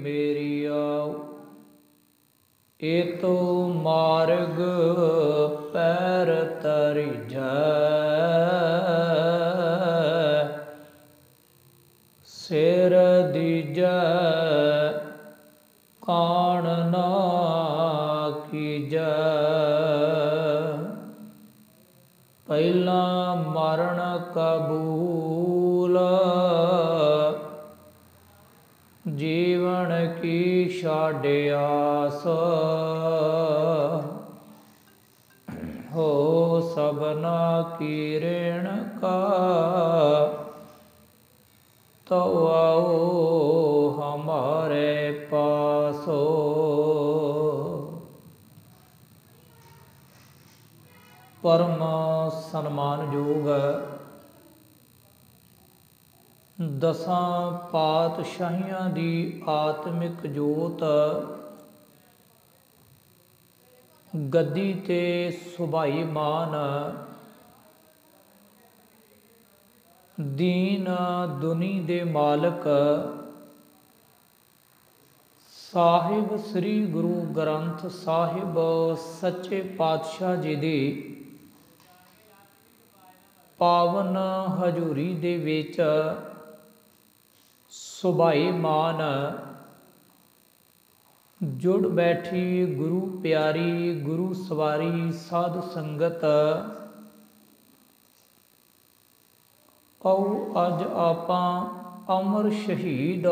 मेरी आओ ए तो मार्ग पैर तरिजै सिर दीजै कान ना कीजै पहला मरण कबूल जीवन की छाड़ियास हो सबना की ऋण का तो आओ हमारे पास हो। परम सन्मानयोग दसां पातशाहियां दी आत्मिक जोत गद्दी ते सुभाईमान दीन दुनी दे मालक साहिब श्री गुरु ग्रंथ साहिब सच्चे पातशाह जी दी पावन हजूरी दे विच सुभाईमान जुड़ बैठी गुरु प्यारी गुरु सवारी साध संगत आओ अज आपां अमर शहीद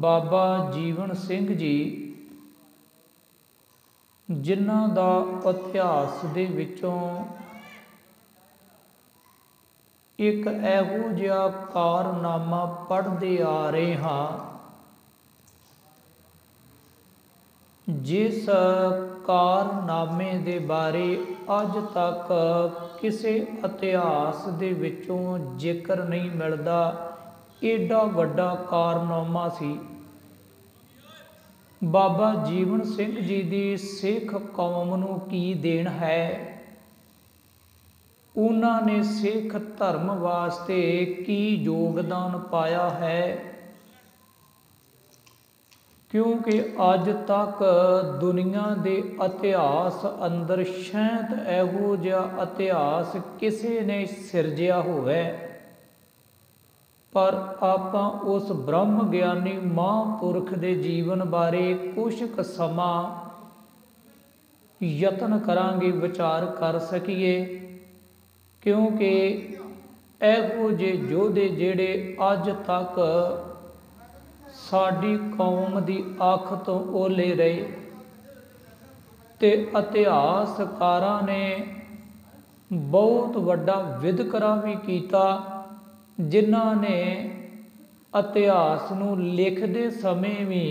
बाबा जीवन सिंह जी जिन्हां दा इतिहास दे विचों एक एहो जिहा कारनामा पढ़ते आ रहे हाँ जिस कारनामे दे बारे अज तक किसी इतिहास दे विचों जिक्र नहीं मिलता। एडा वड्डा कारनामा सी बाबा जीवन सिंह जी दी सिख कौम नूं की देन है। उन्होंने सिख धर्म वास्ते की योगदान पाया है, क्योंकि अज तक दुनिया के इतिहास अंदर शायद इहो जिहा इतिहास किसी ने सिरजिया होवे, पर आपां उस ब्रह्म ज्ञानी महापुरख के जीवन बारे कुछ क समां यतन करांगे विचार कर सकीए, क्योंकि इहो जे योधे जिहड़े अज तक साडी कौम दी अख तो ओले रहे ते इतिहासकारां ने बहुत वड्डा विदकरा भी कीता, जिन्हां ने इतिहास नूं लिखदे समय भी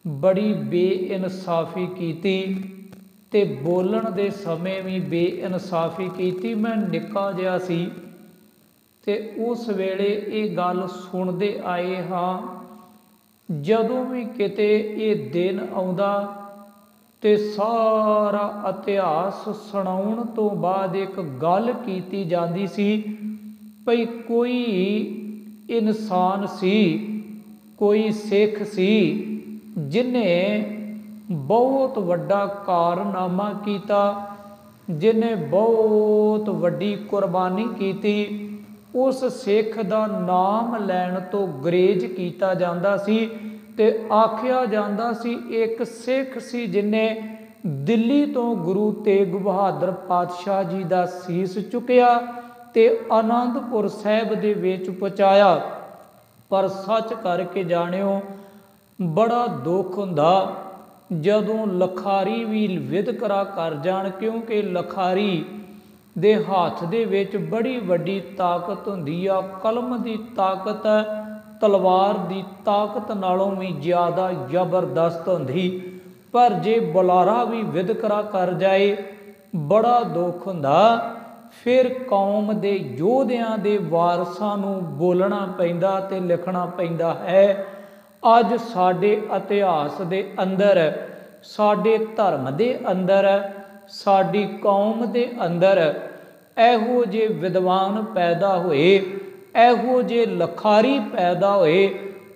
बड़ी बेइनसाफी कीती ते बोलन दे समय भी बेइनसाफी कीती। मैं निक्का जिहा सी ते उस वेले ये गल सुनते आए हाँ, जदों भी किते ये दिन आउंदा ते सारा इतिहास सुणाउण तो बाद एक गल कीती जांदी सी भई कोई इंसान सी, कोई सिख सी जिन्हें बहुत वड्डा कारनामा कीता, जिन्हें बहुत वड्डी कुर्बानी कीती। उस सिख दा नाम लैण तो गुरेज कीता जांदा सी ते आखिया जांदा सी एक सिख सी जिन्हें दिल्ली तो गुरु तेग बहादुर पातशाह जी दा सीस चुकिया ते आनंदपुर साहिब दे विच पहुंचाया। पर सच करके जाणियो बड़ा दुख हुंदा जदों लखारी भी विदकरा कर जाण, क्योंकि लखारी दे हाथ दे विच बड़ी वड्डी ताकत हुंदी आ। कलम दी ताकत तलवार दी ताकत नालों भी ज़्यादा जबरदस्त हुंदी, पर जे बुलारा भी विदकरा कर जाए बड़ा दुख हुंदा। फिर कौम दे योधियां दे वारसां नूं बोलना पैंदा ते लिखना पैंदा है। अज साडे इतिहास दे अंदर साडे धर्म दे अंदर साडी कौम दे अंदर इहो जे विद्वान पैदा होए ਇਹੋ ਜਿਹੇ ਲਖਾਰੀ ਪੈਦਾ ਹੋਏ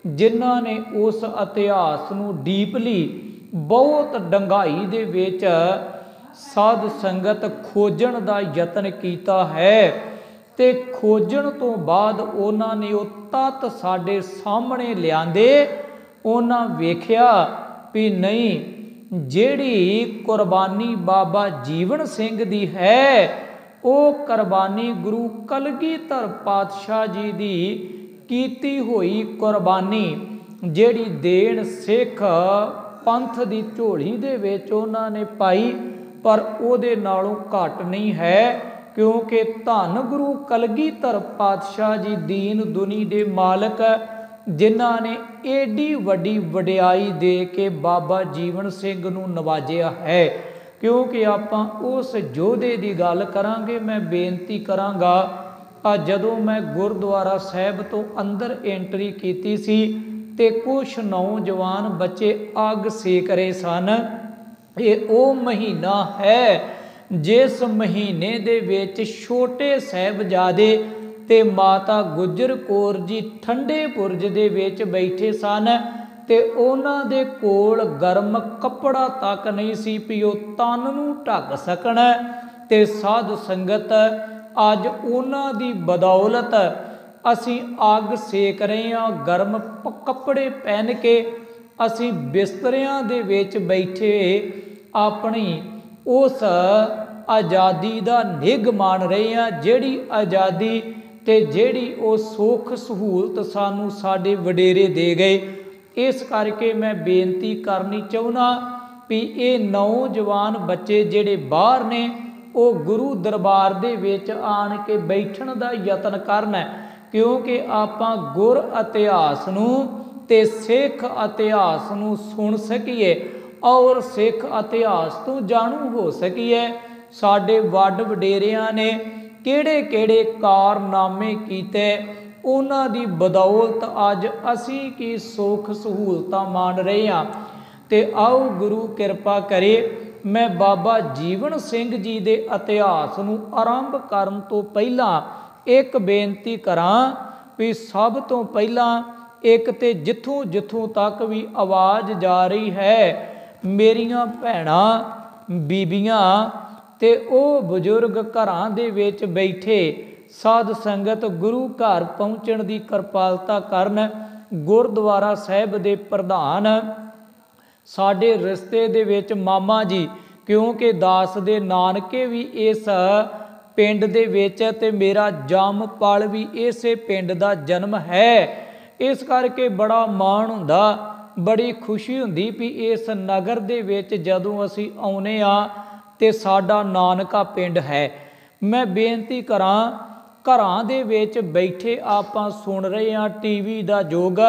ਜਿਨ੍ਹਾਂ ਨੇ ਉਸ ਇਤਿਹਾਸ ਨੂੰ ਡੀਪਲੀ ਬਹੁਤ ਡੰਗਾਈ ਦੇ ਵਿੱਚ ਸਾਧ ਸੰਗਤ ਖੋਜਣ ਦਾ ਯਤਨ ਕੀਤਾ ਹੈ ਤੇ ਖੋਜਣ ਤੋਂ ਬਾਅਦ ਉਹਨਾਂ ਨੇ ਉਹ ਤੱਤ ਸਾਡੇ ਸਾਹਮਣੇ ਲਿਆਂਦੇ। ਉਹਨਾਂ ਵੇਖਿਆ ਵੀ ਨਹੀਂ, ਜਿਹੜੀ ਕੁਰਬਾਨੀ ਬਾਬਾ ਜੀਵਨ ਸਿੰਘ ਦੀ ਹੈ ਉਹ ਕੁਰਬਾਨੀ ਗੁਰੂ ਕਲਗੀਧਰ ਪਾਤਸ਼ਾਹ ਜੀ ਦੀ ਕੀਤੀ ਹੋਈ ਕੁਰਬਾਨੀ, ਜਿਹੜੀ ਦੇਣ ਸਿੱਖ ਪੰਥ ਦੀ ਝੋਲੀ ਦੇ ਵਿੱਚ ਉਹਨਾਂ ਨੇ ਪਾਈ, ਪਰ ਉਹਦੇ ਨਾਲੋਂ ਘੱਟ ਨਹੀਂ ਹੈ। ਕਿਉਂਕਿ ਧੰਨ ਗੁਰੂ ਕਲਗੀਧਰ ਪਾਤਸ਼ਾਹ ਜੀ ਦੀਨ ਦੁਨੀ ਦੇ ਮਾਲਕ, ਜਿਨ੍ਹਾਂ ਨੇ ਏਡੀ ਵੱਡੀ ਵਡਿਆਈ ਦੇ ਕੇ ਬਾਬਾ ਜੀਵਨ ਸਿੰਘ ਨੂੰ ਨਵਾਜਿਆ ਹੈ। ਕਿਉਂਕਿ ਆਪਾਂ ਉਸ ਯੋਧੇ ਦੀ ਗੱਲ ਕਰਾਂਗੇ। ਮੈਂ ਬੇਨਤੀ ਕਰਾਂਗਾ, ਜਦੋਂ ਮੈਂ ਗੁਰਦੁਆਰਾ ਸਾਹਿਬ ਤੋਂ ਅੰਦਰ ਐਂਟਰੀ ਕੀਤੀ ਸੀ ਤੇ ਕੁਛ ਨੌਜਵਾਨ ਬੱਚੇ ਅੱਗ ਸੇਕ ਰਹੇ ਸਨ। ਇਹ ਉਹ ਮਹੀਨਾ ਹੈ ਜਿਸ ਮਹੀਨੇ ਦੇ ਵਿੱਚ ਛੋਟੇ ਸਾਹਿਬਜ਼ਾਦੇ ਤੇ ਮਾਤਾ ਗੁਜਰ ਕੌਰ ਜੀ ਠੰਡੇ ਬੁਰਜ ਦੇ ਵਿੱਚ ਬੈਠੇ ਸਨ ਤੇ ਉਹਨਾਂ ਦੇ ਕੋਲ ਗਰਮ ਕੱਪੜਾ ਤੱਕ ਨਹੀਂ ਸੀ ਵੀ ਉਹ ਤਨ ਨੂੰ ਢੱਕ ਸਕਣ। ਤੇ ਸਾਧ ਸੰਗਤ, ਅੱਜ ਉਹਨਾਂ ਦੀ ਬਦੌਲਤ ਅਸੀਂ ਅੱਗ ਸੇਕ ਰਹੇ ਹਾਂ। ਗਰਮ ਕੱਪੜੇ ਪਹਿਨ ਕੇ ਅਸੀਂ ਬਿਸਤਰਿਆਂ ਦੇ ਵਿੱਚ ਬੈਠੇ ਆਪਣੀ ਉਸ ਆਜ਼ਾਦੀ ਦਾ ਨਿੱਘ ਮਾਣ ਰਹੇ ਹਾਂ, ਜਿਹੜੀ ਆਜ਼ਾਦੀ ਤੇ ਜਿਹੜੀ ਉਹ ਸੁੱਖ ਸਹੂਲਤ ਸਾਨੂੰ ਸਾਡੇ ਵਡੇਰੇ ਦੇ ਗਏ। ਇਸ ਕਰਕੇ ਮੈਂ ਬੇਨਤੀ ਕਰਨੀ ਚਾਹੁੰਦਾ ਵੀ ਇਹ ਨੌਜਵਾਨ ਬੱਚੇ ਜਿਹੜੇ ਬਾਹਰ ਨੇ ਉਹ ਗੁਰੂ ਦਰਬਾਰ ਦੇ ਵਿੱਚ ਆਣ ਕੇ ਬੈਠਣ ਦਾ ਯਤਨ ਕਰਨ, ਕਿਉਂਕਿ ਆਪਾਂ ਗੁਰ ਇਤਿਹਾਸ ਨੂੰ ਤੇ ਸਿੱਖ ਇਤਿਹਾਸ ਨੂੰ ਸੁਣ ਸਕੀਏ ਔਰ ਸਿੱਖ ਇਤਿਹਾਸ ਤੋਂ ਜਾਣੂ ਹੋ ਸਕੀਏ। ਸਾਡੇ ਵੱਡ ਵਡੇਰਿਆਂ ਨੇ ਕਿਹੜੇ ਕਿਹੜੇ ਕਾਰਨਾਮੇ ਕੀਤੇ, ਉਹਨਾਂ ਦੀ ਬਦੌਲਤ ਅੱਜ ਅਸੀਂ ਕੀ ਸੁੱਖ ਸਹੂਲਤਾਂ ਮਾਣ ਰਹੇ ਹਾਂ। ਤੇ ਆਓ ਗੁਰੂ ਕਿਰਪਾ ਕਰੇ, ਮੈਂ ਬਾਬਾ ਜੀਵਨ ਸਿੰਘ ਜੀ ਦੇ ਇਤਿਹਾਸ ਨੂੰ ਆਰੰਭ ਕਰਨ ਤੋਂ ਪਹਿਲਾਂ ਇੱਕ ਬੇਨਤੀ ਕਰਾਂ ਵੀ ਸਭ ਤੋਂ ਪਹਿਲਾਂ ਇੱਕ ਤੇ ਜਿੱਥੋਂ ਜਿੱਥੋਂ ਤੱਕ ਵੀ ਆਵਾਜ਼ ਜਾ ਰਹੀ ਹੈ, ਮੇਰੀਆਂ ਭੈਣਾਂ ਬੀਬੀਆਂ ਤੇ ਉਹ ਬਜ਼ੁਰਗ ਘਰਾਂ ਦੇ ਵਿੱਚ ਬੈਠੇ ਸਾਧ ਸੰਗਤ ਗੁਰੂ ਘਰ ਪਹੁੰਚਣ ਦੀ ਕਿਰਪਾਲਤਾ ਕਰਨ। ਗੁਰਦੁਆਰਾ ਸਾਹਿਬ ਦੇ ਪ੍ਰਧਾਨ ਸਾਡੇ ਰਿਸ਼ਤੇ ਦੇ ਵਿੱਚ ਮਾਮਾ ਜੀ, ਕਿਉਂਕਿ ਦਾਸ ਦੇ ਨਾਨਕੇ ਵੀ ਇਸ ਪਿੰਡ ਦੇ ਵਿੱਚ ਤੇ ਮੇਰਾ ਜੰਮ ਪਲ ਵੀ ਇਸੇ ਪਿੰਡ ਦਾ ਜਨਮ ਹੈ। ਇਸ ਕਰਕੇ ਬੜਾ ਮਾਣ ਹੁੰਦਾ, ਬੜੀ ਖੁਸ਼ੀ ਹੁੰਦੀ ਵੀ ਇਸ ਨਗਰ ਦੇ ਵਿੱਚ ਜਦੋਂ ਅਸੀਂ ਆਉਨੇ ਆ ਤੇ ਸਾਡਾ ਨਾਨਕਾ ਪਿੰਡ ਹੈ। ਮੈਂ ਬੇਨਤੀ ਕਰਾਂ, ਘਰਾਂ ਦੇ ਵਿੱਚ ਬੈਠੇ ਆਪਾਂ ਸੁਣ ਰਹੇ ਹਾਂ ਟੀਵੀ ਦਾ ਯੁੱਗ,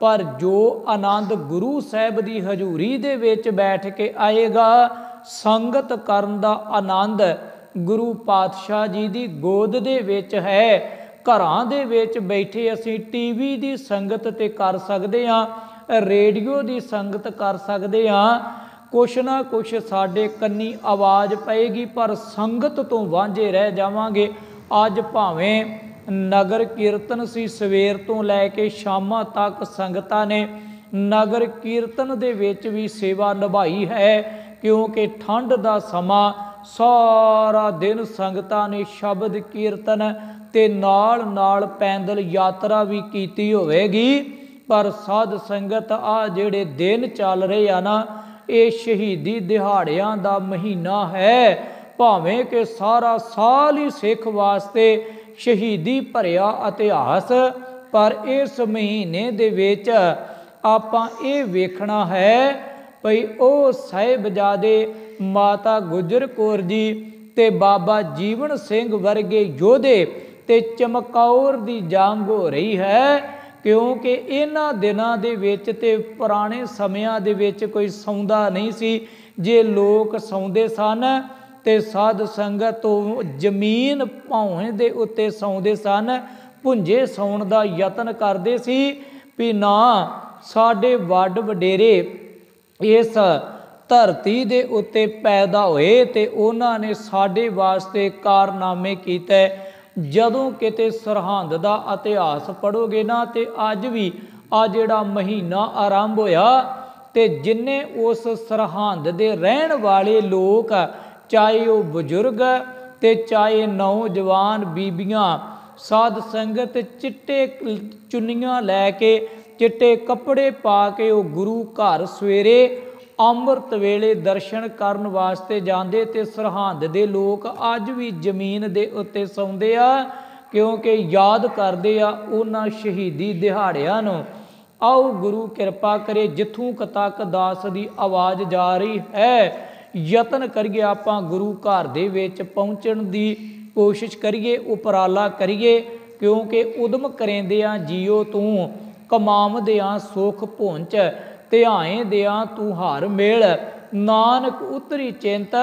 ਪਰ ਜੋ ਆਨੰਦ ਗੁਰੂ ਸਾਹਿਬ ਦੀ ਹਜ਼ੂਰੀ ਦੇ ਵਿੱਚ ਬੈਠ ਕੇ ਆਏਗਾ, ਸੰਗਤ ਕਰਨ ਦਾ ਆਨੰਦ ਗੁਰੂ ਪਾਤਸ਼ਾਹ ਜੀ ਦੀ ਗੋਦ ਦੇ ਵਿੱਚ ਹੈ। ਘਰਾਂ ਦੇ ਵਿੱਚ ਬੈਠੇ ਅਸੀਂ ਟੀਵੀ ਦੀ ਸੰਗਤ ਤੇ ਕਰ ਸਕਦੇ ਹਾਂ, ਰੇਡੀਓ ਦੀ ਸੰਗਤ ਕਰ ਸਕਦੇ ਹਾਂ, ਕੁਛ ਨਾ ਕੁਛ ਸਾਡੇ ਕੰਨੀ ਆਵਾਜ਼ ਪਏਗੀ, ਪਰ ਸੰਗਤ ਤੋਂ ਵਾਂਝੇ ਰਹਿ ਜਾਵਾਂਗੇ। ਅੱਜ ਭਾਵੇਂ ਨਗਰ ਕੀਰਤਨ ਸੀ, ਸਵੇਰ ਤੋਂ ਲੈ ਕੇ ਸ਼ਾਮਾਂ ਤੱਕ ਸੰਗਤਾਂ ਨੇ ਨਗਰ ਕੀਰਤਨ ਦੇ ਵਿੱਚ ਵੀ ਸੇਵਾ ਨਿਭਾਈ ਹੈ, ਕਿਉਂਕਿ ਠੰਡ ਦਾ ਸਮਾਂ ਸਾਰਾ ਦਿਨ ਸੰਗਤਾਂ ਨੇ ਸ਼ਬਦ ਕੀਰਤਨ ਤੇ ਨਾਲ ਨਾਲ ਪੈਦਲ ਯਾਤਰਾ ਵੀ ਕੀਤੀ ਹੋਵੇਗੀ। ਪਰ ਸਾਧ ਸੰਗਤ, ਆ ਜਿਹੜੇ ਦਿਨ ਚੱਲ ਰਹੇ ਆ ਨਾ, ਇਹ ਸ਼ਹੀਦੀ ਦਿਹਾੜਿਆਂ ਦਾ ਮਹੀਨਾ ਹੈ। ਭਾਵੇਂ ਕਿ ਸਾਰਾ ਸਾਲ ਹੀ ਸਿੱਖ ਵਾਸਤੇ ਸ਼ਹੀਦੀ ਭਰਿਆ ਇਤਿਹਾਸ, ਪਰ ਇਸ ਮਹੀਨੇ ਦੇ ਵਿੱਚ ਆਪਾਂ ਇਹ ਵੇਖਣਾ ਹੈ ਭਈ ਉਹ ਸਾਹਿਬਜ਼ਾਦੇ ਮਾਤਾ ਗੁਜਰ ਕੌਰ ਜੀ ਤੇ ਬਾਬਾ ਜੀਵਨ ਸਿੰਘ ਵਰਗੇ ਯੋਧੇ ਤੇ ਚਮਕੌਰ ਦੀ ਜੰਗ ਹੋ ਰਹੀ ਹੈ। ਕਿਉਂਕਿ ਇਹਨਾਂ ਦਿਨਾਂ ਦੇ ਵਿੱਚ ਤੇ ਪੁਰਾਣੇ ਸਮਿਆਂ ਦੇ ਵਿੱਚ ਕੋਈ ਸੌਂਦਾ ਨਹੀਂ ਸੀ। ਜੇ ਲੋਕ ਸੌਂਦੇ ਸਨ ਤੇ ਸਾਧ ਸੰਗਤ ਤੋਂ ਜ਼ਮੀਨ ਭੌਂ ਦੇ ਉੱਤੇ ਸੌਂਦੇ ਸਨ, ਭੁੰਜੇ ਸੌਣ ਦਾ ਯਤਨ ਕਰਦੇ ਸੀ ਵੀ ਨਾ ਸਾਡੇ ਵੱਡ ਵਡੇਰੇ ਇਸ ਧਰਤੀ ਦੇ ਉੱਤੇ ਪੈਦਾ ਹੋਏ ਤੇ ਉਹਨਾਂ ਨੇ ਸਾਡੇ ਵਾਸਤੇ ਕਾਰਨਾਮੇ ਕੀਤੇ। ਜਦੋਂ ਕਿਤੇ ਸਰਹੰਦ ਦਾ ਇਤਿਹਾਸ ਪੜ੍ਹੋਗੇ ਨਾ ਤੇ ਅੱਜ ਵੀ ਆ ਜਿਹੜਾ ਮਹੀਨਾ ਆਰੰਭ ਹੋਇਆ ਤੇ ਜਿੰਨੇ ਉਸ ਸਰਹੰਦ ਦੇ ਰਹਿਣ ਵਾਲੇ ਲੋਕ, ਚਾਹੇ ਉਹ ਬਜ਼ੁਰਗ ਤੇ ਚਾਹੇ ਨੌਜਵਾਨ ਬੀਬੀਆਂ, ਸਾਧ ਸੰਗਤ ਚਿੱਟੇ ਚੁੰਨੀਆਂ ਲੈ ਕੇ, ਚਿੱਟੇ ਕੱਪੜੇ ਪਾ ਕੇ ਉਹ ਗੁਰੂ ਘਰ ਸਵੇਰੇ ਅੰਮ੍ਰਿਤ ਵੇਲੇ ਦਰਸ਼ਨ ਕਰਨ ਵਾਸਤੇ ਜਾਂਦੇ। ਤੇ ਸਰਹੰਦ ਦੇ ਲੋਕ ਅੱਜ ਵੀ ਜ਼ਮੀਨ ਦੇ ਉੱਤੇ ਸੌਂਦੇ ਆ, ਕਿਉਂਕਿ ਯਾਦ ਕਰਦੇ ਆ ਉਹਨਾਂ ਸ਼ਹੀਦੀ ਦਿਹਾੜਿਆਂ ਨੂੰ। ਆਓ ਗੁਰੂ ਕਿਰਪਾ ਕਰੇ, ਜਿੱਥੋਂ ਤੱਕ ਦਾਸ ਦੀ ਆਵਾਜ਼ ਜਾ ਰਹੀ ਹੈ, ਯਤਨ ਕਰੀਏ ਆਪਾਂ ਗੁਰੂ ਘਰ ਦੇ ਵਿੱਚ ਪਹੁੰਚਣ ਦੀ ਕੋਸ਼ਿਸ਼ ਕਰੀਏ, ਉਪਰਾਲਾ ਕਰੀਏ, ਕਿਉਂਕਿ ਉਦਮ ਕਰੇਂਦਿਆਂ ਜੀਓ ਤੂੰ, ਕਮਾਵਦਿਆਂ ਸੁਖ ਪਹੁੰਚ, ਧਿਆਏ ਦਿਆਂ ਤੂੰ ਹਰ ਮੇਲ, ਨਾਨਕ ਉਤਰੀ ਚਿੰਤ,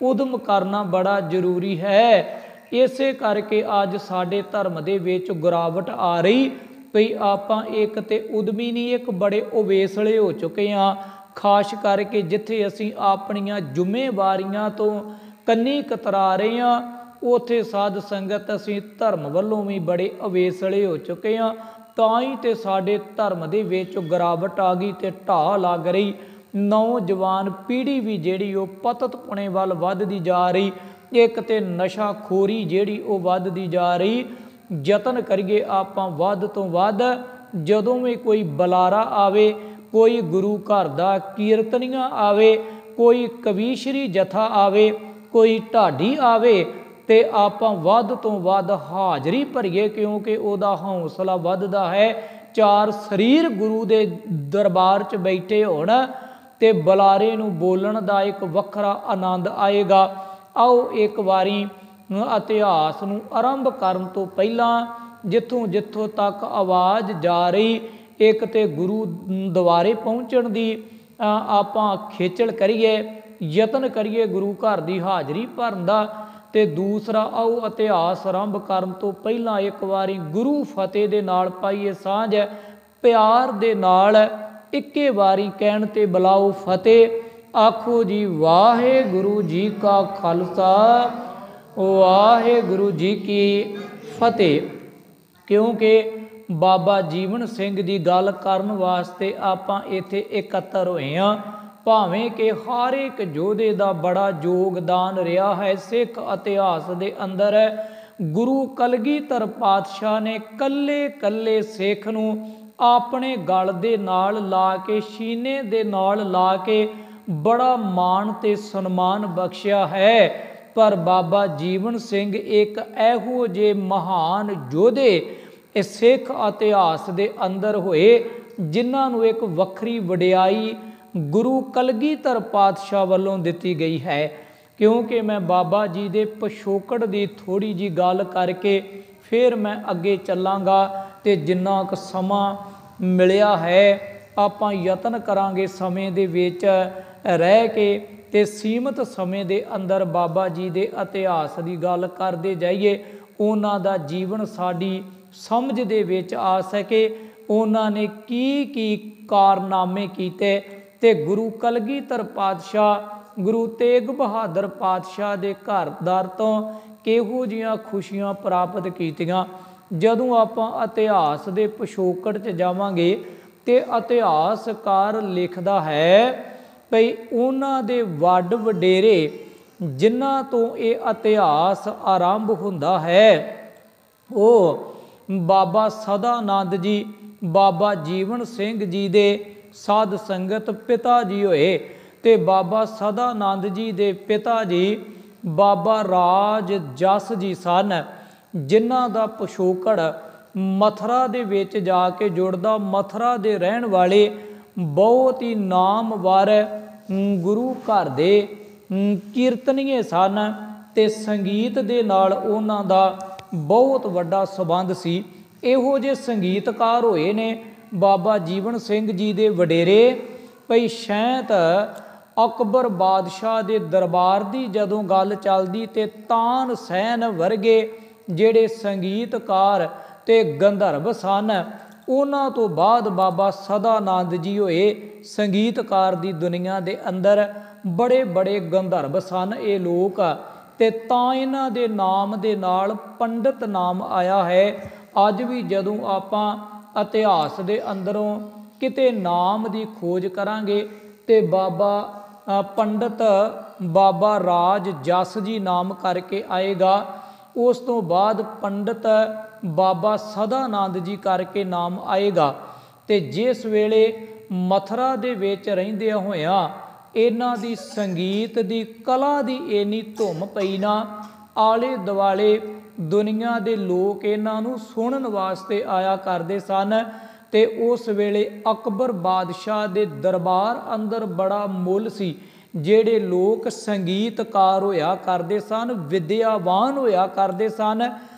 ਉਦਮ ਕਰਨਾ ਬੜਾ ਜ਼ਰੂਰੀ ਹੈ। ਇਸੇ ਕਰਕੇ ਅੱਜ ਸਾਡੇ ਧਰਮ ਦੇ ਵਿੱਚ ਗਿਰਾਵਟ ਆ ਰਹੀ ਪਈ। ਆਪਾਂ ਇੱਕ ਤੇ ਉਦਮੀ ਨਹੀਂ, ਇੱਕ ਬੜੇ ਉਵੇਸਲੇ ਹੋ ਚੁੱਕੇ ਹਾਂ, ਖਾਸ ਕਰਕੇ ਜਿੱਥੇ ਅਸੀਂ ਆਪਣੀਆਂ ਜ਼ਿੰਮੇਵਾਰੀਆਂ ਤੋਂ ਕੰਨੀ ਕਤਰਾ ਰਹੇ ਹਾਂ, ਉੱਥੇ ਸਾਧ ਸੰਗਤ ਅਸੀਂ ਧਰਮ ਵੱਲੋਂ ਵੀ ਬੜੇ ਅਵੇਸਲੇ ਹੋ ਚੁੱਕੇ ਹਾਂ। ਤਾਂ ਹੀ ਤੇ ਸਾਡੇ ਧਰਮ ਦੇ ਵਿੱਚ ਗਿਰਾਵਟ ਆ ਗਈ ਤੇ ਢਾਹ ਲੱਗ ਰਹੀ। ਨੌਜਵਾਨ ਪੀੜ੍ਹੀ ਵੀ ਜਿਹੜੀ ਉਹ ਪਤਤ ਪੁਣੇ ਵੱਲ ਵੱਧਦੀ ਜਾ ਰਹੀ। ਇੱਕ ਤੇ ਨਸ਼ਾਖੋਰੀ ਜਿਹੜੀ ਉਹ ਵੱਧਦੀ ਜਾ ਰਹੀ। ਯਤਨ ਕਰੀਏ ਆਪਾਂ ਵੱਧ ਤੋਂ ਵੱਧ, ਜਦੋਂ ਵੀ ਕੋਈ ਬੁਲਾਰਾ ਆਵੇ, ਕੋਈ ਗੁਰੂ ਘਰ ਦਾ ਕੀਰਤਨੀਆ ਆਵੇ, ਕੋਈ ਕਵੀਸ਼ਰੀ ਜਥਾ ਆਵੇ, ਕੋਈ ਢਾਡੀ ਆਵੇ, ਤੇ ਆਪਾਂ ਵੱਧ ਤੋਂ ਵੱਧ ਹਾਜ਼ਰੀ ਭਰੀਏ, ਕਿਉਂਕਿ ਉਹਦਾ ਹੌਸਲਾ ਵੱਧਦਾ ਹੈ। ਚਾਰ ਸਰੀਰ ਗੁਰੂ ਦੇ ਦਰਬਾਰ 'ਚ ਬੈਠੇ ਹੋਣ ਤੇ ਬੁਲਾਰੇ ਨੂੰ ਬੋਲਣ ਦਾ ਇੱਕ ਵੱਖਰਾ ਆਨੰਦ ਆਏਗਾ। ਆਓ ਇੱਕ ਵਾਰੀ ਇਤਿਹਾਸ ਨੂੰ ਆਰੰਭ ਕਰਨ ਤੋਂ ਪਹਿਲਾਂ ਜਿੱਥੋਂ ਤੱਕ ਆਵਾਜ਼ ਜਾ ਰਹੀ, ਇੱਕ ਤੇ ਗੁਰੂ ਦੁਆਰੇ ਪਹੁੰਚਣ ਦੀ ਆਪਾਂ ਖੇਚਲ ਕਰੀਏ, ਯਤਨ ਕਰੀਏ ਗੁਰੂ ਘਰ ਦੀ ਹਾਜ਼ਰੀ ਭਰਨ ਦਾ। ਤੇ ਦੂਸਰਾ, ਆਓ ਇਤਿਹਾਸ ਆਰੰਭ ਕਰਨ ਤੋਂ ਪਹਿਲਾਂ ਇੱਕ ਵਾਰੀ ਗੁਰੂ ਫਤਿਹ ਦੇ ਨਾਲ ਪਾਈਏ ਸਾਂਝ, ਪਿਆਰ ਦੇ ਨਾਲ ਇੱਕੇ ਵਾਰੀ ਕਹਿਣ ਤੇ ਬੁਲਾਓ ਫਤਿਹ। ਆਖੋ ਜੀ ਵਾਹਿਗੁਰੂ ਜੀ ਕਾ ਖਾਲਸਾ, ਵਾਹਿਗੁਰੂ ਜੀ ਕੀ ਫਤਿਹ। ਕਿਉਂਕਿ ਬਾਬਾ ਜੀਵਨ ਸਿੰਘ ਦੀ ਗੱਲ ਕਰਨ ਵਾਸਤੇ ਆਪਾਂ ਇੱਥੇ ਇਕੱਤਰ ਹੋਏ ਹਾਂ। ਭਾਵੇਂ ਕਿ ਹਰ ਇੱਕ ਯੋਧੇ ਦਾ ਬੜਾ ਯੋਗਦਾਨ ਰਿਹਾ ਹੈ ਸਿੱਖ ਇਤਿਹਾਸ ਦੇ ਅੰਦਰ। ਗੁਰੂ ਕਲਗੀਧਰ ਪਾਤਸ਼ਾਹ ਨੇ ਕੱਲੇ ਕੱਲੇ ਸਿੱਖ ਨੂੰ ਆਪਣੇ ਗਲ ਦੇ ਨਾਲ ਲਾ ਕੇ, ਸੀਨੇ ਦੇ ਨਾਲ ਲਾ ਕੇ ਬੜਾ ਮਾਣ ਤੇ ਸਨਮਾਨ ਬਖਸ਼ਿਆ ਹੈ। ਪਰ ਬਾਬਾ ਜੀਵਨ ਸਿੰਘ ਇੱਕ ਇਹੋ ਜਿਹੇ ਮਹਾਨ ਯੋਧੇ ਇਹ ਸਿੱਖ ਇਤਿਹਾਸ ਦੇ ਅੰਦਰ ਹੋਏ, ਜਿਨ੍ਹਾਂ ਨੂੰ ਇੱਕ ਵੱਖਰੀ ਵਡਿਆਈ ਗੁਰੂ ਕਲਗੀਧਰ ਪਾਤਸ਼ਾਹ ਵੱਲੋਂ ਦਿੱਤੀ ਗਈ ਹੈ। ਕਿਉਂਕਿ ਮੈਂ ਬਾਬਾ ਜੀ ਦੇ ਪਿਛੋਕੜ ਦੀ ਥੋੜ੍ਹੀ ਜਿਹੀ ਗੱਲ ਕਰਕੇ ਫਿਰ ਮੈਂ ਅੱਗੇ ਚੱਲਾਂਗਾ, ਤੇ ਜਿੰਨਾ ਕੁ ਸਮਾਂ ਮਿਲਿਆ ਹੈ ਆਪਾਂ ਯਤਨ ਕਰਾਂਗੇ ਸਮੇਂ ਦੇ ਵਿੱਚ ਰਹਿ ਕੇ ਤੇ ਸੀਮਤ ਸਮੇਂ ਦੇ ਅੰਦਰ ਬਾਬਾ ਜੀ ਦੇ ਇਤਿਹਾਸ ਦੀ ਗੱਲ ਕਰਦੇ ਜਾਈਏ, ਉਹਨਾਂ ਦਾ ਜੀਵਨ ਸਾਡੀ ਸਮਝ ਦੇ ਵਿੱਚ ਆ ਸਕੇ। ਉਹਨਾਂ ਨੇ ਕੀ ਕੀ ਕਾਰਨਾਮੇ ਕੀਤੇ ਤੇ ਗੁਰੂ ਕਲਗੀਧਰ ਪਾਤਸ਼ਾਹ, ਗੁਰੂ ਤੇਗ ਬਹਾਦਰ ਪਾਤਸ਼ਾਹ ਦੇ ਘਰ-ਦਰ ਤੋਂ ਕਿਹੋ ਜਿਹੀਆਂ ਖੁਸ਼ੀਆਂ ਪ੍ਰਾਪਤ ਕੀਤੀਆਂ। ਜਦੋਂ ਆਪਾਂ ਇਤਿਹਾਸ ਦੇ ਪਿਛੋਕੜ 'ਚ ਜਾਵਾਂਗੇ ਤੇ ਇਤਿਹਾਸਕਾਰ ਲਿਖਦਾ ਹੈ ਭਈ ਉਹਨਾਂ ਦੇ ਵੱਡ ਵਡੇਰੇ ਜਿਨ੍ਹਾਂ ਤੋਂ ਇਹ ਇਤਿਹਾਸ ਆਰੰਭ ਹੁੰਦਾ ਹੈ, ਉਹ ਬਾਬਾ ਸਦਾਨੰਦ ਜੀ, ਬਾਬਾ ਜੀਵਨ ਸਿੰਘ ਜੀ ਦੇ ਸਾਧ ਸੰਗਤ ਪਿਤਾ ਜੀ ਹੋਏ। ਤੇ ਬਾਬਾ ਸਦਾਨੰਦ ਜੀ ਦੇ ਪਿਤਾ ਜੀ ਬਾਬਾ ਰਾਜ ਜਸ ਜੀ ਸਨ, ਜਿਨ੍ਹਾਂ ਦਾ ਪਿਛੋਕੜ ਮਥੁਰਾ ਦੇ ਵਿੱਚ ਜਾ ਕੇ ਜੁੜਦਾ। ਮਥੁਰਾ ਦੇ ਰਹਿਣ ਵਾਲੇ ਬਹੁਤ ਹੀ ਨਾਮਵਰ ਗੁਰੂ ਘਰ ਦੇ ਕੀਰਤਨੀਏ ਸਨ ਤੇ ਸੰਗੀਤ ਦੇ ਨਾਲ ਉਹਨਾਂ ਦਾ ਬਹੁਤ ਵੱਡਾ ਸੰਬੰਧ ਸੀ। ਇਹੋ ਜਿਹੇ ਸੰਗੀਤਕਾਰ ਹੋਏ ਨੇ ਬਾਬਾ ਜੀਵਨ ਸਿੰਘ ਜੀ ਦੇ ਵਡੇਰੇ। ਭਈ ਸ਼ੈਂਤ ਅਕਬਰ ਬਾਦਸ਼ਾਹ ਦੇ ਦਰਬਾਰ ਦੀ ਜਦੋਂ ਗੱਲ ਚੱਲਦੀ ਤੇ ਤਾਨਸੈਨ ਵਰਗੇ ਜਿਹੜੇ ਸੰਗੀਤਕਾਰ ਤੇ ਗੰਧਰਵ ਸਨ, ਉਹਨਾਂ ਤੋਂ ਬਾਅਦ ਬਾਬਾ ਸਦਾਨੰਦ ਜੀ ਹੋਏ। ਸੰਗੀਤਕਾਰ ਦੀ ਦੁਨੀਆ ਦੇ ਅੰਦਰ ਬੜੇ ਬੜੇ ਗੰਧਰਵ ਸਨ ਇਹ ਲੋਕ। ਤੇ ਤਾਂ ਇਹਨਾਂ ਦੇ ਨਾਮ ਦੇ ਨਾਲ ਪੰਡਤ ਨਾਮ ਆਇਆ ਹੈ। ਅੱਜ ਵੀ ਜਦੋਂ ਆਪਾਂ ਇਤਿਹਾਸ ਦੇ ਅੰਦਰੋਂ ਕਿਤੇ ਨਾਮ ਦੀ ਖੋਜ ਕਰਾਂਗੇ ਤੇ ਬਾਬਾ ਪੰਡਤ ਬਾਬਾ ਰਾਜ ਜਸ ਜੀ ਨਾਮ ਕਰਕੇ ਆਏਗਾ। ਉਸ ਤੋਂ ਬਾਅਦ ਪੰਡਤ ਬਾਬਾ ਸਦਾਨੰਦ ਜੀ ਕਰਕੇ ਨਾਮ ਆਏਗਾ। ਤੇ ਜਿਸ ਵੇਲੇ ਮਥੁਰਾ ਦੇ ਵਿੱਚ ਰਹਿੰਦਿਆਂ ਹੋਇਆਂ ਇਹਨਾਂ ਦੀ ਸੰਗੀਤ ਦੀ ਕਲਾ ਦੀ ਇੰਨੀ ਧੁੰਮ ਪਈ ਨਾ, ਆਲੇ ਦੁਆਲੇ ਦੁਨੀਆ ਦੇ ਲੋਕ ਇਹਨਾਂ ਨੂੰ ਸੁਣਨ ਵਾਸਤੇ ਆਇਆ ਕਰਦੇ ਸਨ। ਤੇ ਉਸ ਵੇਲੇ ਅਕਬਰ ਬਾਦਸ਼ਾਹ ਦੇ ਦਰਬਾਰ ਅੰਦਰ ਬੜਾ ਮੁੱਲ ਸੀ। ਜਿਹੜੇ ਲੋਕ ਸੰਗੀਤਕਾਰ ਹੋਇਆ ਕਰਦੇ ਸਨ, ਵਿਦਿਆਵਾਨ ਹੋਇਆ ਕਰਦੇ ਸਨ,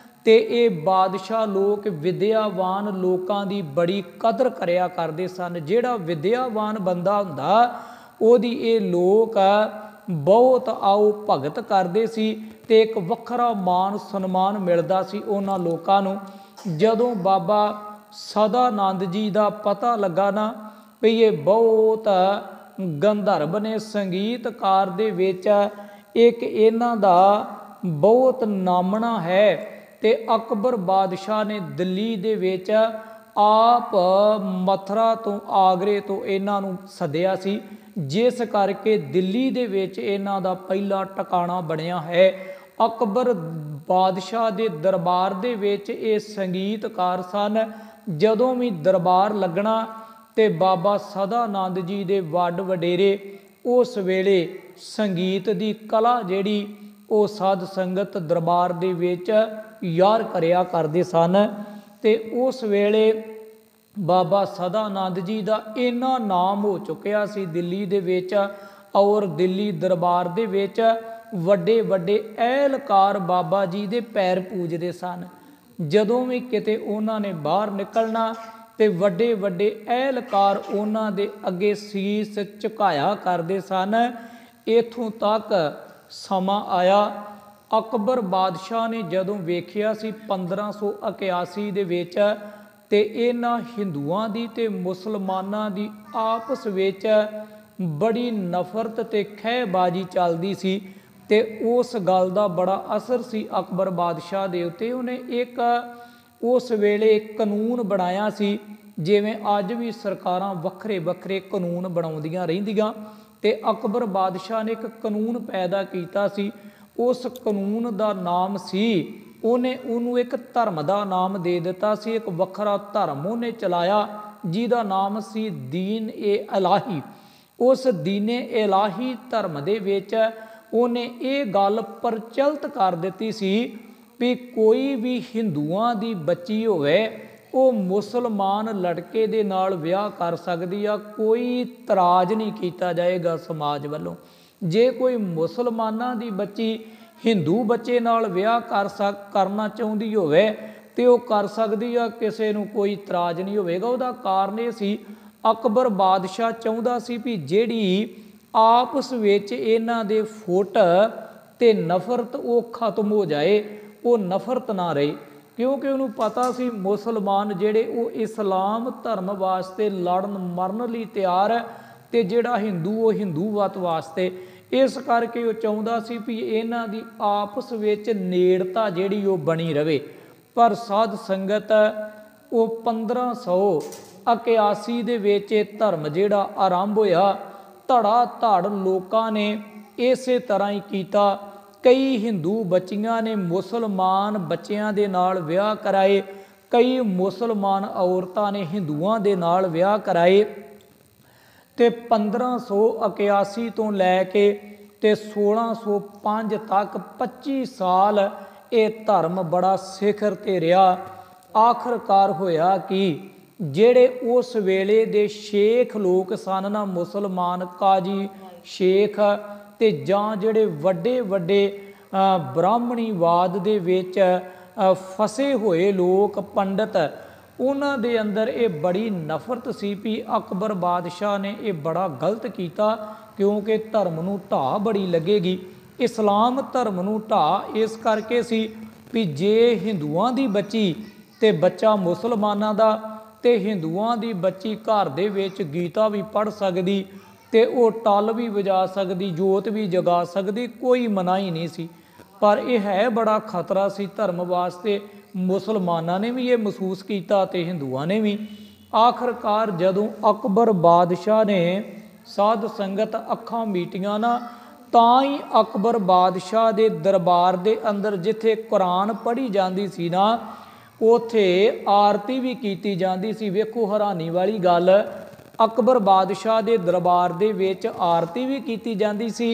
ਤੇ ਇਹ ਬਾਦਸ਼ਾਹ ਲੋਕ ਵਿਦਿਆਵਾਨ ਲੋਕਾਂ ਦੀ ਬੜੀ ਕਦਰ ਕਰਿਆ ਕਰਦੇ ਸਨ। ਜਿਹੜਾ ਵਿਦਿਆਵਾਨ ਬੰਦਾ ਹੁੰਦਾ ਉਹਦੀ ਇਹ ਲੋਕ ਬਹੁਤ ਆਓ ਭਗਤ ਕਰਦੇ ਸੀ ਤੇ ਇੱਕ ਵੱਖਰਾ ਮਾਣ ਸਨਮਾਨ ਮਿਲਦਾ ਸੀ ਉਹਨਾਂ ਲੋਕਾਂ ਨੂੰ। ਜਦੋਂ ਬਾਬਾ ਸਦਾਨੰਦ ਜੀ ਦਾ ਪਤਾ ਲੱਗਾ ਨਾ ਵੀ ਇਹ ਬਹੁਤ ਗੰਧਰਵ ਨੇ, ਸੰਗੀਤਕਾਰ ਦੇ ਵਿੱਚ ਇੱਕ ਇਹਨਾਂ ਦਾ ਬਹੁਤ ਨਾਮਣਾ ਹੈ, ਤੇ ਅਕਬਰ ਬਾਦਸ਼ਾਹ ਨੇ ਦਿੱਲੀ ਦੇ ਵਿੱਚ ਆਪ ਮਥੁਰਾ ਤੋਂ ਆਗਰੇ ਤੋਂ ਇਹਨਾਂ ਨੂੰ ਸੱਦਿਆ ਸੀ, ਜਿਸ ਕਰਕੇ ਦਿੱਲੀ ਦੇ ਵਿੱਚ ਇਹਨਾਂ ਦਾ ਪਹਿਲਾ ਟਿਕਾਣਾ ਬਣਿਆ ਹੈ। ਅਕਬਰ ਬਾਦਸ਼ਾਹ ਦੇ ਦਰਬਾਰ ਦੇ ਵਿੱਚ ਇਹ ਸੰਗੀਤਕਾਰ ਸਨ। ਜਦੋਂ ਵੀ ਦਰਬਾਰ ਲੱਗਣਾ ਤੇ ਬਾਬਾ ਸਦਾਨੰਦ ਜੀ ਦੇ ਵੱਡ ਵਡੇਰੇ ਉਸ ਵੇਲੇ ਸੰਗੀਤ ਦੀ ਕਲਾ ਜਿਹੜੀ ਉਹ ਸਾਧ ਸੰਗਤ ਦਰਬਾਰ ਦੇ ਵਿੱਚ ਯਾਰ ਕਰਿਆ ਕਰਦੇ ਸਨ। ਤੇ ਉਸ ਵੇਲੇ ਬਾਬਾ ਸਦਾਨੰਦ ਜੀ ਦਾ ਇੰਨਾ ਨਾਮ ਹੋ ਚੁੱਕਿਆ ਸੀ ਦਿੱਲੀ ਦੇ ਵਿੱਚ, ਔਰ ਦਿੱਲੀ ਦਰਬਾਰ ਦੇ ਵਿੱਚ ਵੱਡੇ ਵੱਡੇ ਅਹਿਲਕਾਰ ਬਾਬਾ ਜੀ ਦੇ ਪੈਰ ਪੂਜਦੇ ਸਨ। ਜਦੋਂ ਵੀ ਕਿਤੇ ਉਹਨਾਂ ਨੇ ਬਾਹਰ ਨਿਕਲਣਾ ਤੇ ਵੱਡੇ ਵੱਡੇ ਅਹਿਲਕਾਰ ਉਹਨਾਂ ਦੇ ਅੱਗੇ ਸੀਸ ਝੁਕਾਇਆ ਕਰਦੇ ਸਨ। ਇੱਥੋਂ ਤੱਕ ਸਮਾਂ ਆਇਆ, ਅਕਬਰ ਬਾਦਸ਼ਾਹ ਨੇ ਜਦੋਂ ਵੇਖਿਆ ਸੀ 1581 ਦੇ ਵਿੱਚ ਤੇ ਇਹਨਾਂ ਹਿੰਦੂਆਂ ਦੀ ਤੇ ਮੁਸਲਮਾਨਾਂ ਦੀ ਆਪਸ ਵਿੱਚ ਬੜੀ ਨਫ਼ਰਤ ਤੇ ਖਹਿਬਾਜ਼ੀ ਚੱਲਦੀ ਸੀ, ਤੇ ਉਸ ਗੱਲ ਦਾ ਬੜਾ ਅਸਰ ਸੀ ਅਕਬਰ ਬਾਦਸ਼ਾਹ ਦੇ ਉੱਤੇ। ਉਹਨੇ ਇੱਕ ਉਸ ਵੇਲੇ ਕਾਨੂੰਨ ਬਣਾਇਆ ਸੀ, ਜਿਵੇਂ ਅੱਜ ਵੀ ਸਰਕਾਰਾਂ ਵੱਖਰੇ ਵੱਖਰੇ ਕਾਨੂੰਨ ਬਣਾਉਂਦੀਆਂ ਰਹਿੰਦੀਆਂ, ਤੇ ਅਕਬਰ ਬਾਦਸ਼ਾਹ ਨੇ ਇੱਕ ਕਾਨੂੰਨ ਪੈਦਾ ਕੀਤਾ ਸੀ। ਉਸ ਕਾਨੂੰਨ ਦਾ ਨਾਮ ਸੀ, ਉਹਨੂੰ ਇੱਕ ਧਰਮ ਦਾ ਨਾਮ ਦੇ ਦਿੱਤਾ ਸੀ। ਇੱਕ ਵੱਖਰਾ ਧਰਮ ਉਹਨੇ ਚਲਾਇਆ ਜਿਹਦਾ ਨਾਮ ਸੀ ਦੀਨ ਏ ਇਲਾਹੀ। ਉਸ ਦੀਨੇ ਇਲਾਹੀ ਧਰਮ ਦੇ ਵਿੱਚ ਉਹਨੇ ਇਹ ਗੱਲ ਪ੍ਰਚਲਿਤ ਕਰ ਦਿੱਤੀ ਸੀ ਵੀ ਕੋਈ ਵੀ ਹਿੰਦੂਆਂ ਦੀ ਬੱਚੀ ਹੋਵੇ ਉਹ ਮੁਸਲਮਾਨ ਲੜਕੇ ਦੇ ਨਾਲ ਵਿਆਹ ਕਰ ਸਕਦੀ ਆ, ਕੋਈ ਇਤਰਾਜ਼ ਨਹੀਂ ਕੀਤਾ ਜਾਏਗਾ ਸਮਾਜ ਵੱਲੋਂ। ਜੇ ਕੋਈ ਮੁਸਲਮਾਨਾਂ ਦੀ ਬੱਚੀ ਹਿੰਦੂ ਬੱਚੇ ਨਾਲ ਵਿਆਹ ਕਰਨਾ ਚਾਹੁੰਦੀ ਹੋਵੇ ਤੇ ਉਹ ਕਰ ਸਕਦੀ ਆ, ਕਿਸੇ ਨੂੰ ਕੋਈ ਇਤਰਾਜ਼ ਨਹੀਂ ਹੋਵੇਗਾ। ਉਹਦਾ ਕਾਰਨ ਇਹ ਸੀ, ਅਕਬਰ ਬਾਦਸ਼ਾਹ ਚਾਹੁੰਦਾ ਸੀ ਵੀ ਜਿਹੜੀ ਆਪਸ ਵਿੱਚ ਇਹਨਾਂ ਦੇ ਫੁੱਟ ਤੇ ਨਫ਼ਰਤ ਉਹ ਖਤਮ ਹੋ ਜਾਏ, ਉਹ ਨਫ਼ਰਤ ਨਾ ਰਹੇ, ਕਿਉਂਕਿ ਉਹਨੂੰ ਪਤਾ ਸੀ ਮੁਸਲਮਾਨ ਜਿਹੜੇ ਉਹ ਇਸਲਾਮ ਧਰਮ ਵਾਸਤੇ ਲੜਨ ਮਰਨ ਲਈ ਤਿਆਰ ਹੈ, ਤੇ ਜਿਹੜਾ ਹਿੰਦੂ ਉਹ ਹਿੰਦੂਵਤ ਵਾਸਤੇ। ਇਸ ਕਰਕੇ ਉਹ ਚਾਹੁੰਦਾ ਸੀ ਵੀ ਇਹਨਾਂ ਦੀ ਆਪਸ ਵਿੱਚ ਨੇੜਤਾ ਜਿਹੜੀ ਉਹ ਬਣੀ ਰਵੇ। ਪਰ ਸਾਧ ਸੰਗਤ ਉਹ 1581 ਦੇ ਵਿੱਚ ਇਹ ਧਰਮ ਜਿਹੜਾ ਆਰੰਭ ਹੋਇਆ, ਧੜਾ ਧੜ ਲੋਕਾਂ ਨੇ ਇਸੇ ਤਰ੍ਹਾਂ ਹੀ ਕੀਤਾ। ਕਈ ਹਿੰਦੂ ਬੱਚੀਆਂ ਨੇ ਮੁਸਲਮਾਨ ਬੱਚਿਆਂ ਦੇ ਨਾਲ ਵਿਆਹ ਕਰਾਏ, ਕਈ ਮੁਸਲਮਾਨ ਔਰਤਾਂ ਨੇ ਹਿੰਦੂਆਂ ਦੇ ਨਾਲ ਵਿਆਹ ਕਰਾਏ। ਤੇ 1581 ਤੋਂ ਲੈ ਕੇ ਤੇ 1605 ਤੱਕ 25 ਸਾਲ ਇਹ ਧਰਮ ਬੜਾ ਸਿਖਰ ਤੇ ਰਿਹਾ। ਆਖਰਕਾਰ ਹੋਇਆ ਕਿ ਜਿਹੜੇ ਉਸ ਵੇਲੇ ਦੇ ਸ਼ੇਖ ਲੋਕ ਸਨ ਨਾ, ਮੁਸਲਮਾਨ ਕਾਜੀ ਸ਼ੇਖ, ਤੇ ਜਾਂ ਜਿਹੜੇ ਵੱਡੇ ਵੱਡੇ ਬ੍ਰਾਹਮਣੀਵਾਦ ਦੇ ਵਿੱਚ ਫਸੇ ਹੋਏ ਲੋਕ ਪੰਡਤ, ਉਹਨਾਂ ਦੇ ਅੰਦਰ ਇਹ ਬੜੀ ਨਫ਼ਰਤ ਸੀ ਵੀ ਅਕਬਰ ਬਾਦਸ਼ਾਹ ਨੇ ਇਹ ਬੜਾ ਗਲਤ ਕੀਤਾ, ਕਿਉਂਕਿ ਧਰਮ ਨੂੰ ਢਾਹ ਬੜੀ ਲੱਗੇਗੀ। ਇਸਲਾਮ ਧਰਮ ਨੂੰ ਢਾਹ ਇਸ ਕਰਕੇ ਸੀ ਵੀ ਜੇ ਹਿੰਦੂਆਂ ਦੀ ਬੱਚੀ ਤੇ ਬੱਚਾ ਮੁਸਲਮਾਨਾਂ ਦਾ, ਤੇ ਹਿੰਦੂਆਂ ਦੀ ਬੱਚੀ ਘਰ ਦੇ ਵਿੱਚ ਗੀਤਾ ਵੀ ਪੜ੍ਹ ਸਕਦੀ, ਤੇ ਉਹ ਟੱਲ ਵੀ ਵਜਾ ਸਕਦੀ, ਜੋਤ ਵੀ ਜਗਾ ਸਕਦੀ, ਕੋਈ ਮਨਾਹੀ ਨਹੀਂ ਸੀ। पर यह है बड़ा खतरा सी धर्म वास्ते। मुसलमाना ने भी ये महसूस किया ते हिंदुआ ने भी। आखिरकार जदों अकबर बादशाह ने साध संगत अखां मीटियां ना, ਤਾਂ ਹੀ अकबर बादशाह के दरबार के अंदर जिथे कुरान पढ़ी जाती सी ना, उथे आरती भी की जाती सी। वेखो हैरानी वाली गल, अकबर बादशाह के दरबार दे विच आरती भी की जाती सी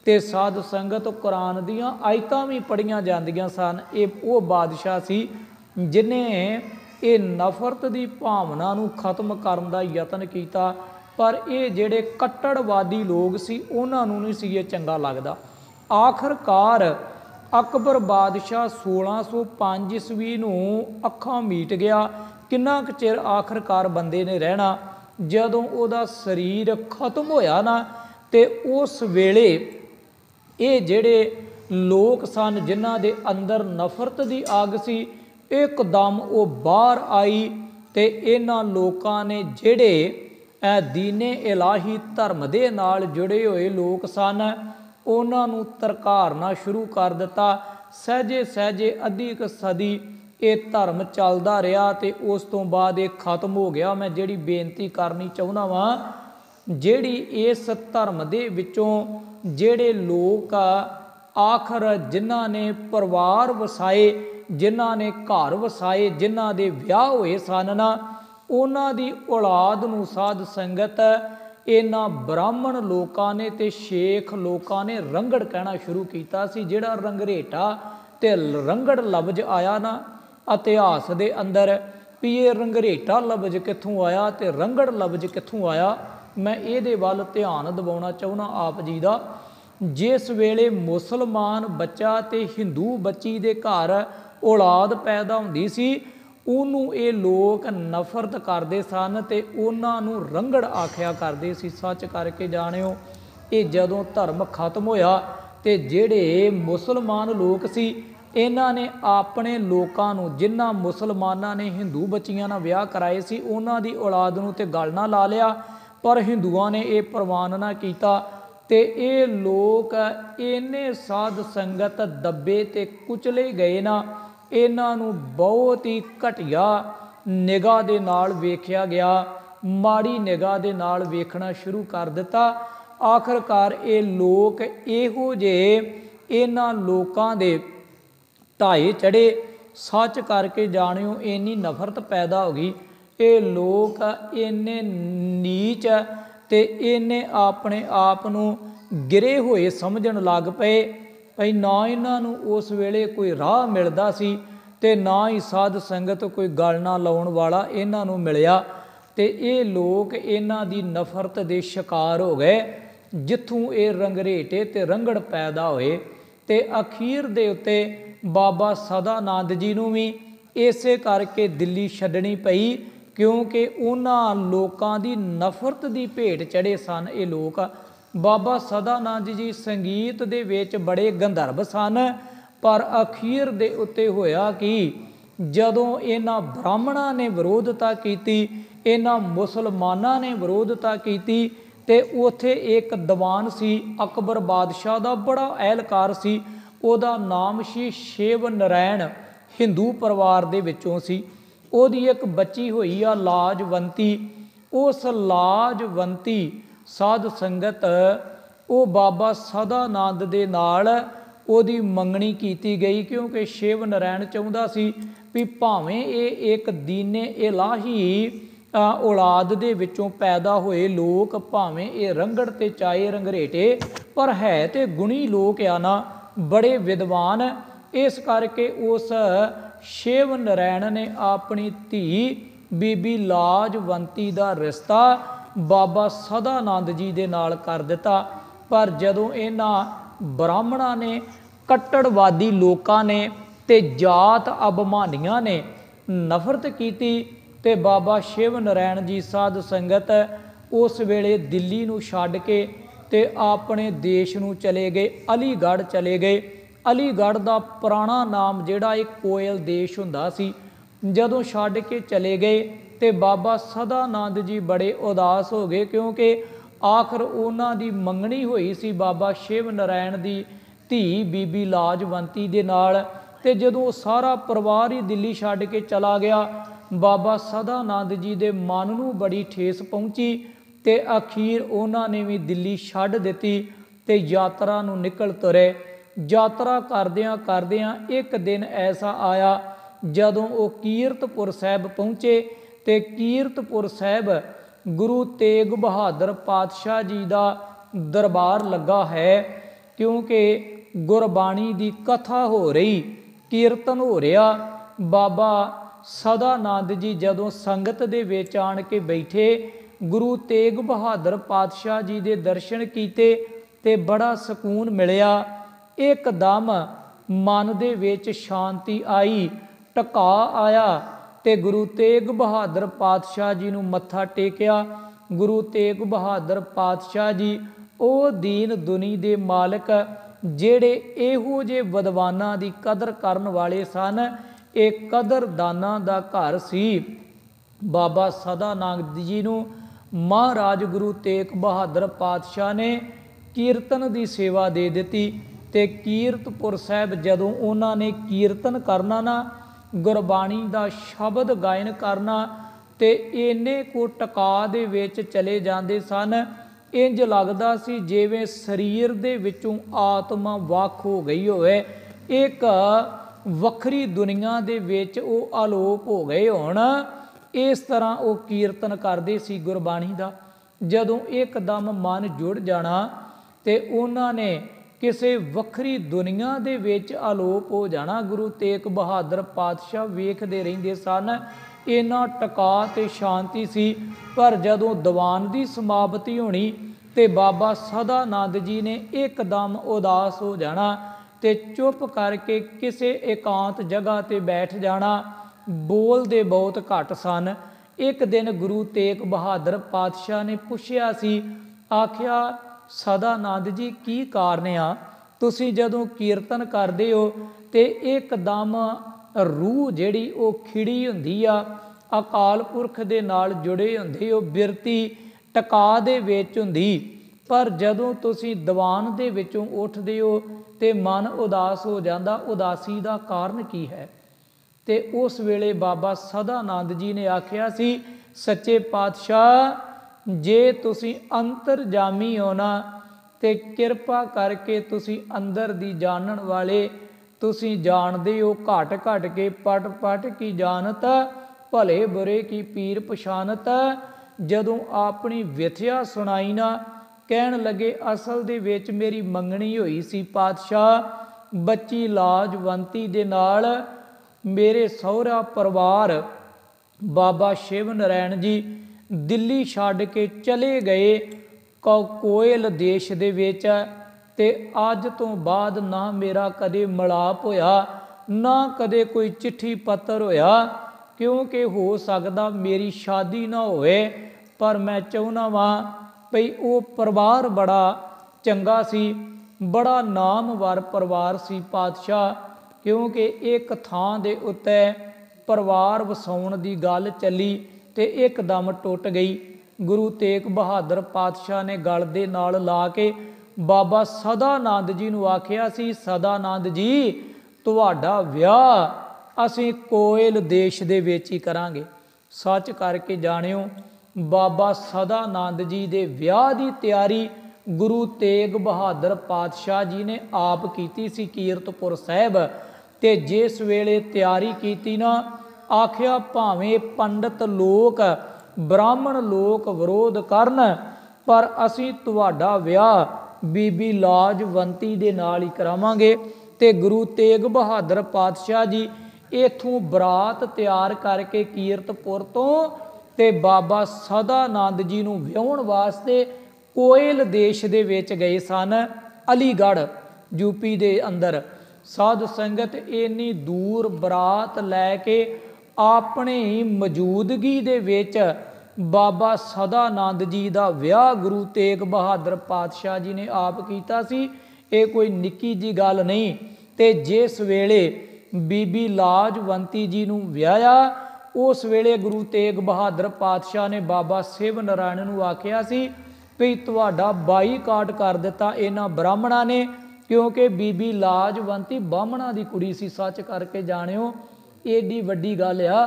ते साध संगत कुरान दियां आयतां भी पढ़ियां जांदियां सन। ये वो बादशाह सी जिन्हें ये नफरत की भावना नूं खत्म करन दा यतन किया। पर ये जिहड़े कट्टड़वादी लोग सी उन्हां नूं नहीं सी ये चंगा लगदा। आखिरकार अकबर बादशाह 1605 ईस्वी नूं अखां मीट गया। किन्ना कुछ चिर आखिरकार बंदे ने रहना। जदों उहदा शरीर खत्म होया ना, ते उस वेले ये जिहड़े लोग सन जिन्हां दे अंदर नफरत की अग सी, एकदम वो बाहर आई ते इन्हां लोकां ने जिहड़े दीने इलाही धर्म दे नाल जुड़े हुए लोग सन, उन्हां नूं तरकारना शुरू कर दिता। सहजे सहजे अद्धी क सदी ये धर्म चलदा रहा ते उस तो बाद ये खत्म हो गया। मैं जिहड़ी बेनती करनी चाहुंदा वां, जिहड़ी इस धर्म दे विचों जिहड़े लोग आखिर जिन्हां ने परिवार वसाए, जिन्हां ने घर वसाए, जिन्हां दे विआह होए सन ना, उन्हां दी औलाद नूं साध संगत इन्हां ब्राह्मण लोकां ने ते शेख लोकां ने रंगड़ कहना शुरू किया सी। जिहड़ा रंगरेटा ते रंगड़ लफ्ज आया ना इतिहास दे अंदर, भी ये रंगरेटा लफ्ज कित्थों आया ते रंगड़ लफ्ज कित्थों आया, मैं इहदे वल ध्यान दिवाउणा चाहुंदा आप जी दा। जिस वेले मुसलमान बच्चा ते हिंदू बच्ची दे घर औलाद पैदा हुंदी सी, ਉਹਨੂੰ ਇਹ ਲੋਕ नफरत करते सन ते उन्होंने रंगड़ आख्या करते सी। सच करके जाणियो, ये जदों धर्म खत्म होया ते जिहड़े मुसलमान लोग सी, इन्हां ने अपने लोकां नूं, जिन्हां मुसलमानां ने हिंदू बच्चियां नाल विआह कराए सी, उन्हां दी औलाद नूं ते गल ना ला लिया। पर हिंदुआं ने ये प्रवान ना कीता ते ये लोग इन्ने साध संगत दबे ते कुचले गए ना, इन्हां नूं बहुत ही घटिया निगाह दे नाल वेखिया गया, माड़ी निगाह दे नाल वेखना शुरू कर दिता। आखिरकार ये लोग इहो जे इन्हां लोकां दे ढाए चढ़े। सच करके जाणियो, इन्नी नफरत पैदा हो गई। ये लोग इन्ने नीच ते इन्ने अपने आप नूं गिरे होए समझण लग पे। भई ना इन्हां नूं उस वेले कोई राह मिलदा सी ते ना ही साध संगत कोई गल ना लाउण वाला इन्हां नूं मिलिया, ते ये लोग इन्हां दी नफरत दे शिकार हो गए। जिथों ये रंगरेटे ते रंगड़ पैदा होए ते अखीर दे उत्ते बाबा सदानंद जी नूं भी इसे करके दिल्ली छड्डणी पई, क्योंकि उन्हां लोकां दी नफरत दी भेट चढ़े सन ये लोग। बाबा सदानंद जी संगीत दे विच बड़े गंधर्व सन, पर अखीर दे उत्ते होया कि जदों इन्हां ब्राह्मणां ने विरोधता कीती, इन्हां मुसलमानां ने विरोधता कीती, ते उत्थे एक दीवान सी अकबर बादशाह दा बड़ा एहलकार सी, उहदा नाम सी शिव नारायण, हिंदू परिवार दे विचों सी। उहदी एक बच्ची होई आ लाजवंती। उस लाजवंती साध संगत वो बाबा सदानंद दे नाल ओदी मंगनी कीती गई, क्योंकि शिव नारायण चाहुंदा सी भी भावें ये एक दीने इलाही औलाद दे विचों पैदा होए लोग, भावें ये रंगड़ ते चाहे रंगरेटे, पर है ते गुणी लोग आ ना, बड़े विद्वान। इस करके उस शिव नारायण ने अपनी धी बीबी लाजवंती दा रिश्ता बाबा सदानंद जी दे नाल कर दिता। पर जदों इन्हां ब्राह्मणां ने, कट्टड़वादी लोकां ने ते जात अभिमानियां ने नफरत कीती, ते बाबा शिव नारायण जी साध संगत उस वेले दिल्ली नूं छड्ड के ते अपने देश नूं चले गए, अलीगढ़ चले गए। अलीगढ़ दा पुराना नाम जिहड़ा एक कोयल देश हुंदा सी। जदों छड्ड के चले गए ते बाबा सदानंद जी बड़े उदास हो गए, क्योंकि आखिर उन्हां दी मंगनी होई सी बाबा शिव नारायण दी धी बीबी लाजवंती दे नाल। ते जदों सारा परिवार ही दिल्ली छड्ड के चला गया, बाबा सदानंद जी दे मन नूं बड़ी ठेस पहुंची ते अखीर उन्हां ने भी दिल्ली छड्ड दित्ती ते यात्रा नूं निकल तुरे। यात्रा करदियां करदियां एक दिन ऐसा आया जदों वो कीरतपुर साहिब पहुँचे ते कीरतपुर साहिब गुरु तेग बहादुर पातशाह जी का दरबार लगा है, क्योंकि गुरबाणी की कथा हो रही, कीर्तन हो रहा। बाबा सदानंद जी जदों संगत दे विच आण के बैठे, गुरु तेग बहादुर पातशाह जी के दर्शन कीते ते बड़ा सकून मिलिया। एकदम मन दे विच शांति आई, टका आया ते गुरु तेग बहादुर पातशाह जी नूं मत्था टेकिया। गुरु तेग बहादुर पातशाह जी ओ दीन दुनी दे मालिक ਜਿਹੜੇ ਇਹੋ ਜਿਹੇ ਵਿਦਵਾਨਾਂ ਦੀ ਕਦਰ ਕਰਨ ਵਾਲੇ ਸਨ। ਇਹ ਕਦਰਦਾਨਾਂ ਦਾ ਘਰ ਸੀ। ਬਾਬਾ ਸਦਾਨੰਦ ਜੀ ਨੂੰ ਮਹਾਰਾਜ ਗੁਰੂ ਤੇਗ ਬਹਾਦਰ ਪਾਤਸ਼ਾਹ ਨੇ ਕੀਰਤਨ ਦੀ ਸੇਵਾ ਦੇ ਦਿੱਤੀ ਤੇ ਕੀਰਤਪੁਰ ਸਾਹਿਬ ਜਦੋਂ ਉਹਨਾਂ ਨੇ ਕੀਰਤਨ ਕਰਨਾ ਨਾ, ਗੁਰਬਾਣੀ ਦਾ ਸ਼ਬਦ ਗਾਇਨ ਕਰਨਾ, ਤੇ ਇੰਨੇ ਕੋ ਟਕਾ ਦੇ ਵਿੱਚ ਚਲੇ ਜਾਂਦੇ ਸਨ, ਇੰਜ ਲੱਗਦਾ ਸੀ ਜਿਵੇਂ ਸਰੀਰ ਦੇ ਵਿੱਚੋਂ ਆਤਮਾ ਵੱਖ ਹੋ ਗਈ ਹੋਵੇ, ਇੱਕ ਵੱਖਰੀ ਦੁਨੀਆ ਦੇ ਵਿੱਚ ਉਹ ਆਲੋਪ ਹੋ ਗਏ ਹੋਣ। ਇਸ ਤਰ੍ਹਾਂ ਉਹ ਕੀਰਤਨ ਕਰਦੇ ਸੀ ਗੁਰਬਾਣੀ ਦਾ। ਜਦੋਂ ਇੱਕਦਮ ਮਨ ਜੁੜ ਜਾਣਾ ਤੇ ਉਹਨਾਂ ਨੇ ਕਿਸੇ ਵੱਖਰੀ ਦੁਨੀਆ ਦੇ ਵਿੱਚ ਆਲੋਪ ਹੋ ਜਾਣਾ। ਗੁਰੂ ਤੇਗ ਬਹਾਦਰ ਪਾਤਸ਼ਾਹ ਵੇਖਦੇ ਰਹਿੰਦੇ ਸਨ। ਇੰਨਾ ਟਕਾ ਤੇ ਸ਼ਾਂਤੀ ਸੀ। ਪਰ ਜਦੋਂ ਦੀਵਾਨ ਦੀ ਸਮਾਪਤੀ ਹੋਣੀ ਤੇ ਬਾਬਾ ਸਦਾਨੰਦ ਜੀ ਨੇ ਇੱਕਦਮ ਉਦਾਸ ਹੋ ਜਾਣਾ ਤੇ ਚੁੱਪ ਕਰਕੇ ਕਿਸੇ ਇਕਾਂਤ ਜਗ੍ਹਾ ਤੇ ਬੈਠ ਜਾਣਾ। ਬੋਲਦੇ ਬਹੁਤ ਘੱਟ ਸਨ। ਇੱਕ ਦਿਨ ਗੁਰੂ ਤੇਗ ਬਹਾਦਰ ਪਾਤਸ਼ਾਹ ਨੇ ਪੁੱਛਿਆ ਸੀ, ਆਖਿਆ ਸਦਾਨੰਦ ਜੀ ਕੀ ਕਾਰਨ ਆ, ਤੁਸੀਂ ਜਦੋਂ ਕੀਰਤਨ ਕਰਦੇ ਹੋ ਤੇ ਇੱਕਦਮ ਰੂਹ ਜਿਹੜੀ ਉਹ ਖਿੜੀ ਹੁੰਦੀ ਆ, ਅਕਾਲ ਪੁਰਖ ਦੇ ਨਾਲ ਜੁੜੇ ਹੁੰਦੇ ਹੋ, ਬਿਰਤੀ ਟਕਾ ਦੇ ਵਿੱਚ ਹੁੰਦੀ, ਪਰ ਜਦੋਂ ਤੁਸੀਂ ਦੀਵਾਨ ਦੇ ਵਿੱਚੋਂ ਉੱਠਦੇ ਹੋ ਤੇ ਮਨ ਉਦਾਸ ਹੋ ਜਾਂਦਾ, ਉਦਾਸੀ ਦਾ ਕਾਰਨ ਕੀ ਹੈ? ਤੇ ਉਸ ਵੇਲੇ ਬਾਬਾ ਸਦਾਨੰਦ ਜੀ ਨੇ ਆਖਿਆ ਸੀ, ਸੱਚੇ ਪਾਤਸ਼ਾਹ ਜੇ ਤੁਸੀਂ ਅੰਤਰਜਾਮੀ ਹੋ ਨਾ ਤੇ ਕਿਰਪਾ ਕਰਕੇ ਤੁਸੀਂ ਅੰਦਰ ਦੀ ਜਾਣਨ ਵਾਲੇ, ਤੁਸੀਂ ਜਾਣਦੇ ਹੋ ਘਟ ਘਟ ਕੇ ਪਟ ਪਟ ਕੀ ਜਾਣਤ, ਭਲੇ ਬੁਰੇ ਕੀ ਪੀਰ ਪਛਾਨਤ। ਜਦੋਂ ਆਪਣੀ ਵਿਥਿਆ ਸੁਣਾਈ ਨਾ, ਕਹਿਣ ਲੱਗੇ ਅਸਲ ਦੇ ਵਿੱਚ ਮੇਰੀ ਮੰਗਣੀ ਹੋਈ ਸੀ ਪਾਤਸ਼ਾਹ, ਬੱਚੀ ਲਾਜਵੰਤੀ ਦੇ ਨਾਲ ਮੇਰੇ ਸਹੁਰਾ ਪਰਿਵਾਰ ਬਾਬਾ ਸ਼ਿਵ ਨਰੈਣ ਜੀ ਦਿੱਲੀ ਛੱਡ ਕੇ ਚਲੇ ਗਏ ਕੋਇਲ ਦੇਸ਼ ਦੇ ਵਿੱਚ, ਤੇ ਅੱਜ ਤੋਂ ਬਾਅਦ ਨਾ ਮੇਰਾ ਕਦੇ ਮਿਲਾਪ ਹੋਇਆ, ਨਾ ਕਦੇ ਕੋਈ ਚਿੱਠੀ ਪੱਤਰ ਹੋਇਆ, ਕਿਉਂਕਿ ਹੋ ਸਕਦਾ ਮੇਰੀ ਸ਼ਾਦੀ ਨਾ ਹੋਵੇ, ਪਰ ਮੈਂ ਚਾਹੁੰਦਾ ਵਾਂ ਭਈ ਉਹ ਪਰਿਵਾਰ ਬੜਾ ਚੰਗਾ ਸੀ, ਬੜਾ ਨਾਮਵਰ ਪਰਿਵਾਰ ਸੀ ਪਾਤਸ਼ਾਹ, ਕਿਉਂਕਿ ਇੱਕ ਥਾਂ ਦੇ ਉੱਤੇ ਪਰਿਵਾਰ ਵਸਾਉਣ ਦੀ ਗੱਲ ਚੱਲੀ ਤੇ ਇੱਕਦਮ ਟੁੱਟ ਗਈ। ਗੁਰੂ ਤੇਗ ਬਹਾਦਰ ਪਾਤਸ਼ਾਹ ਨੇ ਗਲ ਦੇ ਨਾਲ ਲਾ ਕੇ ਬਾਬਾ ਸਦਾਨੰਦ ਜੀ ਨੂੰ ਆਖਿਆ ਸੀ, ਸਦਾਨੰਦ ਜੀ ਤੁਹਾਡਾ ਵਿਆਹ ਅਸੀਂ ਕੋਇਲ ਦੇਸ਼ ਦੇ ਵਿੱਚ ਹੀ ਕਰਾਂਗੇ। ਸੱਚ ਕਰਕੇ ਜਾਣਿਓ, ਬਾਬਾ ਸਦਾਨੰਦ ਜੀ ਦੇ ਵਿਆਹ ਦੀ ਤਿਆਰੀ ਗੁਰੂ ਤੇਗ ਬਹਾਦਰ ਪਾਤਸ਼ਾਹ ਜੀ ਨੇ ਆਪ ਕੀਤੀ ਸੀ ਕੀਰਤਪੁਰ ਸਾਹਿਬ। ਤੇ ਜਿਸ ਵੇਲੇ ਤਿਆਰੀ ਕੀਤੀ ਨਾ, ਆਖਿਆ ਭਾਵੇਂ ਪੰਡਤ ਲੋਕ ਬ੍ਰਾਹਮਣ ਲੋਕ ਵਿਰੋਧ ਕਰਨ, ਪਰ ਅਸੀਂ ਤੁਹਾਡਾ ਵਿਆਹ ਬੀਬੀ ਲਾਜਵੰਤੀ ਦੇ ਨਾਲ ਹੀ ਕਰਾਵਾਂਗੇ। ਤੇ ਗੁਰੂ ਤੇਗ ਬਹਾਦਰ ਪਾਤਸ਼ਾਹ ਜੀ ਇਥੋਂ ਬਰਾਤ ਤਿਆਰ ਕਰਕੇ ਕੀਰਤਪੁਰ ਤੋਂ ਤੇ ਬਾਬਾ ਸਦਾਨੰਦ ਜੀ ਨੂੰ ਵਿਆਹੁਣ ਵਾਸਤੇ ਕੋਇਲ ਦੇਸ਼ ਦੇ ਵਿੱਚ ਗਏ ਸਨ, ਅਲੀਗੜ੍ਹ ਯੂਪੀ ਦੇ ਅੰਦਰ। ਸਾਧ ਸੰਗਤ ਇੰਨੀ ਦੂਰ ਬਰਾਤ ਲੈ ਕੇ ਆਪਣੀ ਮੌਜੂਦਗੀ ਦੇ ਵਿੱਚ ਬਾਬਾ ਸਦਾਨੰਦ ਜੀ ਦਾ ਵਿਆਹ ਗੁਰੂ ਤੇਗ ਬਹਾਦਰ ਪਾਤਸ਼ਾਹ ਜੀ ਨੇ ਆਪ ਕੀਤਾ ਸੀ। ਇਹ ਕੋਈ ਨਿੱਕੀ ਜੀ ਗੱਲ ਨਹੀਂ। ਤੇ ਜਿਸ ਵੇਲੇ ਬੀਬੀ ਲਾਜਵੰਤੀ ਜੀ ਨੂੰ ਵਿਆਹਿਆ, ਉਸ ਵੇਲੇ ਗੁਰੂ ਤੇਗ ਬਹਾਦਰ ਪਾਤਸ਼ਾਹ ਨੇ ਬਾਬਾ ਸ਼ਿਵ ਨਰਾਇਣ ਨੂੰ ਆਖਿਆ ਸੀ ਵੀ ਤੁਹਾਡਾ ਬਾਈਕਾਟ ਕਰ ਦਿੱਤਾ ਇਹਨਾਂ ਬ੍ਰਾਹਮਣਾਂ ਨੇ, क्योंकि बीबी लाजवंती बामणा की कुड़ी सी। सच करके जाणियो एडी वड्डी गल आ।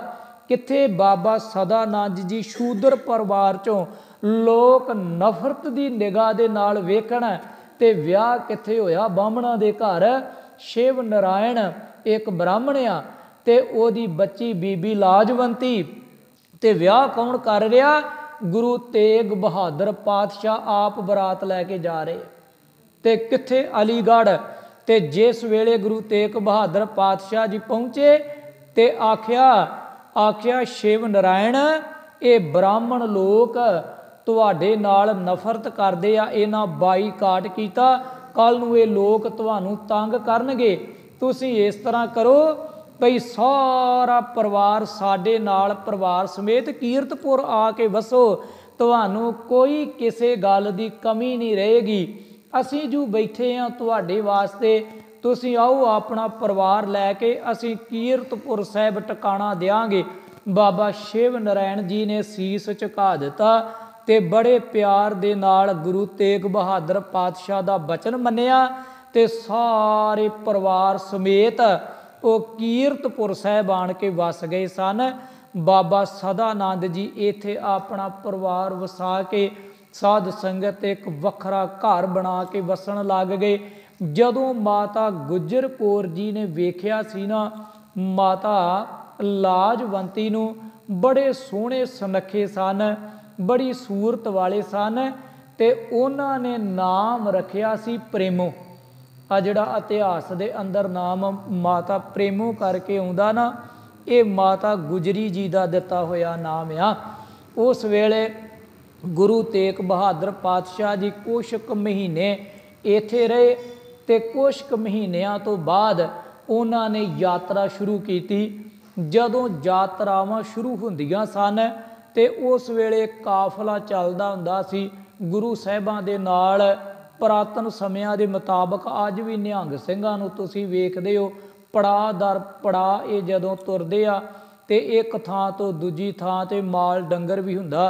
कित्थे बाबा सदानंद जी शूदर परिवार चों लोग नफरत की निगाह दे नाल वेखण ते विआह कित्थे होया? बामणा दे घर। शिव नारायण एक ब्राह्मण आ ते ओदी बच्ची बीबी लाजवंती। ते विआह कौन कर रहा? गुरु तेग बहादुर पातशाह आप बरात लैके जा रहे ते कित्थे? अलीगढ़। ते जिस वेले गुरु तेग बहादुर पातशाह जी पहुँचे ते आख्या शिव नारायण ये ब्राह्मण लोग तुहाडे नाल नफरत करदे आ, इन्हां बाईकाट कीता, कल नूं ये लोग तुहानूं तंग करनगे। तुसीं इस तरह करो भई सारा परिवार साडे नाल परिवार समेत कीरतपुर आके वसो, तुहानूं कोई किसी गल की कमी नहीं रहेगी। असीं जू बैठे हाँ तुहाडे वास्ते, तुसीं आओ अपना परिवार लैके असीं कीरतपुर साहिब टिकाणा देंगे। बाबा शिव नारायण जी ने सीस झुका दिता ते बड़े प्यार दे नाल गुरु तेग बहादुर पातशाह दा बचन मन्निया ते सारे परिवार समेत वो कीरतपुर साहिब आण के वस गए सन। बाबा सदानंद जी इत्थे अपना परिवार वसा के साध संगत एक वखरा घर बना के वसन लग गए। जदों माता गुजर कौर जी ने वेख्या सी ना माता लाजवंती नूं, बड़े सोहणे सुनखे सन, बड़ी सूरत वाले सन ते उन्हां ने नाम रखिया सी प्रेमो। आ जिहड़ा इतिहास दे अंदर नाम माता प्रेमो करके आउंदा ना, ये माता गुजरी जी का दिता होया नाम आ। उस वेले गुरु तेग बहादुर पातशाह जी कुछ क महीने इत्थे रहे ते कुछ क महीनों तो बाद उन्होंने यात्रा शुरू की। जदों यात्रावां शुरू हुंदियां सन ते उस वेले काफला चलदा हुंदा सी गुरु साहिबां दे नाल। पुरातन समियां दे मुताबक अज भी निहंग सिंघां नूं तुसीं वेखदे हो, पड़ाव दर पड़ाव ये जदों तुरदे आ ते एक थां तो दूजी थां ते माल डंगर भी हुंदा।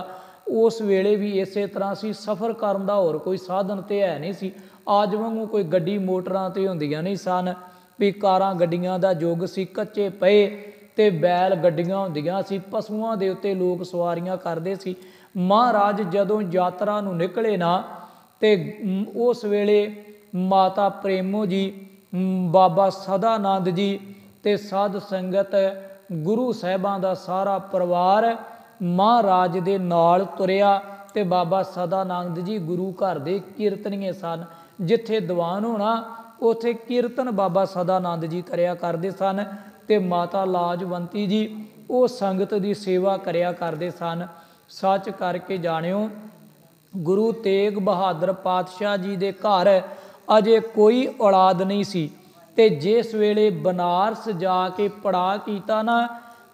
उस वेले भी इस तरह सी, सफ़र करन दा होर कोई साधन तो है नहीं सी। अज वांगू कोई गड्डी मोटरां ते हुंदियां नहीं सन भी कारां गड्डियां दा युग सी। कच्चे पए ते बैल गड्डियां हुंदियां सी, पशुआं दे उत्ते लोग सवारियां करदे सी। महाराज जदों यात्रा नूं निकले ना ते उस वेले माता प्रेमो जी, बाबा सदानंद जी ते साध संगत गुरु साहिबां दा सारा परिवार महाराज दे नाल तुरिया ते बाबा सदानंद जी गुरु घर दे कीर्तनीए सन। जिथे दीवान होना उथे कीर्तन बाबा सदानंद जी करया करदे सन ते माता लाजवंती जी वो संगत की सेवा करया करदे सन। सच करके जाणियो गुरु तेग बहादुर पातशाह जी दे घर अजे कोई औलाद नहीं सी ते जिस वेले बनारस जाके पड़ा कीता ना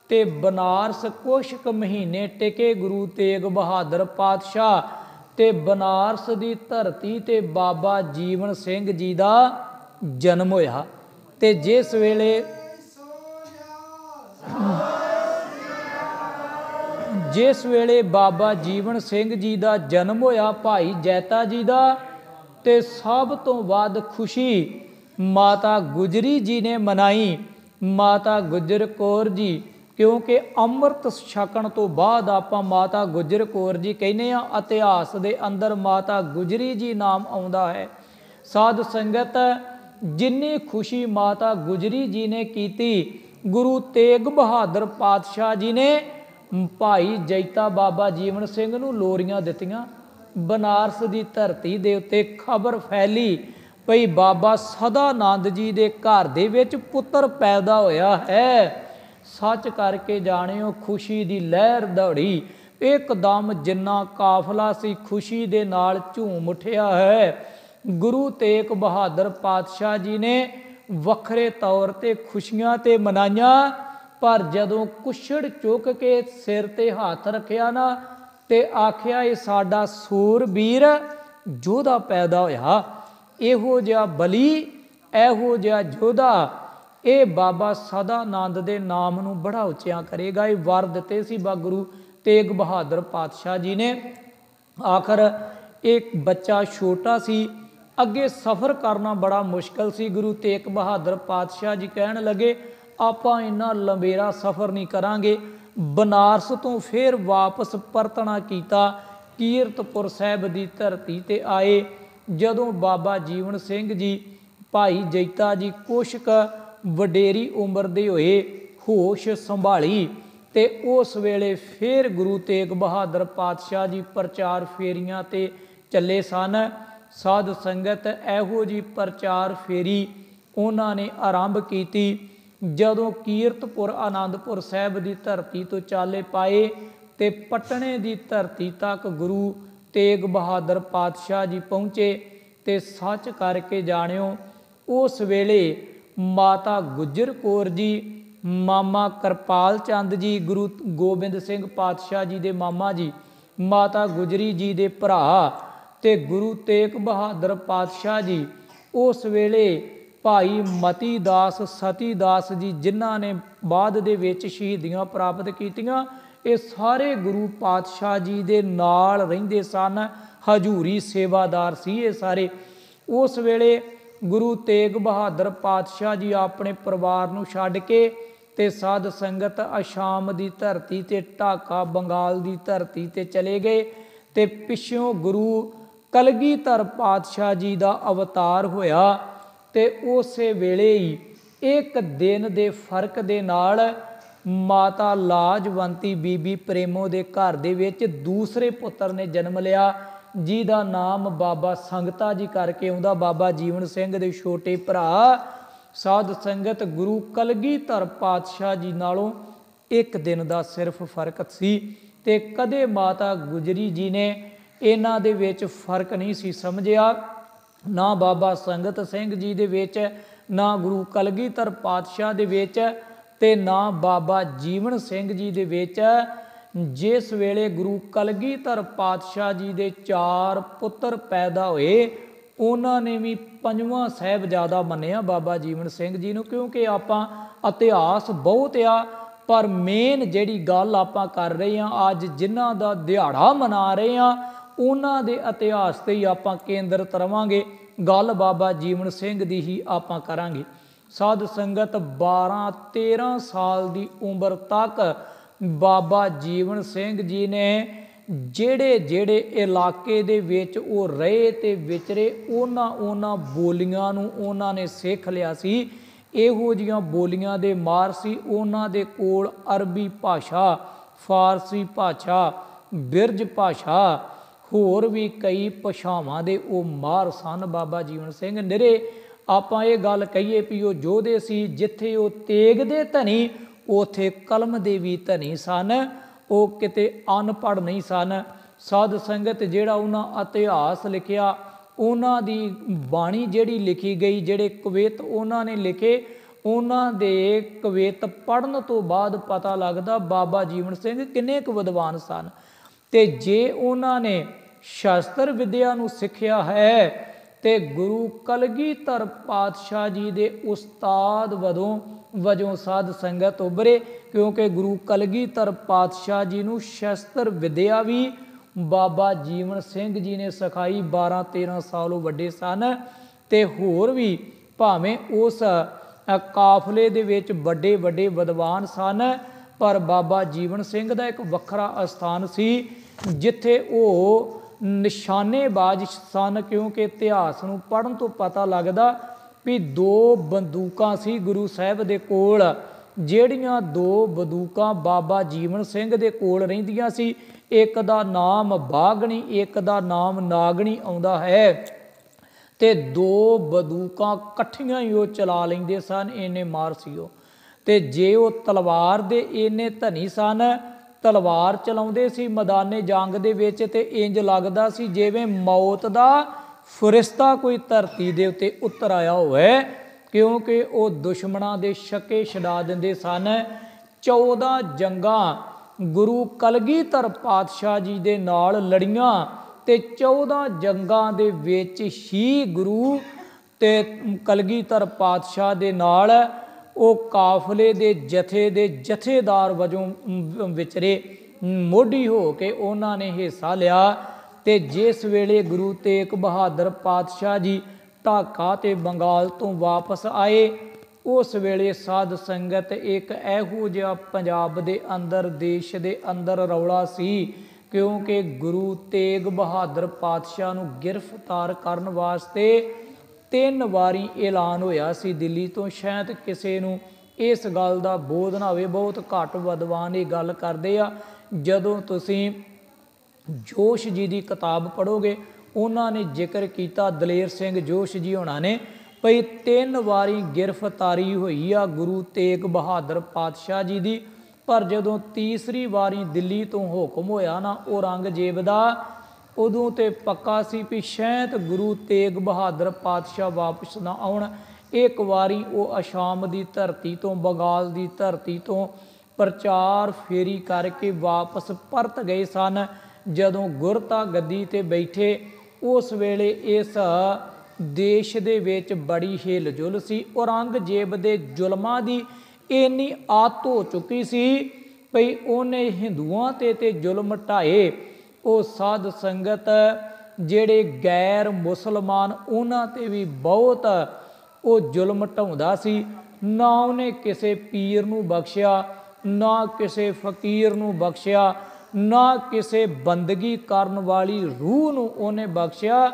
ते बनारस कुछ क महीने टिके गुरु तेग बहादुर पातशाह ते बनारस की धरती ते बाबा जीवन सिंह जी का जन्म होया। ते जिस वेले बाबा जीवन सिंह जी का जन्म होया भाई जैता जी का, ते सब तो वध खुशी माता गुजरी जी ने मनाई, माता गुजर कौर जी। क्योंकि अमृत छकण तो बाद आपां माता गुजर कौर जी कहने आ, इतिहास दे अंदर माता गुजरी जी नाम आउंदा है। साध संगत जिन्नी खुशी माता गुजरी जी ने कीती, गुरु तेग बहादुर पातशाह जी ने भाई जैता बाबा जीवन सिंह नूं लोरियां दित्तियां। बनारस की धरती दे उत्ते खबर फैली भई बाबा सदानंद जी दे घर दे विच पुत्र पैदा होया है। सच करके जाणियो खुशी की लहर दौड़ी, एकदम जिन्ना काफला सी खुशी दे नाल झूम उठिया है। गुरु तेग बहादुर पातशाह जी ने वखरे तौर ते खुशियां ते मनाइयां, पर जदों कुछड़ चुक के सिर ते हाथ रखिया ना ते आखिया ये साडा सूरबीर योधा पैदा होया, इहो जिहा बली इहो जिहा योधा ये बाबा सदानंद दे नाम नूं बड़ा उच्चा करेगा। ये वर दिते सी बा गुरु तेग बहादुर पातशाह जी ने। आखिर एक बच्चा छोटा सी ਅੱਗੇ ਸਫ਼ਰ ਕਰਨਾ ਬੜਾ ਮੁਸ਼ਕਲ ਸੀ। ਗੁਰੂ ਤੇਗ ਬਹਾਦਰ ਪਾਤਸ਼ਾਹ ਜੀ ਕਹਿਣ ਲੱਗੇ ਆਪਾਂ ਇੰਨਾ ਲੰਬੇਰਾ ਸਫ਼ਰ ਨਹੀਂ ਕਰਾਂਗੇ। ਬਨਾਰਸ ਤੋਂ ਫਿਰ ਵਾਪਸ ਪਰਤਣਾ ਕੀਤਾ। ਕੀਰਤਪੁਰ ਸਾਹਿਬ ਦੀ ਧਰਤੀ ਤੇ ਆਏ। ਜਦੋਂ ਬਾਬਾ ਜੀਵਨ ਸਿੰਘ ਜੀ, ਭਾਈ ਜੈਤਾ ਜੀ ਕੁਛ ਕੁ ਵਡੇਰੀ ਉਮਰ ਦੇ ਹੋਏ, ਹੋਸ਼ ਸੰਭਾਲੀ, ਤੇ ਉਸ ਵੇਲੇ ਫਿਰ ਗੁਰੂ ਤੇਗ ਬਹਾਦਰ ਪਾਤਸ਼ਾਹ ਜੀ ਪ੍ਰਚਾਰ ਫੇਰੀਆਂ ਤੇ ਚੱਲੇ ਸਨ। ਸਾਧ ਸੰਗਤ ਇਹੋ ਜਿਹੀ ਪ੍ਰਚਾਰ ਫੇਰੀ ਉਹਨਾਂ ਨੇ ਆਰੰਭ ਕੀਤੀ। ਜਦੋਂ ਕੀਰਤਪੁਰ ਆਨੰਦਪੁਰ ਸਾਹਿਬ ਦੀ ਧਰਤੀ ਤੋਂ ਚਾਲੇ ਪਾਏ ਤੇ ਪਟਨੇ ਦੀ ਧਰਤੀ ਤੱਕ ਗੁਰੂ ਤੇਗ ਬਹਾਦਰ ਪਾਤਸ਼ਾਹ ਜੀ ਪਹੁੰਚੇ। ਤੇ ਸੱਚ ਕਰਕੇ ਜਾਣਿਓ, ਉਸ ਵੇਲੇ ਮਾਤਾ ਗੁਜਰ ਕੌਰ ਜੀ, ਮਾਮਾ ਕਿਰਪਾਲ ਚੰਦ ਜੀ, ਗੁਰੂ ਗੋਬਿੰਦ ਸਿੰਘ ਪਾਤਸ਼ਾਹ ਜੀ ਦੇ ਮਾਮਾ ਜੀ, ਮਾਤਾ ਗੁਜਰੀ ਜੀ ਦੇ ਭਰਾ, ਤੇ ਗੁਰੂ ਤੇਗ ਬਹਾਦਰ ਪਾਤਸ਼ਾਹ ਜੀ ਉਸ ਵੇਲੇ ਭਾਈ ਮਤੀ ਦਾਸ, ਸਤੀ ਦਾਸ ਜੀ, ਜਿਨ੍ਹਾਂ ਨੇ ਬਾਅਦ ਦੇ ਵਿੱਚ ਸ਼ਹੀਦੀਆਂ ਪ੍ਰਾਪਤ ਕੀਤੀਆਂ, ਇਹ ਸਾਰੇ ਗੁਰੂ ਪਾਤਸ਼ਾਹ ਜੀ ਦੇ ਨਾਲ ਰਹਿੰਦੇ ਸਨ। ਹਜ਼ੂਰੀ ਸੇਵਾਦਾਰ ਸੀ ਇਹ ਸਾਰੇ। ਉਸ ਵੇਲੇ ਗੁਰੂ ਤੇਗ ਬਹਾਦਰ ਪਾਤਸ਼ਾਹ ਜੀ ਆਪਣੇ ਪਰਿਵਾਰ ਨੂੰ ਛੱਡ ਕੇ ਤੇ ਸਾਧ ਸੰਗਤ ਅਸ਼ਾਮ ਦੀ ਧਰਤੀ ਤੇ, ਢਾਕਾ ਬੰਗਾਲ ਦੀ ਧਰਤੀ ਤੇ ਚਲੇ ਗਏ। ਤੇ ਪਿੱਛੋਂ ਗੁਰੂ ਕਲਗੀਧਰ ਪਾਤਸ਼ਾਹ ਜੀ ਦਾ ਅਵਤਾਰ ਹੋਇਆ। ਤੇ ਉਸੇ ਵੇਲੇ ਹੀ ਇੱਕ ਦਿਨ ਦੇ ਫਰਕ ਦੇ ਨਾਲ ਮਾਤਾ ਲਾਜਵੰਤੀ ਬੀਬੀ ਪ੍ਰੇਮੋ ਦੇ ਘਰ ਦੇ ਵਿੱਚ ਦੂਸਰੇ ਪੁੱਤਰ ਨੇ ਜਨਮ ਲਿਆ, ਜਿਹਦਾ ਨਾਮ ਬਾਬਾ ਸੰਗਤਾ ਜੀ ਕਰਕੇ ਆਉਂਦਾ। ਬਾਬਾ ਜੀਵਨ ਸਿੰਘ ਦੇ ਛੋਟੇ ਭਰਾ। ਸਾਧ ਸੰਗਤ ਗੁਰੂ ਕਲਗੀਧਰ ਪਾਤਸ਼ਾਹ ਜੀ ਨਾਲੋਂ ਇੱਕ ਦਿਨ ਦਾ ਸਿਰਫ ਫਰਕ ਸੀ। ਤੇ ਕਦੇ ਮਾਤਾ ਗੁਜਰੀ ਜੀ ਨੇ ਇਹਨਾਂ ਦੇ ਵਿੱਚ ਫਰਕ ਨਹੀਂ ਸੀ ਸਮਝਿਆ, ਨਾ ਬਾਬਾ ਸੰਗਤ ਸਿੰਘ ਜੀ ਦੇ ਵਿੱਚ, ਨਾ ਗੁਰੂ ਕਲਗੀਧਰ ਪਾਤਸ਼ਾਹ ਦੇ ਵਿੱਚ, ਤੇ ਨਾ ਬਾਬਾ ਜੀਵਨ ਸਿੰਘ ਜੀ ਦੇ ਵਿੱਚ। ਜਿਸ ਵੇਲੇ ਗੁਰੂ ਕਲਗੀਧਰ ਪਾਤਸ਼ਾਹ ਜੀ ਦੇ 4 ਪੁੱਤਰ ਪੈਦਾ ਹੋਏ, ਉਹਨਾਂ ਨੇ ਵੀ 5ਵਾਂ ਸਾਹਿਬਜ਼ਾਦਾ ਮੰਨਿਆ ਬਾਬਾ ਜੀਵਨ ਸਿੰਘ ਜੀ ਨੂੰ। ਕਿਉਂਕਿ ਆਪਾਂ ਇਤਿਹਾਸ ਬਹੁਤ ਆ, ਪਰ ਮੇਨ ਜਿਹੜੀ ਗੱਲ ਆਪਾਂ ਕਰ ਰਹੇ ਹਾਂ ਅੱਜ, ਜਿਨ੍ਹਾਂ ਦਾ ਦਿਹਾੜਾ ਮਨਾ ਰਹੇ ਹਾਂ, ਉਹਨਾਂ ਦੇ ਇਤਿਹਾਸ 'ਤੇ ਹੀ ਆਪਾਂ ਕੇਂਦਰਿਤ ਰਵਾਂਗੇ। ਗੱਲ ਬਾਬਾ ਜੀਵਨ ਸਿੰਘ ਦੀ ਹੀ ਆਪਾਂ ਕਰਾਂਗੇ। ਸਾਧ ਸੰਗਤ 12-13 ਸਾਲ ਦੀ ਉਮਰ ਤੱਕ ਬਾਬਾ ਜੀਵਨ ਸਿੰਘ ਜੀ ਨੇ ਜਿਹੜੇ ਇਲਾਕੇ ਦੇ ਵਿੱਚ ਉਹ ਰਹੇ ਤੇ ਵਿਚਰੇ, ਉਹਨਾਂ ਬੋਲੀਆਂ ਨੂੰ ਉਹਨਾਂ ਨੇ ਸਿੱਖ ਲਿਆ ਸੀ। ਇਹੋ ਜਿਹੀਆਂ ਬੋਲੀਆਂ ਦੇ ਮਾਰ ਸੀ ਉਹਨਾਂ ਦੇ ਕੋਲ। ਅਰਬੀ ਭਾਸ਼ਾ, ਫਾਰਸੀ ਭਾਸ਼ਾ, ਬਿਰਜ ਭਾਸ਼ਾ, ਹੋਰ ਵੀ ਕਈ ਭਾਸ਼ਾਵਾਂ ਦੇ ਉਹ ਮਾਰ ਸਨ ਬਾਬਾ ਜੀਵਨ ਸਿੰਘ। ਨਿਰੇ ਆਪਾਂ ਇਹ ਗੱਲ ਕਹੀਏ ਵੀ ਉਹ ਯੋਧੇ ਸੀ। ਜਿੱਥੇ ਉਹ ਤੇਗ ਦੇ ਧਨੀ, ਉੱਥੇ ਕਲਮ ਦੇ ਵੀ ਧਨੀ ਸਨ। ਉਹ ਕਿਤੇ ਅਨਪੜ੍ਹ ਨਹੀਂ ਸਨ। ਸਾਧ ਸੰਗਤ ਜਿਹੜਾ ਉਹਨਾਂ ਇਤਿਹਾਸ ਲਿਖਿਆ, ਉਹਨਾਂ ਦੀ ਬਾਣੀ ਜਿਹੜੀ ਲਿਖੀ ਗਈ, ਜਿਹੜੇ ਕਵਿਤ ਉਹਨਾਂ ਨੇ ਲਿਖੇ, ਉਹਨਾਂ ਦੇ ਕਵਿਤ ਪੜ੍ਹਨ ਤੋਂ ਬਾਅਦ ਪਤਾ ਲੱਗਦਾ ਬਾਬਾ ਜੀਵਨ ਸਿੰਘ ਕਿੰਨੇ ਕੁ ਵਿਦਵਾਨ ਸਨ। ਤੇ ਜੇ ਉਹਨਾਂ ਨੇ ਸ਼ਸਤਰ ਵਿਦਿਆ ਨੂੰ ਸਿੱਖਿਆ ਹੈ ਤੇ ਗੁਰੂ ਕਲਗੀਧਰ ਪਾਤਸ਼ਾਹ ਜੀ ਦੇ ਉਸਤਾਦ ਵਜੋਂ ਸਾਧ ਸੰਗਤ ਉੱਭਰੇ। ਕਿਉਂਕਿ ਗੁਰੂ ਕਲਗੀਧਰ ਪਾਤਸ਼ਾਹ ਜੀ ਨੂੰ ਸ਼ਸਤਰ ਵਿਦਿਆ ਵੀ ਬਾਬਾ ਜੀਵਨ ਸਿੰਘ ਜੀ ਨੇ ਸਿਖਾਈ। 12-13 ਸਾਲ ਉਹ ਵੱਡੇ ਸਨ। ਤੇ ਹੋਰ ਵੀ ਭਾਵੇਂ ਉਸ ਕਾਫਲੇ ਦੇ ਵਿੱਚ ਵੱਡੇ ਵਿਦਵਾਨ ਸਨ, ਪਰ ਬਾਬਾ ਜੀਵਨ ਸਿੰਘ ਦਾ ਇੱਕ ਵੱਖਰਾ ਅਸਥਾਨ ਸੀ ਜਿੱਥੇ ਉਹ ਨਿਸ਼ਾਨੇਬਾਜ਼ ਸਨ। ਕਿਉਂਕਿ ਇਤਿਹਾਸ ਨੂੰ ਪੜ੍ਹਨ ਤੋਂ ਪਤਾ ਲੱਗਦਾ ਵੀ 2 ਬੰਦੂਕਾਂ ਸੀ ਗੁਰੂ ਸਾਹਿਬ ਦੇ ਕੋਲ, ਜਿਹੜੀਆਂ 2 ਬੰਦੂਕਾਂ ਬਾਬਾ ਜੀਵਨ ਸਿੰਘ ਦੇ ਕੋਲ ਰਹਿੰਦੀਆਂ ਸੀ। ਇੱਕ ਦਾ ਨਾਮ ਬਾਗਣੀ, ਇੱਕ ਦਾ ਨਾਮ ਨਾਗਣੀ ਆਉਂਦਾ ਹੈ। ਤੇ 2 ਬੰਦੂਕਾਂ ਇਕੱਠੀਆਂ ਹੀ ਉਹ ਚਲਾ ਲੈਂਦੇ ਸਨ, ਇੰਨੇ ਮਾਰ ਸੀ ਉਹ। ਤੇ ਜੇ ਉਹ ਤਲਵਾਰ ਦੇ ਇੰਨੇ ਧਨੀ ਸਨ, ਤਲਵਾਰ ਚਲਾਉਂਦੇ ਸੀ ਮੈਦਾਨੇ ਜੰਗ ਦੇ ਵਿੱਚ, ਤੇ ਇੰਜ ਲੱਗਦਾ ਸੀ ਜਿਵੇਂ ਮੌਤ ਦਾ ਫਰਿਸ਼ਤਾ ਕੋਈ ਧਰਤੀ ਦੇ ਉੱਤੇ ਉਤਰ ਆਇਆ ਹੋਵੇ। ਕਿਉਂਕਿ ਉਹ ਦੁਸ਼ਮਣਾਂ ਦੇ ਛੱਕੇ ਛਡਾ ਦਿੰਦੇ ਸਨ। 14 ਜੰਗਾਂ ਗੁਰੂ ਕਲਗੀਧਰ ਪਾਤਸ਼ਾਹ ਜੀ ਦੇ ਨਾਲ ਲੜੀਆਂ, ਤੇ 14 ਜੰਗਾਂ ਦੇ ਵਿੱਚ ਹੀ ਗੁਰੂ ਤੇ ਕਲਗੀਧਰ ਪਾਤਸ਼ਾਹ ਦੇ ਨਾਲ ਉਹ ਕਾਫਲੇ ਦੇ ਜਥੇ ਦੇ ਜਥੇਦਾਰ ਵਜੋਂ ਵਿਚਰੇ। ਮੋਢੀ ਹੋ ਕੇ ਉਹਨਾਂ ਨੇ ਹਿੱਸਾ ਲਿਆ। ਤੇ ਜਿਸ ਵੇਲੇ ਗੁਰੂ ਤੇਗ ਬਹਾਦਰ ਪਾਤਸ਼ਾਹ ਜੀ ਢਾਕਾ ਤੇ ਬੰਗਾਲ ਤੋਂ ਵਾਪਸ ਆਏ, ਉਸ ਵੇਲੇ ਸਾਧ ਸੰਗਤ ਇੱਕ ਇਹੋ ਜਿਹਾ ਪੰਜਾਬ ਦੇ ਅੰਦਰ, ਦੇਸ਼ ਦੇ ਅੰਦਰ ਰੌਲਾ ਸੀ, ਕਿਉਂਕਿ ਗੁਰੂ ਤੇਗ ਬਹਾਦਰ ਪਾਤਸ਼ਾਹ ਨੂੰ ਗ੍ਰਿਫਤਾਰ ਕਰਨ ਵਾਸਤੇ 3 ਵਾਰੀ ਐਲਾਨ ਹੋਇਆ ਸੀ ਦਿੱਲੀ ਤੋਂ। ਸ਼ਾਇਦ ਕਿਸੇ ਨੂੰ ਇਸ ਗੱਲ ਦਾ ਬੋਧ ਨਾ ਹੋਵੇ, ਬਹੁਤ ਘੱਟ ਵਿਦਵਾਨ ਇਹ ਗੱਲ ਕਰਦੇ ਆ। ਜਦੋਂ ਤੁਸੀਂ ਜੋਸ਼ ਜੀ ਦੀ ਕਿਤਾਬ ਪੜ੍ਹੋਗੇ, ਉਹਨਾਂ ਨੇ ਜ਼ਿਕਰ ਕੀਤਾ, ਦਲੇਰ ਸਿੰਘ ਜੋਸ਼ ਜੀ ਹੋਣਾ ਨੇ, ਭਈ 3 ਵਾਰੀ ਗ੍ਰਿਫਤਾਰੀ ਹੋਈ ਆ ਗੁਰੂ ਤੇਗ ਬਹਾਦਰ ਪਾਤਸ਼ਾਹ ਜੀ ਦੀ। ਪਰ ਜਦੋਂ ਤੀਸਰੀ ਵਾਰੀ ਦਿੱਲੀ ਤੋਂ ਹੁਕਮ ਹੋਇਆ ਨਾ ਔਰੰਗਜ਼ੇਬ ਦਾ, ਉਦੋਂ ਤੇ ਪੱਕਾ ਸੀ ਵੀ ਸ਼ਾਇਦ ਗੁਰੂ ਤੇਗ ਬਹਾਦਰ ਪਾਤਸ਼ਾਹ ਵਾਪਸ ਨਾ ਆਉਣ। ਇੱਕ ਵਾਰੀ ਉਹ ਅਸਾਮ ਦੀ ਧਰਤੀ ਤੋਂ, ਬੰਗਾਲ ਦੀ ਧਰਤੀ ਤੋਂ ਪ੍ਰਚਾਰ ਫੇਰੀ ਕਰਕੇ ਵਾਪਸ ਪਰਤ ਗਏ ਸਨ। ਜਦੋਂ ਗੁਰਤਾ ਗੱਦੀ ਤੇ ਬੈਠੇ, ਉਸ ਵੇਲੇ ਇਸ ਦੇਸ਼ ਦੇ ਵਿੱਚ ਬੜੀ ਹਿਲਜੁਲ ਸੀ। ਔਰੰਗਜ਼ੇਬ ਦੇ ਜ਼ੁਲਮਾਂ ਦੀ ਇੰਨੀ ਆਦਤ ਹੋ ਚੁੱਕੀ ਸੀ ਭਈ ਉਹਨੇ ਹਿੰਦੂਆਂ ਤੇ ਜ਼ੁਲਮ ਢਾਏ। ਉਹ ਸਾਧ ਸੰਗਤ ਜਿਹੜੇ ਗੈਰ ਮੁਸਲਮਾਨ, ਉਹਨਾਂ ਤੇ ਵੀ ਬਹੁਤ ਉਹ ਜ਼ੁਲਮ ਢਾਉਂਦਾ ਸੀ। ਨਾ ਉਹਨੇ ਕਿਸੇ ਪੀਰ ਨੂੰ ਬਖਸ਼ਿਆ, ਨਾ ਕਿਸੇ ਫਕੀਰ ਨੂੰ ਬਖਸ਼ਿਆ, ਨਾ ਕਿਸੇ ਬੰਦਗੀ ਕਰਨ ਵਾਲੀ ਰੂਹ ਨੂੰ ਉਹਨੇ ਬਖਸ਼ਿਆ।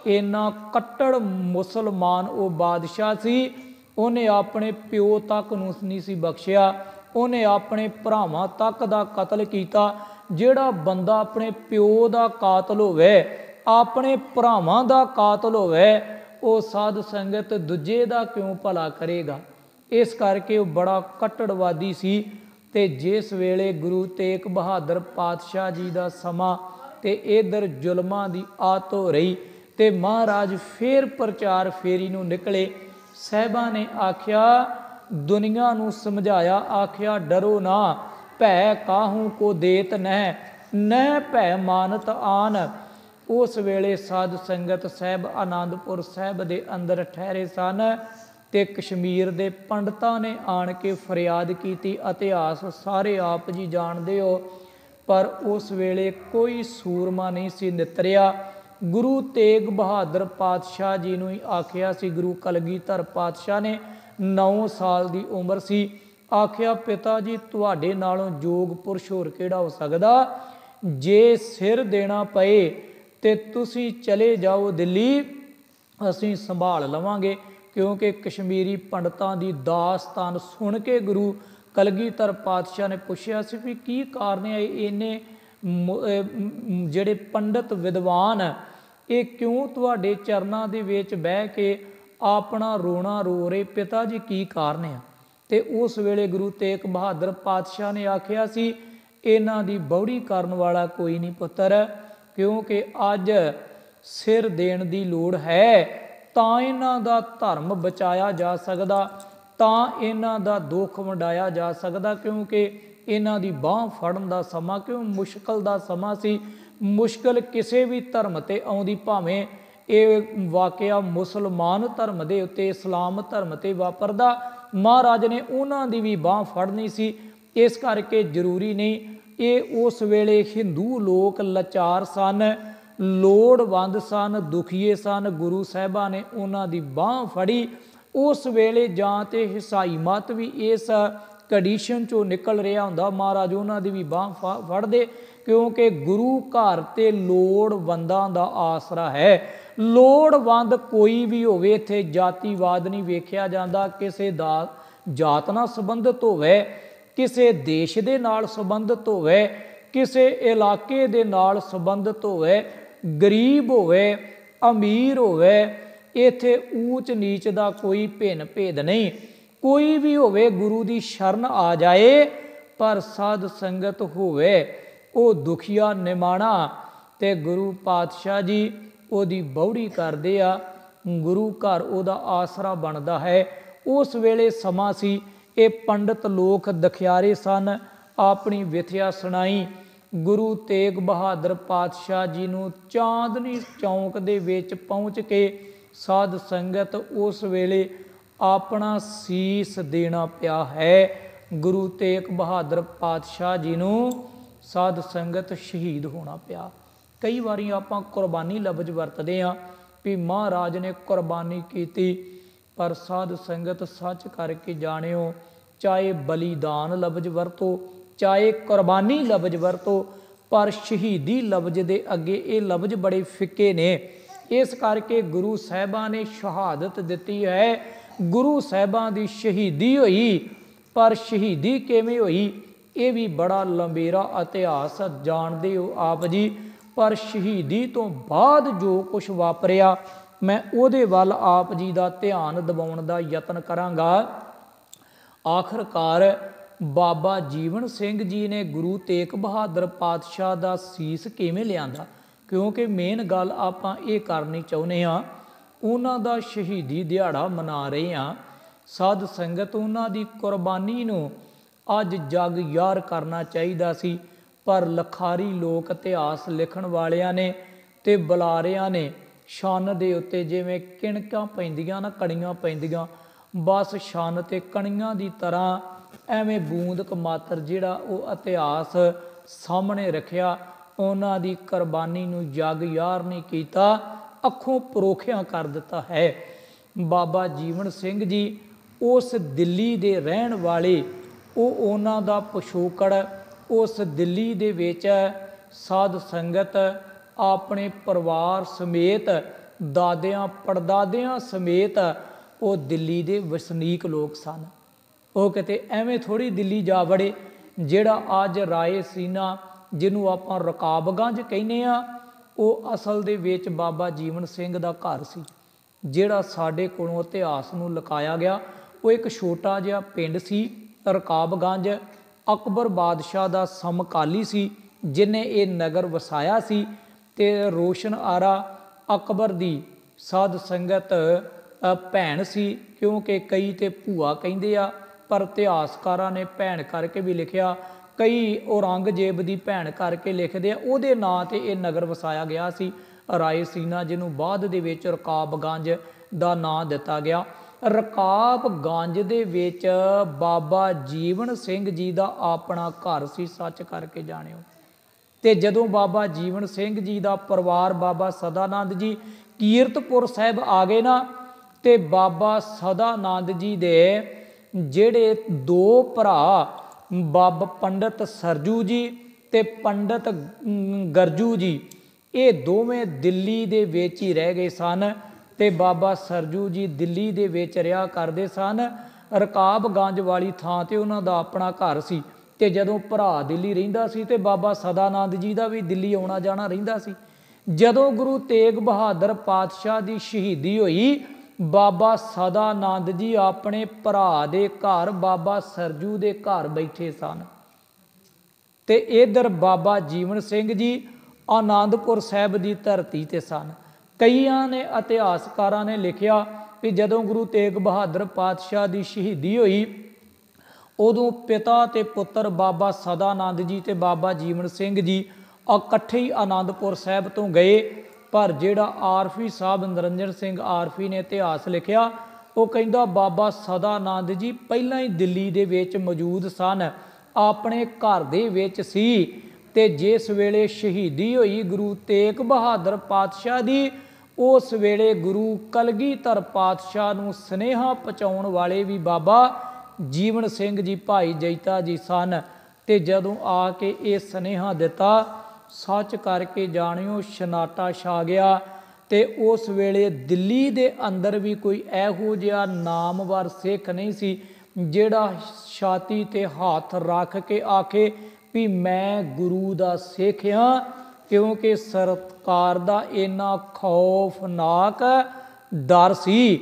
ਇੰਨਾ ਕੱਟੜ ਮੁਸਲਮਾਨ ਉਹ ਬਾਦਸ਼ਾਹ ਸੀ। ਉਹਨੇ ਆਪਣੇ ਪਿਓ ਤੱਕ ਨੂੰ ਨਹੀਂ ਸੀ ਬਖਸ਼ਿਆ, ਉਹਨੇ ਆਪਣੇ ਭਰਾਵਾਂ ਤੱਕ ਦਾ ਕਤਲ ਕੀਤਾ। ਜਿਹੜਾ ਬੰਦਾ ਆਪਣੇ ਪਿਓ ਦਾ ਕਾਤਲ ਹੋਵੇ, ਆਪਣੇ ਭਰਾਵਾਂ ਦਾ ਕਾਤਲ ਹੋਵੇ, ਉਹ ਸਾਧ ਸੰਗਤ ਦੂਜੇ ਦਾ ਕਿਉਂ ਭਲਾ ਕਰੇਗਾ। ਇਸ ਕਰਕੇ ਉਹ ਬੜਾ ਕੱਟੜਵਾਦੀ ਸੀ। ਤੇ ਜਿਸ ਵੇਲੇ ਗੁਰੂ ਤੇਗ ਬਹਾਦਰ ਪਾਤਸ਼ਾਹ ਜੀ ਦਾ ਸਮਾਂ ਤੇ ਇਧਰ ਜ਼ੁਲਮਾਂ ਦੀ ਆਦਤ ਹੋ ਰਹੀ, ਤੇ ਮਹਾਰਾਜ ਫੇਰ ਪ੍ਰਚਾਰ ਫੇਰੀ ਨੂੰ ਨਿਕਲੇ। ਸਾਹਿਬਾਂ ਨੇ ਆਖਿਆ, ਦੁਨੀਆ ਨੂੰ ਸਮਝਾਇਆ, ਆਖਿਆ ਡਰੋ ਨਾ, ਭੈ ਕਾਹੂ ਕੋ ਦੇਤ ਨਹਿ, ਨਹਿ ਭੈ ਮਾਨਤ ਆਨ। ਉਸ ਵੇਲੇ ਸਾਧ ਸੰਗਤ ਸਾਹਿਬ ਆਨੰਦਪੁਰ ਸਾਹਿਬ ਦੇ ਅੰਦਰ ਠਹਿਰੇ ਸਨ, ਤੇ ਕਸ਼ਮੀਰ ਦੇ ਪੰਡਤਾਂ ਨੇ ਆਣ ਕੇ ਫਰਿਆਦ ਕੀਤੀ। ਇਤਿਹਾਸ ਸਾਰੇ ਆਪ ਜੀ ਜਾਣਦੇ ਹੋ, ਪਰ ਉਸ ਵੇਲੇ ਕੋਈ ਸੂਰਮਾ ਨਹੀਂ ਸੀ ਨਿਤਰਿਆ। ਗੁਰੂ ਤੇਗ ਬਹਾਦਰ ਪਾਤਸ਼ਾਹ ਜੀ ਨੂੰ ਹੀ ਆਖਿਆ ਸੀ, ਗੁਰੂ ਕਲਗੀਧਰ ਪਾਤਸ਼ਾਹ ਨੇ, 9 ਸਾਲ ਦੀ ਉਮਰ ਸੀ, ਆਖਿਆ ਪਿਤਾ ਜੀ ਤੁਹਾਡੇ ਨਾਲੋਂ ਯੋਗ ਪੁਰਸ਼ ਹੋਰ ਕਿਹੜਾ ਹੋ ਸਕਦਾ। ਜੇ ਸਿਰ ਦੇਣਾ ਪਏ ਤੇ ਤੁਸੀਂ ਚਲੇ ਜਾਓ ਦਿੱਲੀ, ਅਸੀਂ ਸੰਭਾਲ ਲਵਾਂਗੇ। ਕਿਉਂਕਿ ਕਸ਼ਮੀਰੀ ਪੰਡਤਾਂ ਦੀ ਦਾਸਤਾਨ ਸੁਣ ਕੇ ਗੁਰੂ ਕਲਗੀਧਰ ਪਾਤਸ਼ਾਹ ਨੇ ਪੁੱਛਿਆ ਸੀ ਵੀ ਕੀ ਕਾਰਨ ਹੈ, ਇਹਨੇ ਜਿਹੜੇ ਪੰਡਤ ਵਿਦਵਾਨ ਇਹ ਕਿਉਂ ਤੁਹਾਡੇ ਚਰਨਾਂ ਦੇ ਵਿੱਚ ਬਹਿ ਕੇ ਆਪਣਾ ਰੋਣਾ ਰੋ ਰਹੇ, ਪਿਤਾ ਜੀ ਕੀ ਕਾਰਨ ਆ। ਤੇ ਉਸ ਵੇਲੇ ਗੁਰੂ ਤੇਗ ਬਹਾਦਰ ਪਾਤਸ਼ਾਹ ਨੇ ਆਖਿਆ ਸੀ, ਇਹਨਾਂ ਦੀ ਬੌੜੀ ਕਰਨ ਵਾਲਾ ਕੋਈ ਨਹੀਂ ਪੁੱਤਰ, ਕਿਉਂਕਿ ਅੱਜ ਸਿਰ ਦੇਣ ਦੀ ਲੋੜ ਹੈ, ਤਾਂ ਇਹਨਾਂ ਦਾ ਧਰਮ ਬਚਾਇਆ ਜਾ ਸਕਦਾ, ਤਾਂ ਇਹਨਾਂ ਦਾ ਦੁੱਖ ਵੰਡਾਇਆ ਜਾ ਸਕਦਾ। ਕਿਉਂਕਿ ਇਹਨਾਂ ਦੀ ਬਾਂਹ ਫੜਨ ਦਾ ਸਮਾਂ ਕਿਉਂ ਮੁਸ਼ਕਲ ਦਾ ਸਮਾਂ ਸੀ। ਮੁਸ਼ਕਲ ਕਿਸੇ ਵੀ ਧਰਮ ਤੇ ਆਉਂਦੀ, ਭਾਵੇਂ ਇਹ ਵਾਕਿਆ ਮੁਸਲਮਾਨ ਧਰਮ ਦੇ ਉੱਤੇ, ਇਸਲਾਮ ਧਰਮ ਤੇ ਵਾਪਰਦਾ, ਮਹਾਰਾਜ ਨੇ ਉਹਨਾਂ ਦੀ ਵੀ ਬਾਂਹ ਫੜਨੀ ਸੀ। ਇਸ ਕਰਕੇ ਜ਼ਰੂਰੀ ਨਹੀਂ, ਇਹ ਉਸ ਵੇਲੇ ਹਿੰਦੂ ਲੋਕ ਲਾਚਾਰ ਸਨ, ਲੋੜਵੰਦ ਸਨ, ਦੁਖੀਏ ਸਨ। ਗੁਰੂ ਸਾਹਿਬਾਂ ਨੇ ਉਹਨਾਂ ਦੀ ਬਾਂਹ ਫੜੀ। ਉਸ ਵੇਲੇ ਜਾਂ ਤੇ ਈਸਾਈ ਮਤ ਵੀ ਇਸ ਕੰਡੀਸ਼ਨ 'ਚੋਂ ਨਿਕਲ ਰਿਹਾ ਹੁੰਦਾ, ਮਹਾਰਾਜ ਉਹਨਾਂ ਦੀ ਵੀ ਬਾਂਹ ਫੜਦੇ, ਕਿਉਂਕਿ ਗੁਰੂ ਘਰ ਤੇ ਲੋੜਵੰਦਾਂ ਦਾ ਆਸਰਾ ਹੈ। ਲੋੜਵੰਦ ਕੋਈ ਵੀ ਹੋਵੇ, ਇੱਥੇ ਜਾਤੀਵਾਦ ਨਹੀਂ ਵੇਖਿਆ ਜਾਂਦਾ, ਕਿਸੇ ਦਾ ਜਾਤ ਨਾਲ ਸੰਬੰਧਿਤ ਹੋਵੇ, ਕਿਸੇ ਦੇਸ਼ ਦੇ ਨਾਲ ਸੰਬੰਧਿਤ ਹੋਵੇ, ਕਿਸੇ ਇਲਾਕੇ ਦੇ ਨਾਲ ਸੰਬੰਧਿਤ ਹੋਵੇ, ਗਰੀਬ ਹੋਵੇ, ਅਮੀਰ ਹੋਵੇ, ਇੱਥੇ ਊਚ ਨੀਚ ਦਾ ਕੋਈ ਭਿੰਨ ਭੇਦ ਨਹੀਂ। ਕੋਈ ਵੀ ਹੋਵੇ ਗੁਰੂ ਦੀ ਸ਼ਰਨ ਆ ਜਾਏ, ਪਰ ਸਾਧ ਸੰਗਤ ਹੋਵੇ ਉਹ ਦੁਖੀਆ ਨਿਮਾਣਾ, ਤੇ ਗੁਰੂ ਪਾਤਸ਼ਾਹ ਜੀ ਉਹਦੀ ਬੌੜੀ ਕਰਦੇ ਆ, ਗੁਰੂ ਘਰ ਉਹਦਾ ਆਸਰਾ ਬਣਦਾ ਹੈ। ਉਸ ਵੇਲੇ ਸਮਾਂ ਸੀ, ਇਹ ਪੰਡਤ ਲੋਕ ਦਖਿਆਰੇ ਸਨ, ਆਪਣੀ ਵਿਥਿਆ ਸੁਣਾਈ। ਗੁਰੂ ਤੇਗ ਬਹਾਦਰ ਪਾਤਸ਼ਾਹ ਜੀ ਨੂੰ ਚਾਂਦਨੀ ਚੌਂਕ ਦੇ ਵਿੱਚ ਪਹੁੰਚ ਕੇ ਸਾਧ ਸੰਗਤ ਉਸ ਵੇਲੇ ਆਪਣਾ ਸੀਸ ਦੇਣਾ ਪਿਆ ਹੈ। ਗੁਰੂ ਤੇਗ ਬਹਾਦਰ ਪਾਤਸ਼ਾਹ ਜੀ ਨੂੰ ਸਾਧ ਸੰਗਤ ਸ਼ਹੀਦ ਹੋਣਾ ਪਿਆ। कई वारी आपां कुर्बानी लफ्ज़ वरतदे हां भी महाराज ने कुर्बानी की, पर साध संगत सच करके जाणियो, चाहे बलिदान लफ्ज़ वरतो चाहे कुर्बानी लफ्ज़ वरतो, पर शहीदी लफ्ज़ दे अगे ये लफ्ज़ बड़े फिक्के ने। इस करके गुरु साहिबां ने शहादत दिती है, गुरु साहिबां दी शहीदी होई, पर शहीदी किवें होई ये भी बड़ा लंबेरा इतिहास जानते हो आप जी। पर शहीदी तो बाद जो कुछ वापरिया मैं उहदे वल आप जी का ध्यान दिवाउण दा यतन करांगा। आखिरकार बाबा जीवन सिंह जी ने गुरु तेग बहादुर पातशाह का सीस किवें लियांदा, क्योंकि मेन गल आपां ये करनी चाहुंदे हां, उन्हां दा शहीदी दिहाड़ा मना रहे हां। साध संगत उन्हां दी कुर्बानी नूं अज जग यार करना चाहिदा सी, पर लखारी लोक इतिहास लिखण वालियां ने ते बुलारियां ने शन दे उत्ते जिवें किणकां पैंदियां ना, कणियां पैंदियां, बस शन ते कणियां दी तरह एवें बूंद क मात्र जिहड़ा वो इतिहास सामने रखिया, उन्हां दी कुर्बानी नूं जग यार नहीं कीता, अखों परोखिया कर दिता है। बाबा जीवन सिंह जी उस दिल्ली दे रहण वाले, ਉਹ ਉਹਨਾਂ ਦਾ ਪਿਛੋਕੜ ਉਸ ਦਿੱਲੀ ਦੇ ਵਿੱਚ ਸਾਧ ਸੰਗਤ ਆਪਣੇ ਪਰਿਵਾਰ ਸਮੇਤ ਦਾਦਿਆਂ ਪੜਦਾਦਿਆਂ ਸਮੇਤ ਉਹ ਦਿੱਲੀ ਦੇ ਵਸਨੀਕ ਲੋਕ ਸਨ। ਉਹ ਕਿਤੇ ਐਵੇਂ ਥੋੜ੍ਹੀ ਦਿੱਲੀ ਜਾ ਵੜੇ। ਜਿਹੜਾ ਅੱਜ ਰਾਏ ਸੀਨਾ ਜਿਹਨੂੰ ਆਪਾਂ ਰਕਾਬਗੰਜ ਕਹਿੰਦੇ ਆ, ਉਹ ਅਸਲ ਦੇ ਵਿੱਚ ਬਾਬਾ ਜੀਵਨ ਸਿੰਘ ਦਾ ਘਰ ਸੀ। ਜਿਹੜਾ ਸਾਡੇ ਕੋਲੋਂ ਇਤਿਹਾਸ ਨੂੰ ਲੁਕਾਇਆ ਗਿਆ, ਉਹ ਇੱਕ ਛੋਟਾ ਜਿਹਾ ਪਿੰਡ ਸੀ ਰਕਾਬਗੰਜ। ਅਕਬਰ ਬਾਦਸ਼ਾਹ ਦਾ ਸਮਕਾਲੀ ਸੀ ਜਿਹਨੇ ਇਹ ਨਗਰ ਵਸਾਇਆ ਸੀ, ਅਤੇ ਰੋਸ਼ਨ ਆਰਾ ਅਕਬਰ ਦੀ ਸਾਧ ਸੰਗਤ ਭੈਣ ਸੀ, ਕਿਉਂਕਿ ਕਈ ਤੇ ਭੂਆ ਕਹਿੰਦੇ ਆ, ਪਰ ਇਤਿਹਾਸਕਾਰਾਂ ਨੇ ਭੈਣ ਕਰਕੇ ਵੀ ਲਿਖਿਆ, ਕਈ ਔਰੰਗਜ਼ੇਬ ਦੀ ਭੈਣ ਕਰਕੇ ਲਿਖਦੇ ਆ। ਉਹਦੇ ਨਾਂ 'ਤੇ ਇਹ ਨਗਰ ਵਸਾਇਆ ਗਿਆ ਸੀ ਰਾਏ ਸੀਨਾ, ਜਿਹਨੂੰ ਬਾਅਦ ਦੇ ਵਿੱਚ ਰਕਾਬਗੰਜ ਦਾ ਨਾਂ ਦਿੱਤਾ ਗਿਆ। ਰਕਾਬਗੰਜ ਦੇ ਵਿੱਚ ਬਾਬਾ ਜੀਵਨ ਸਿੰਘ ਜੀ ਦਾ ਆਪਣਾ ਘਰ ਸੀ, ਸੱਚ ਕਰਕੇ ਜਾਣਿਓ। ਅਤੇ ਜਦੋਂ ਬਾਬਾ ਜੀਵਨ ਸਿੰਘ ਜੀ ਦਾ ਪਰਿਵਾਰ ਬਾਬਾ ਸਦਾਨੰਦ ਜੀ ਕੀਰਤਪੁਰ ਸਾਹਿਬ ਆ ਗਏ ਨਾ, ਅਤੇ ਬਾਬਾ ਸਦਾਨੰਦ ਜੀ ਦੇ ਜਿਹੜੇ ਦੋ ਭਰਾ ਬਾਬਾ ਪੰਡਤ ਸਰਜੂ ਜੀ ਅਤੇ ਪੰਡਤ ਗਰਜੂ ਜੀ, ਇਹ ਦੋਵੇਂ ਦਿੱਲੀ ਦੇ ਵਿੱਚ ਹੀ ਰਹਿ ਗਏ ਸਨ, ਅਤੇ ਬਾਬਾ ਸਰਜੂ ਜੀ ਦਿੱਲੀ ਦੇ ਵਿੱਚ ਰਿਹਾ ਕਰਦੇ ਸਨ। ਰਕਾਬਗੰਜ ਵਾਲੀ ਥਾਂ 'ਤੇ ਉਹਨਾਂ ਦਾ ਆਪਣਾ ਘਰ ਸੀ, ਅਤੇ ਜਦੋਂ ਭਰਾ ਦਿੱਲੀ ਰਹਿੰਦਾ ਸੀ ਅਤੇ ਬਾਬਾ ਸਦਾਨੰਦ ਜੀ ਦਾ ਵੀ ਦਿੱਲੀ ਆਉਣਾ ਜਾਣਾ ਰਹਿੰਦਾ ਸੀ। ਜਦੋਂ ਗੁਰੂ ਤੇਗ ਬਹਾਦਰ ਪਾਤਸ਼ਾਹ ਦੀ ਸ਼ਹੀਦੀ ਹੋਈ, ਬਾਬਾ ਸਦਾਨੰਦ ਜੀ ਆਪਣੇ ਭਰਾ ਦੇ ਘਰ ਬਾਬਾ ਸਰਜੂ ਦੇ ਘਰ ਬੈਠੇ ਸਨ, ਅਤੇ ਇੱਧਰ ਬਾਬਾ ਜੀਵਨ ਸਿੰਘ ਜੀ ਆਨੰਦਪੁਰ ਸਾਹਿਬ ਦੀ ਧਰਤੀ 'ਤੇ ਸਨ। ਕਈਆਂ ਨੇ ਇਤਿਹਾਸਕਾਰਾਂ ਨੇ ਲਿਖਿਆ ਵੀ ਜਦੋਂ ਗੁਰੂ ਤੇਗ ਬਹਾਦਰ ਪਾਤਸ਼ਾਹ ਦੀ ਸ਼ਹੀਦੀ ਹੋਈ, ਉਦੋਂ ਪਿਤਾ ਅਤੇ ਪੁੱਤਰ ਬਾਬਾ ਸਦਾਨੰਦ ਜੀ ਅਤੇ ਬਾਬਾ ਜੀਵਨ ਸਿੰਘ ਜੀ ਇਕੱਠੇ ਹੀ ਆਨੰਦਪੁਰ ਸਾਹਿਬ ਤੋਂ ਗਏ। ਪਰ ਜਿਹੜਾ ਆਰਫੀ ਸਾਹਿਬ ਨਿਰੰਜਨ ਸਿੰਘ ਆਰਫੀ ਨੇ ਇਤਿਹਾਸ ਲਿਖਿਆ, ਉਹ ਕਹਿੰਦਾ ਬਾਬਾ ਸਦਾਨੰਦ ਜੀ ਪਹਿਲਾਂ ਹੀ ਦਿੱਲੀ ਦੇ ਵਿੱਚ ਮੌਜੂਦ ਸਨ, ਆਪਣੇ ਘਰ ਦੇ ਵਿੱਚ ਸੀ, ਅਤੇ ਜਿਸ ਵੇਲੇ ਸ਼ਹੀਦੀ ਹੋਈ ਗੁਰੂ ਤੇਗ ਬਹਾਦਰ ਪਾਤਸ਼ਾਹ ਦੀ, ਉਸ ਵੇਲੇ ਗੁਰੂ ਕਲਗੀਧਰ ਪਾਤਸ਼ਾਹ ਨੂੰ ਸੁਨੇਹਾ ਪਹੁੰਚਾਉਣ ਵਾਲੇ ਵੀ ਬਾਬਾ ਜੀਵਨ ਸਿੰਘ ਜੀ ਭਾਈ ਜੈਤਾ ਜੀ ਸਨ। ਅਤੇ ਜਦੋਂ ਆ ਕੇ ਇਹ ਸੁਨੇਹਾ ਦਿੱਤਾ, ਸੱਚ ਕਰਕੇ ਜਾਣਿਓ ਸਨਾਟਾ ਛਾ ਗਿਆ, ਅਤੇ ਉਸ ਵੇਲੇ ਦਿੱਲੀ ਦੇ ਅੰਦਰ ਵੀ ਕੋਈ ਇਹੋ ਜਿਹਾ ਨਾਮਵਰ ਸਿੱਖ ਨਹੀਂ ਸੀ ਜਿਹੜਾ ਛਾਤੀ 'ਤੇ ਹੱਥ ਰੱਖ ਕੇ ਆਖੇ ਵੀ ਮੈਂ ਗੁਰੂ ਦਾ ਸਿੱਖ ਹਾਂ, ਕਿਉਂਕਿ ਸਰਕਾਰ ਦਾ ਇੰਨਾ ਖੌਫਨਾਕ ਡਰ ਸੀ।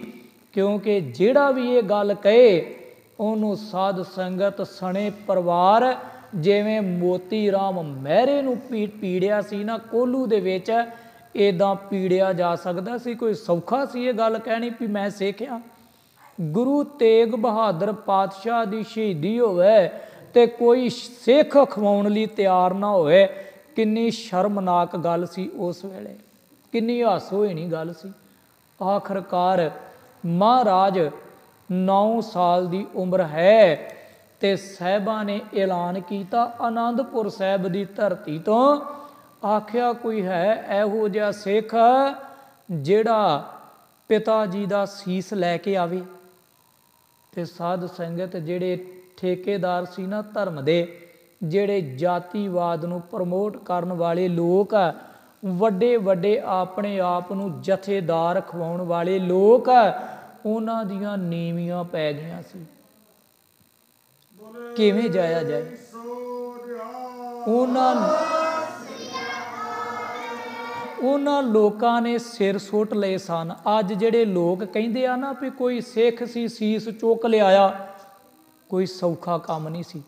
ਕਿਉਂਕਿ ਜਿਹੜਾ ਵੀ ਇਹ ਗੱਲ ਕਹੇ, ਉਹਨੂੰ ਸਾਧ ਸੰਗਤ ਸਣੇ ਪਰਿਵਾਰ ਜਿਵੇਂ ਮੋਤੀ ਰਾਮ ਮਹਿਰੇ ਨੂੰ ਪੀੜਿਆ ਸੀ ਨਾ ਕੋਹਲੂ ਦੇ ਵਿੱਚ, ਇੱਦਾਂ ਪੀੜਿਆ ਜਾ ਸਕਦਾ ਸੀ। ਕੋਈ ਸੌਖਾ ਸੀ ਇਹ ਗੱਲ ਕਹਿਣੀ ਵੀ ਮੈਂ ਸਿੱਖ ਹਾਂ। ਗੁਰੂ ਤੇਗ ਬਹਾਦਰ ਪਾਤਸ਼ਾਹ ਦੀ ਸ਼ਹੀਦੀ ਹੋਵੇ ਅਤੇ ਕੋਈ ਸਿੱਖ ਖਵਾਉਣ ਲਈ ਤਿਆਰ ਨਾ ਹੋਵੇ, ਕਿੰਨੀ ਸ਼ਰਮਨਾਕ ਗੱਲ ਸੀ ਉਸ ਵੇਲੇ, ਕਿੰਨੀ ਹਾਸੋਹੀਣੀ ਗੱਲ ਸੀ। ਆਖਰਕਾਰ ਮਹਾਰਾਜ 9 ਸਾਲ ਦੀ ਉਮਰ ਹੈ ਅਤੇ ਸਾਹਿਬਾਂ ਨੇ ਐਲਾਨ ਕੀਤਾ, ਆਨੰਦਪੁਰ ਸਾਹਿਬ ਦੀ ਧਰਤੀ ਤੋਂ आख्या कोई है एहो जिहा सिख जिहड़ा पिता जी का सीस लैके आवे। ते साध संगत जिहड़े ठेकेदार सी ना धर्म दे, जिहड़े जातिवाद नूं प्रमोट करन वाले लोग, वड्डे वड्डे अपने आप नूं जथेदार खवाउण वाले लोग, उन्हां दियां नीवियां पै गईयां सी। किवें जाया जाए? उन्हां लोकां ने सिर सुट लए सन। अज जिहड़े लोग कहिंदे आ ना भी कोई सिख सी सीस चुक लिआया, कोई सौखा काम नहीं सी।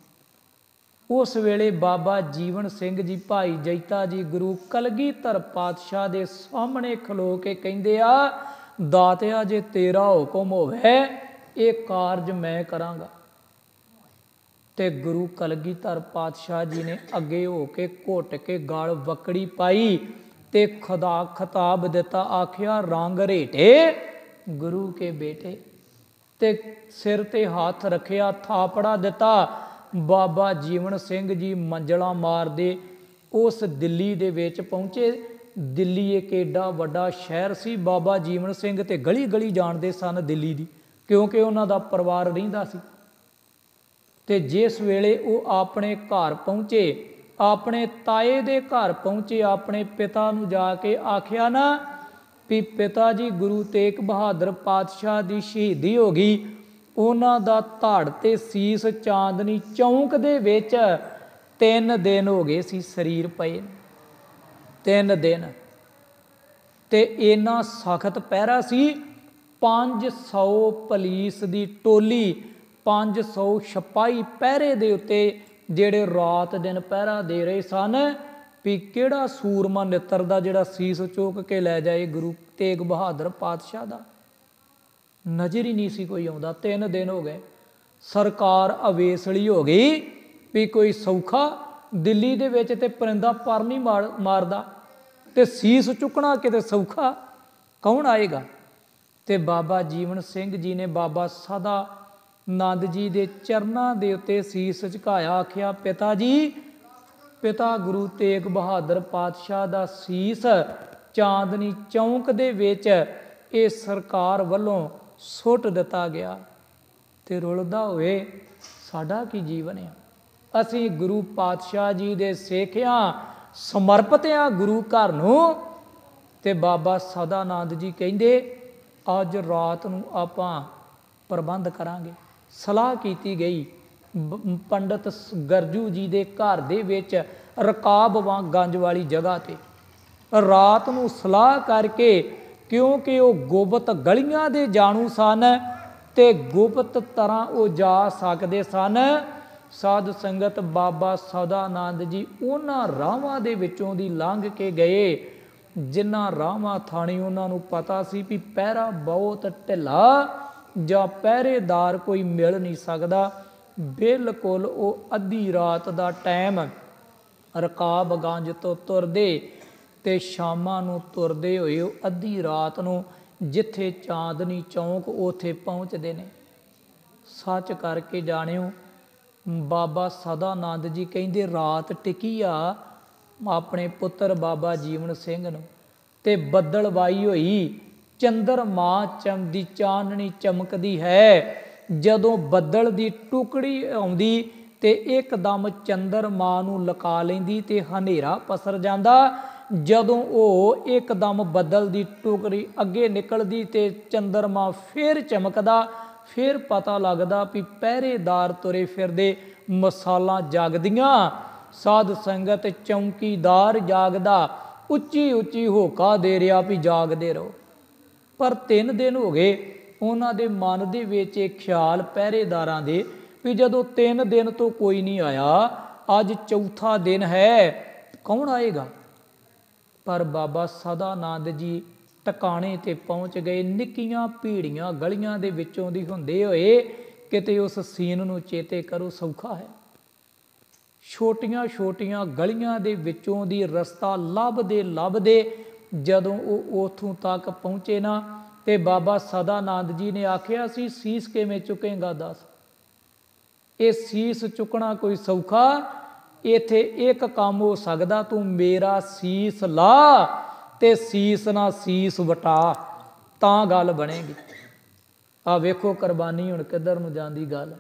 उस वेले बाबा जीवन सिंह जी, भाई जैता जी, गुरु कलगीधर पातशाह दे सामने खलो के कहिंदे आ, दातिया जे तेरा हुक्म होवे ये कारज मैं करांगा। ते गुरु कलगीधर पातशाह जी ने अगे हो के घुट के गल वकड़ी पाई ते खुदा खिताब दिता, आखिया रंग रेटे गुरु के बेटे। ते सिर ते हाथ रखिया, थापड़ा दिता। बाबा जीवन सिंह जी मंजला मारदे उस दिल्ली दे विच पहुँचे। दिल्ली एक एडा वड्डा शहर सी। बाबा जीवन सिंह ते गली गली जानते सन दिल्ली दी, क्योंकि उन्हां दा परिवार रहिंदा सी। ते जिस वेले वो अपने घर पहुँचे, अपने ताए दे घर पहुँचे, अपने पिता नूं जाके आखिया ना भी पिता जी गुरु तेग बहादुर पातशाह की शहीदी हो गई, उन्हां दा धड़ ते सीस चांदनी चौंक दे विच 3 दिन हो गए सी शरीर पए, 3 दिन। ते इन्ना सख्त पहरा सी। 500 पुलिस की टोली, 500 सिपाही पहरे दे उत्ते ਜਿਹੜੇ रात दिन पहरा दे रहे सन भी किहड़ा सूरमा नित्रदा ਜਿਹੜਾ सीस चुक के लै जाए गुरु तेग बहादुर पातशाह दा। नज़र ही नहीं सी कोई आउंदा। 3 दिन हो गए, सरकार अवेसली हो गई भी कोई सौखा दिल्ली दे विच ते परिंदा पर नहीं मारदा, ते सीस चुकना किते सौखा, कौन आएगा? ते बाबा जीवन सिंह जी ने बाबा सदा नंद जी दे चरनां दे उत्ते सीस झुकाया, आखिया पिता जी, पिता गुरु तेग बहादुर पातशाह दा सीस चांदनी चौंक दे विच ये सरकार वल्लों सुट दिता गया। ते रुलदा होए साडा की जीवन है? असीं गुरु पातशाह जी दे सिखियां समर्पित हाँ गुरु घर नूं। ते बाबा सदानंद जी कहिंदे अज रात नूं आपां प्रबंध करांगे। सलाह की गई। पंडित गरजू जी के घर दे विच रकाब गंज वाली जगह ते रात नूं सलाह करके, क्योंकि वो गुप्त गलियां दे जाणू सन ते गुप्त तरह वो जा सकते सन। साध संगत बाबा सदानंद जी उन्हां राहां दे विचों दी लंघ के गए जिन्हां राहां थाणी उन्हां नूं पता सी भी पहरा बहुत ढिला ਜਾਂ ਪਹਿਰੇਦਾਰ कोई मिल नहीं सकता। बिल्कुल वो अद्धी रात का टाइम रकाबगंज तो तुरदे ते शामां नूं तुरदे होए अद्धी रात नूं जिथे चांदनी चौंक उथे पहुँचते ने। सच करके जाणिओ बाबा सदानंद जी कहिंदे रात टिकी आ अपने पुत्र बाबा जीवन सिंह नूं ते बदलवाई होई चंद्रमा दी चाननी चमकदी है। जदों बदल दी टुकड़ी आउंदी ते एकदम चंद्रमा नूं लका लैंदी ते हनेरा पसर जांदा। जदों वो एकदम बदल दी टुकड़ी अगे निकलदी ते चंद्रमा फिर चमकदा, फिर पता लगदा भी पहरेदार तुरे फिरदे, मसालां जागदियां, साध संगत चौकीदार जागदा उच्ची उच्ची होका दे रहा भी जागदे रहो। पर 3 दिन हो गए उन्हां दे मन दे विच ख्याल पहरेदारां दे भी जदों 3 दिन तो कोई नहीं आया, अज 4था दिन है, कौन आएगा? पर बाबा सदानंद जी टकाने ते पहुँच गए। निक्कियां भीड़ियां गलियां दे विचों दी हुंदे होए किते उस सीन नूं चेते करो सौखा है। छोटियां छोटियां गलियां दे विचों दी रस्ता लभदे जदों वो उथों तक पहुँचे ना ते बाबा सदानंद जी ने आखिया सी सीस किवें चुकेगा दस। ये सीस चुकना कोई सौखा? इत्थे एक काम हो सकदा, तू मेरा सीस ला ते सीस ना सीस वटा, तां गल बनेगी। आ वेखो कुरबानी हुण किधर नूं जांदी गल।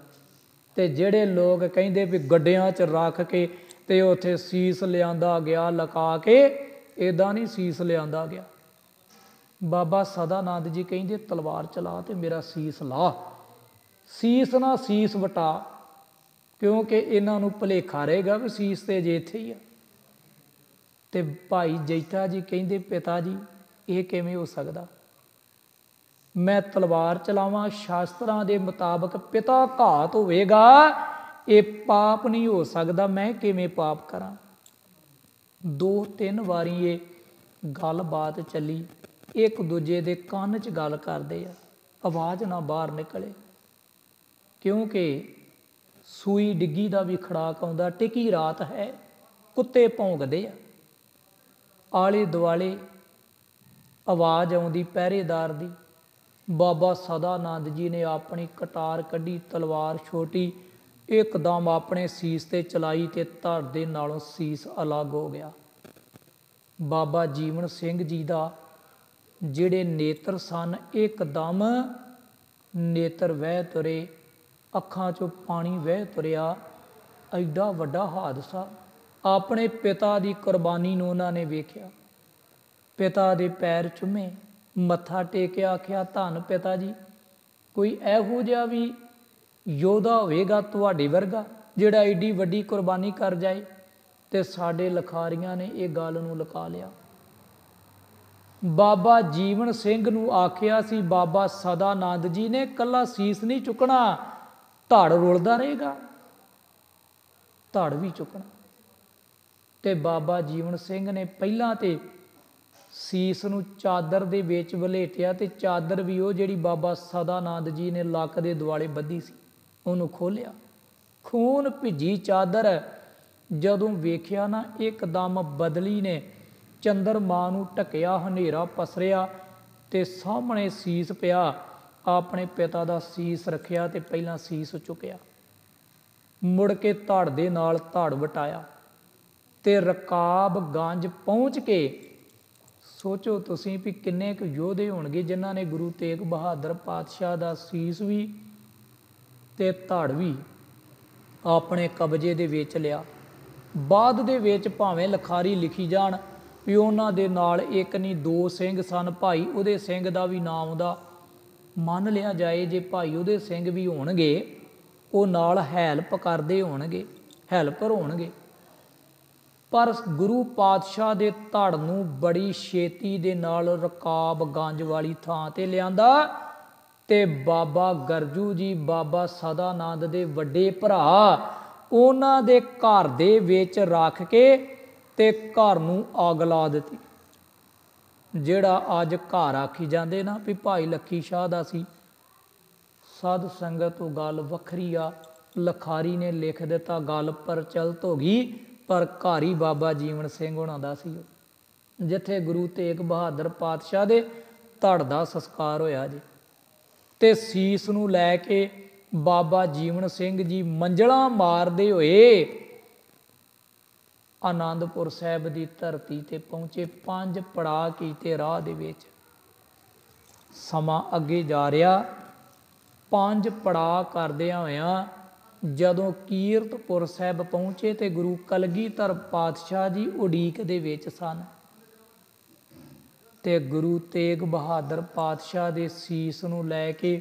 ते जेड़े लोग कहिंदे भी गड्डियां च रख के ते उत्थे सीस लिआंदा गया लका के, इदां नहीं सीस लिआंदा गया। बाबा सदानंद जी कहिंदे तलवार चला ते मेरा सीस ला, सीस ना सीस वटा, क्योंकि इन्हां नूं भुलेखा रहेगा भी सीस ते जे इत्थे ही आ। ते भाई जैता जी कहिंदे पिता जी ये किवें हो सकदा, मैं तलवार चलावां, शास्त्रां दे मुताबक पिता घात होवेगा, ये पाप नहीं हो सकदा, मैं किवें पाप करां। 2-3 वारी ये गल बात चली, एक दूजे दे कंन च गल करदे आ, आवाज़ ना बाहर निकले, क्योंकि सूई डिग्गी दा भी खड़ाक आउंदा, टिकी रात है, कुत्ते भौंकदे आ, आले दुआले आवाज़ आउंदी पहरेदार दी। बाबा सदानंद जी ने अपनी कटार कढ़ी, तलवार छोटी एकदम अपने सीस ते चलाई ते धड़ दे नालों सीस अलग हो गया। बाबा जीवन सिंह जी दा जिहड़े नेत्र सन एकदम नेत्र वह तुरे, अखां चों पानी वह तुरिया। एडा वड्डा हादसा, अपने पिता दी कुर्बानी नूं उन्हां ने वेखिया, पिता दे पैर चुमे, मत्था टेकिया, आखिया धन पिता जी, कोई इहो जिहा भी योधा होवेगा तुहाडे वर्गा जिहड़ा एडी वड्डी कुर्बानी कर जाए। ते साडे लखारियां ने ये गल नूं लका लिया। बाबा जीवन सिंह नूं आखिया सी बाबा सदानंद जी ने कल्ला सीस नहीं चुकना, धड़ रुलदा रहेगा, धड़ भी चुकना। ते बाबा जीवन सिंह ने पहलां ते सीस नूं चादर दे विच वलेटिया, ते चादर भी वो जिहड़ी बाबा सदानंद जी ने लक दे दुआले बधी सी उहनूं खोलिया, खून भिजी चादर जदों वेखिया ना, एकदम बदली ने चंद्रमा नूं ढकिया, हनेरा पसरिया ते सामने सीस पिया। अपने पिता दा सीस रखिया ते पहलां सीस चुकिया, मुड़ के धड़ दे नाल धड़ वटाया ते रकाबगंज पहुँच के, सोचो तुसीं भी किन्ने क योधे होणगे जिन्हां ने गुरु तेग बहादुर पातशाह दा सीस भी ते धड़ भी अपने कब्जे दे विच लिया। बाद दे विच भावें लखारी लिखी जाण भी उन्हां दे नाल एक नहीं दो सिंह सन, भाई उदय सिंह दा भी नाम दा मन लिया जाए, जे भाई उदय सिंह भी होणगे वो नाल हैल्प करदे होणगे, हैल्पर होणगे। पर गुरु पातशाह दे धड़ नूं बड़ी छेती दे नाल रकाबगंज वाली थां ते लिआंदा ते बाबा गरजू जी बाबा सदानंद दे वड्डे भरा उन्हां दे घर दे विच रख के ते घर नूं अग ला दित्ती। जिहड़ा अज घर आखी जांदे ना भी भाई लखी शाह दा सी, साध संगत तो गल वखरी आ, लखारी ने लिख दिता, गल प्रचलित हो गई, पर घर ही बाबा जीवन सिंह होना दा सी, जिथे गुरु तेग बहादुर पातशाह दे धड़ दा संस्कार होया जी। ते सीस नूं लैके बाबा जीवन सिंह जी मंजला मारदे होए आनंदपुर साहिब की धरती ते पहुँचे। 5 पड़ाव कीते राह दे विच, समा अगे जा रहा। 5 पड़ाव करदियां होइयां जदों कीरतपुर साहिब पहुँचे तो गुरु कलगीधर पातशाह जी उड़ीक दे विच सन ते गुरु तेग बहादुर पातशाह दे सीस नूं लैके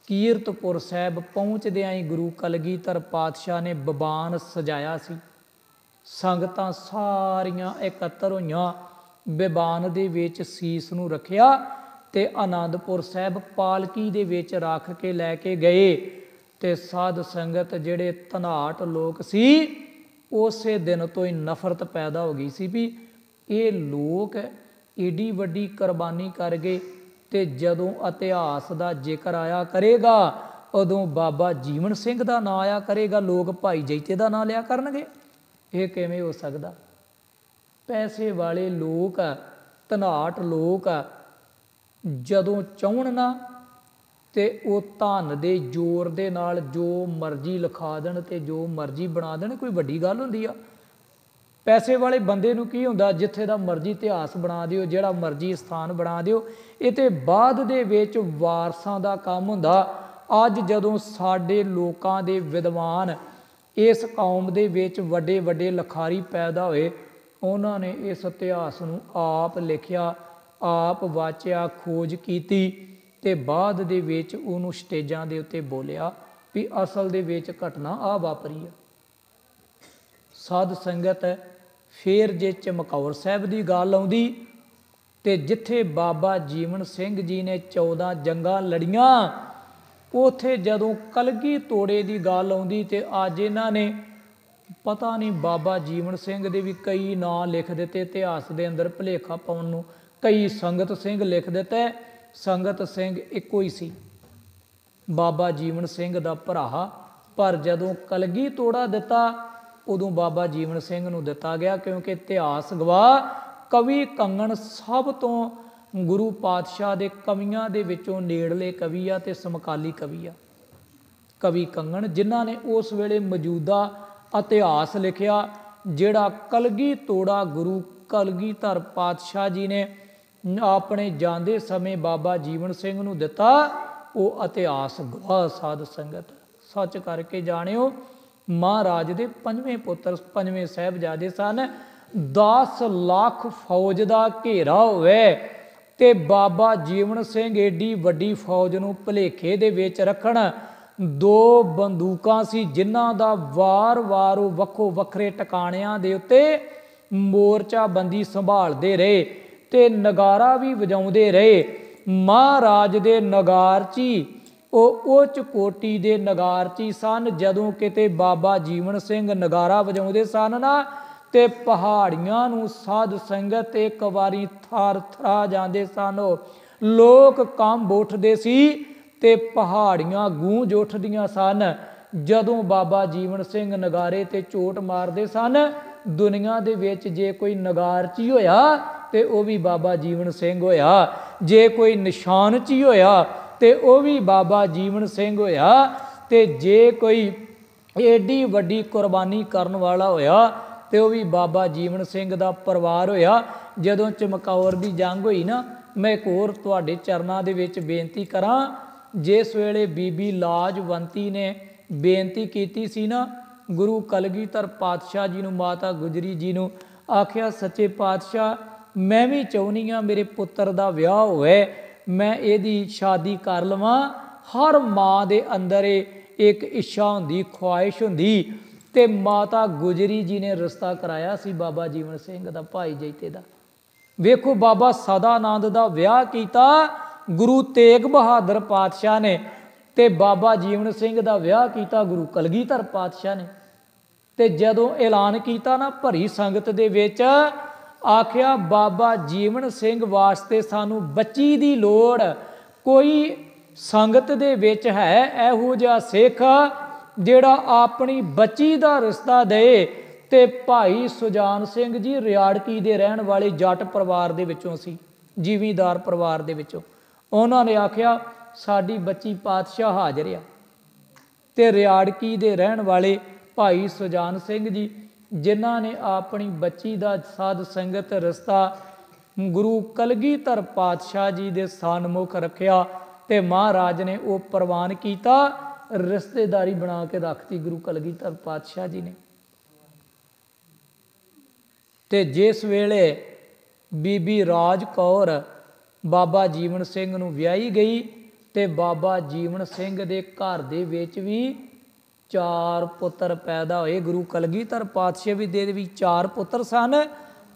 कीरतपुर साहिब पहुँचदियां ही गुरु कलगीधर पातशाह ने बबान सजाया सी। संगतां सारियां एकत्र होइयां, बिबान दे विच सीस नूं रखिया ते आनंदपुर साहिब पालकी दे विच रख के लैके गए। ते साध संगत जिहड़े धनाट लोग सी उसे दिन तो ही नफरत पैदा हो गई सी भी ये लोग एडी वड्डी कुर्बानी कर गए ते जदों इतिहास का जिक्र आया करेगा उदों बाबा जीवन सिंह का नाम आया करेगा, लोग भाई जैते का नाम लिया करनगे। ये किवें हो सकदा? पैसे वाले लोग धनाट लोग जदों चाहण ना ਤੇ ਉਹ ਧਨ ਦੇ ਜ਼ੋਰ ਦੇ ਨਾਲ ਜੋ ਮਰਜ਼ੀ ਲਿਖਾ ਦੇਣ ਤੇ ਜੋ ਮਰਜ਼ੀ ਬਣਾ ਦੇਣ, ਕੋਈ ਵੱਡੀ ਗੱਲ ਹੁੰਦੀ ਆ? ਪੈਸੇ ਵਾਲੇ ਬੰਦੇ ਨੂੰ ਕੀ ਹੁੰਦਾ, ਜਿੱਥੇ ਦਾ ਮਰਜ਼ੀ ਇਤਿਹਾਸ ਬਣਾ ਦਿਓ, ਜਿਹੜਾ ਮਰਜ਼ੀ ਸਥਾਨ ਬਣਾ ਦਿਓ, ਇਹ ਤੇ ਬਾਅਦ ਦੇ ਵਿੱਚ ਵਾਰਸਾਂ ਦਾ ਕੰਮ ਹੁੰਦਾ। ਅੱਜ ਜਦੋਂ ਸਾਡੇ ਲੋਕਾਂ ਦੇ ਵਿਦਵਾਨ ਇਸ ਕੌਮ ਦੇ ਵਿੱਚ ਵੱਡੇ ਵੱਡੇ ਲਿਖਾਰੀ ਪੈਦਾ ਹੋਏ, ਉਹਨਾਂ ਨੇ ਇਸ ਇਤਿਹਾਸ ਨੂੰ ਆਪ ਲਿਖਿਆ, ਆਪ ਵਾਚਿਆ, ਖੋਜ ਕੀਤੀ ਤੇ ਬਾਅਦ ਦੇ ਵਿੱਚ ਉਹਨੂੰ ਸਟੇਜਾਂ ਦੇ ਉੱਤੇ ਬੋਲਿਆ ਵੀ ਅਸਲ ਦੇ ਵਿੱਚ ਘਟਨਾ ਆ ਵਾਪਰੀ ਆ। ਸਾਧ ਸੰਗਤ ਫਿਰ ਜੇ ਚਮਕੌਰ ਸਾਹਿਬ ਦੀ ਗੱਲ ਆਉਂਦੀ ਤੇ ਜਿੱਥੇ ਬਾਬਾ ਜੀਵਨ ਸਿੰਘ ਜੀ ਨੇ 14 ਜੰਗਾਂ ਲੜੀਆਂ, ਉਥੇ ਜਦੋਂ ਕਲਗੀ ਤੋੜੇ ਦੀ ਗੱਲ ਆਉਂਦੀ ਤੇ ਅੱਜ ਇਹਨਾਂ ਨੇ ਪਤਾ ਨਹੀਂ ਬਾਬਾ ਜੀਵਨ ਸਿੰਘ ਦੇ ਵੀ ਕਈ ਨਾਂ ਲਿਖ ਦਿੱਤੇ ਇਤਿਹਾਸ ਦੇ ਅੰਦਰ ਭੁਲੇਖਾ ਪਾਉਣ ਨੂੰ। ਕਈ ਸੰਗਤ ਸਿੰਘ ਲਿਖ ਦਿੱਤੇ, ਸੰਗਤ ਸਿੰਘ ਇੱਕੋ ਹੀ ਸੀ, ਬਾਬਾ ਜੀਵਨ ਸਿੰਘ ਦਾ ਭਰਾ। ਪਰ ਜਦੋਂ ਕਲਗੀ ਤੋੜਾ ਦਿੱਤਾ ਉਦੋਂ ਬਾਬਾ ਜੀਵਨ ਸਿੰਘ ਨੂੰ ਦਿੱਤਾ ਗਿਆ, ਕਿਉਂਕਿ ਇਤਿਹਾਸ ਗਵਾਹ ਕਵੀ ਕੰਗਣ ਸਭ ਤੋਂ ਗੁਰੂ ਪਾਤਸ਼ਾਹ ਦੇ ਕਵੀਆਂ ਦੇ ਵਿੱਚੋਂ ਨੇੜਲੇ ਕਵੀ ਆ ਤੇ ਸਮਕਾਲੀ ਕਵੀ ਆ। ਕਵੀ ਕੰਗਣ ਜਿਨ੍ਹਾਂ ਨੇ ਉਸ ਵੇਲੇ ਮੌਜੂਦਾ ਇਤਿਹਾਸ ਲਿਖਿਆ, ਜਿਹੜਾ ਕਲਗੀ ਤੋੜਾ ਗੁਰੂ ਕਲਗੀਧਰ ਪਾਤਸ਼ਾਹ ਜੀ ਨੇ ਆਪਣੇ ਜਾਂਦੇ ਸਮੇਂ ਬਾਬਾ ਜੀਵਨ ਸਿੰਘ ਨੂੰ ਦਿੱਤਾ, ਉਹ ਇਤਿਹਾਸ ਗਵਾਹ। ਸਾਧ ਸੰਗਤ ਸੱਚ ਕਰਕੇ ਜਾਣਿਓ, ਮਹਾਰਾਜ ਦੇ 5ਵੇਂ ਪੁੱਤਰ 5ਵੇਂ ਸਾਹਿਬਜ਼ਾਦੇ ਸਨ। 10 ਲੱਖ ਫੌਜ ਦਾ ਘੇਰਾ ਹੋਵੇ ਤੇ ਬਾਬਾ ਜੀਵਨ ਸਿੰਘ ਏਡੀ ਵੱਡੀ ਫੌਜ ਨੂੰ ਭੁਲੇਖੇ ਦੇ ਵਿੱਚ ਰੱਖਣ। 2 ਬੰਦੂਕਾਂ ਸੀ ਜਿਨ੍ਹਾਂ ਦਾ ਵਾਰ-ਵਾਰ ਉਹ ਵੱਖੋ ਵੱਖਰੇ ਟਿਕਾਣਿਆਂ ਦੇ ਉੱਤੇ ਮੋਰਚਾਬੰਦੀ ਸੰਭਾਲਦੇ ਰਹੇ ਤੇ ਨਗਾਰਾ ਵੀ ਵਜਾਉਂਦੇ ਰਹੇ। ਮਹਾਰਾਜ ਦੇ ਨਗਾਰਚੀ ਉਹ ਉੱਚ ਕੋਟੀ ਦੇ ਨਗਾਰਚੀ ਸਨ। ਜਦੋਂ ਕਿਤੇ ਬਾਬਾ ਜੀਵਨ ਸਿੰਘ ਨਗਾਰਾ ਵਜਾਉਂਦੇ ਸਨ ਨਾ, ਤੇ ਪਹਾੜੀਆਂ ਨੂੰ ਸਾਧ ਸੰਗਤ ਇੱਕ ਵਾਰੀ ਥਰ ਥਰਾ ਜਾਂਦੇ ਸਨ। ਲੋਕ ਕੰਬ ਉੱਠਦੇ ਸੀ ਤੇ ਪਹਾੜੀਆਂ ਗੂੰਜ ਉੱਠਦੀਆਂ ਸਨ। ਜਦੋਂ ਬਾਬਾ ਜੀਵਨ ਸਿੰਘ ਨਗਾਰੇ ਤੇ ਚੋਟ ਮਾਰਦੇ ਸਨ, ਦੁਨੀਆ ਦੇ ਵਿੱਚ ਜੇ ਕੋਈ ਨਗਾਰਚੀ ਹੋਇਆ ਤੇ ਉਹ ਵੀ ਬਾਬਾ ਜੀਵਨ ਸਿੰਘ ਹੋਇਆ, ਜੇ ਕੋਈ ਨਿਸ਼ਾਨਚੀ ਹੋਇਆ ਤੇ ਉਹ ਵੀ ਬਾਬਾ ਜੀਵਨ ਸਿੰਘ ਹੋਇਆ, ਤੇ ਜੇ ਕੋਈ ਏਡੀ ਵੱਡੀ ਕੁਰਬਾਨੀ ਕਰਨ ਵਾਲਾ ਹੋਇਆ ਤੇ ਉਹ ਵੀ ਬਾਬਾ ਜੀਵਨ ਸਿੰਘ ਦਾ ਪਰਿਵਾਰ ਹੋਇਆ। ਜਦੋਂ ਚਮਕੌਰ ਦੀ ਜੰਗ ਹੋਈ ਨਾ, ਮੈਂ ਇੱਕ ਹੋਰ ਤੁਹਾਡੇ ਚਰਨਾਂ ਦੇ ਵਿੱਚ ਬੇਨਤੀ ਕਰਾਂ, ਜਿਸ ਵੇਲੇ ਬੀਬੀ ਲਾਜਵੰਤੀ ਨੇ ਬੇਨਤੀ ਕੀਤੀ ਸੀ ਨਾ ਗੁਰੂ ਕਲਗੀਧਰ ਪਾਤਸ਼ਾਹ ਜੀ ਨੂੰ, ਮਾਤਾ ਗੁਜਰੀ ਜੀ ਨੂੰ, ਆਖਿਆ ਸੱਚੇ ਪਾਤਸ਼ਾਹ ਮੈਂ ਵੀ ਚਾਹੁੰਦੀ ਹਾਂ ਮੇਰੇ ਪੁੱਤਰ ਦਾ ਵਿਆਹ ਹੋਵੇ, ਮੈਂ ਇਹਦੀ ਸ਼ਾਦੀ ਕਰ ਲਵਾਂ। ਹਰ ਮਾਂ ਦੇ ਅੰਦਰ ਇੱਕ ਇੱਛਾ ਹੁੰਦੀ, ਖੁਆਇਸ਼ ਹੁੰਦੀ। ਤੇ ਮਾਤਾ ਗੁਜਰੀ ਜੀ ਨੇ ਰਿਸ਼ਤਾ ਕਰਾਇਆ ਸੀ ਬਾਬਾ ਜੀਵਨ ਸਿੰਘ ਦਾ, ਭਾਈ ਜੈਤੇ ਦਾ। ਵੇਖੋ ਬਾਬਾ ਸਦਾਨੰਦ ਦਾ ਵਿਆਹ ਕੀਤਾ ਗੁਰੂ ਤੇਗ ਬਹਾਦਰ ਪਾਤਸ਼ਾਹ ਨੇ, ਤੇ ਬਾਬਾ ਜੀਵਨ ਸਿੰਘ ਦਾ ਵਿਆਹ ਕੀਤਾ ਗੁਰੂ ਕਲਗੀਧਰ ਪਾਤਸ਼ਾਹ ਨੇ। ਤੇ ਜਦੋਂ ਐਲਾਨ ਕੀਤਾ ਨਾ ਭਰੀ ਸੰਗਤ ਦੇ ਵਿੱਚ, ਆਖਿਆ ਬਾਬਾ ਜੀਵਨ ਸਿੰਘ ਵਾਸਤੇ ਸਾਨੂੰ ਬੱਚੀ ਦੀ ਲੋੜ। ਕੋਈ ਸੰਗਤ ਦੇ ਵਿੱਚ ਹੈ ਇਹੋ ਜਿਹਾ ਸਿੱਖ ਜਿਹੜਾ ਆਪਣੀ ਬੱਚੀ ਦਾ ਰਿਸ਼ਤਾ ਦੇ? ਤੇ ਭਾਈ ਸੁਜਾਨ ਸਿੰਘ ਜੀ ਰਿਆੜਕੀ ਦੇ ਰਹਿਣ ਵਾਲੇ ਜੱਟ ਪਰਿਵਾਰ ਦੇ ਵਿੱਚੋਂ ਸੀ, ਜ਼ਿਮੀਂਦਾਰ ਪਰਿਵਾਰ ਦੇ ਵਿੱਚੋਂ। ਉਹਨਾਂ ਨੇ ਆਖਿਆ ਸਾਡੀ ਬੱਚੀ ਪਾਤਸ਼ਾਹ ਹਾਜ਼ਰ ਆ। ਤੇ ਰਿਆੜਕੀ ਦੇ ਰਹਿਣ ਵਾਲੇ ਭਾਈ ਸੁਜਾਨ ਸਿੰਘ ਜੀ, ਜਿਨ੍ਹਾਂ ਨੇ ਆਪਣੀ ਬੱਚੀ ਦਾ ਸਾਧ ਸੰਗਤ ਰਿਸ਼ਤਾ ਗੁਰੂ ਕਲਗੀਧਰ ਪਾਤਸ਼ਾਹ ਜੀ ਦੇ ਸਨਮੁਖ ਰੱਖਿਆ ਤੇ ਮਹਾਰਾਜ ਨੇ ਉਹ ਪ੍ਰਵਾਨ ਕੀਤਾ, ਰਿਸ਼ਤੇਦਾਰੀ ਬਣਾ ਕੇ ਰੱਖਤੀ ਗੁਰੂ ਕਲਗੀਧਰ ਪਾਤਸ਼ਾਹ ਜੀ ਨੇ। ਤੇ ਜਿਸ ਵੇਲੇ ਬੀਬੀ ਰਾਜ ਕੌਰ ਬਾਬਾ ਜੀਵਨ ਸਿੰਘ ਨੂੰ ਵਿਆਹੀ ਗਈ ਤੇ ਬਾਬਾ ਜੀਵਨ ਸਿੰਘ ਦੇ ਘਰ ਦੇ ਵਿੱਚ ਵੀ 4 ਪੁੱਤਰ ਪੈਦਾ ਹੋਏ। ਗੁਰੂ ਕਲਗੀਧਰ ਪਾਤਸ਼ਾਹ ਵੀ ਦੇ ਵੀ 4 ਪੁੱਤਰ ਸਨ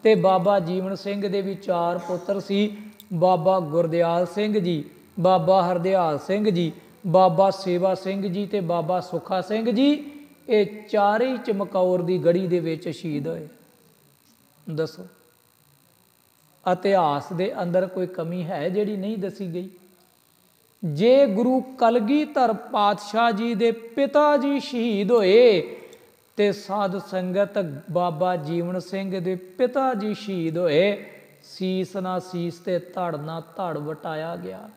ਤੇ ਬਾਬਾ ਜੀਵਨ ਸਿੰਘ ਦੇ ਵੀ 4 ਪੁੱਤਰ ਸੀ। ਬਾਬਾ ਗੁਰਦਿਆਲ ਸਿੰਘ ਜੀ, ਬਾਬਾ ਹਰਦਿਆਲ ਸਿੰਘ ਜੀ, ਬਾਬਾ ਸੇਵਾ ਸਿੰਘ ਜੀ ਤੇ ਬਾਬਾ ਸੁੱਖਾ ਸਿੰਘ ਜੀ, ਇਹ 4 ਹੀ ਚਮਕੌਰ ਦੀ ਗੜੀ ਦੇ ਵਿੱਚ ਸ਼ਹੀਦ ਹੋਏ। ਦੱਸੋ ਇਤਿਹਾਸ ਦੇ ਅੰਦਰ ਕੋਈ ਕਮੀ ਹੈ ਜਿਹੜੀ ਨਹੀਂ ਦੱਸੀ ਗਈ? ਜੇ ਗੁਰੂ ਕਲਗੀਧਰ ਪਾਤਸ਼ਾਹ ਜੀ ਦੇ ਪਿਤਾ ਜੀ ਸ਼ਹੀਦ ਹੋਏ ਤੇ ਸਾਧ ਸੰਗਤ ਬਾਬਾ ਜੀਵਨ ਸਿੰਘ ਦੇ ਪਿਤਾ ਜੀ ਸ਼ਹੀਦ ਹੋਏ, ਸੀਸ ਨਾ ਸੀਸ ਤੇ ਧੜ ਨਾ ਧੜ ਵਟਾਇਆ ਗਿਆ।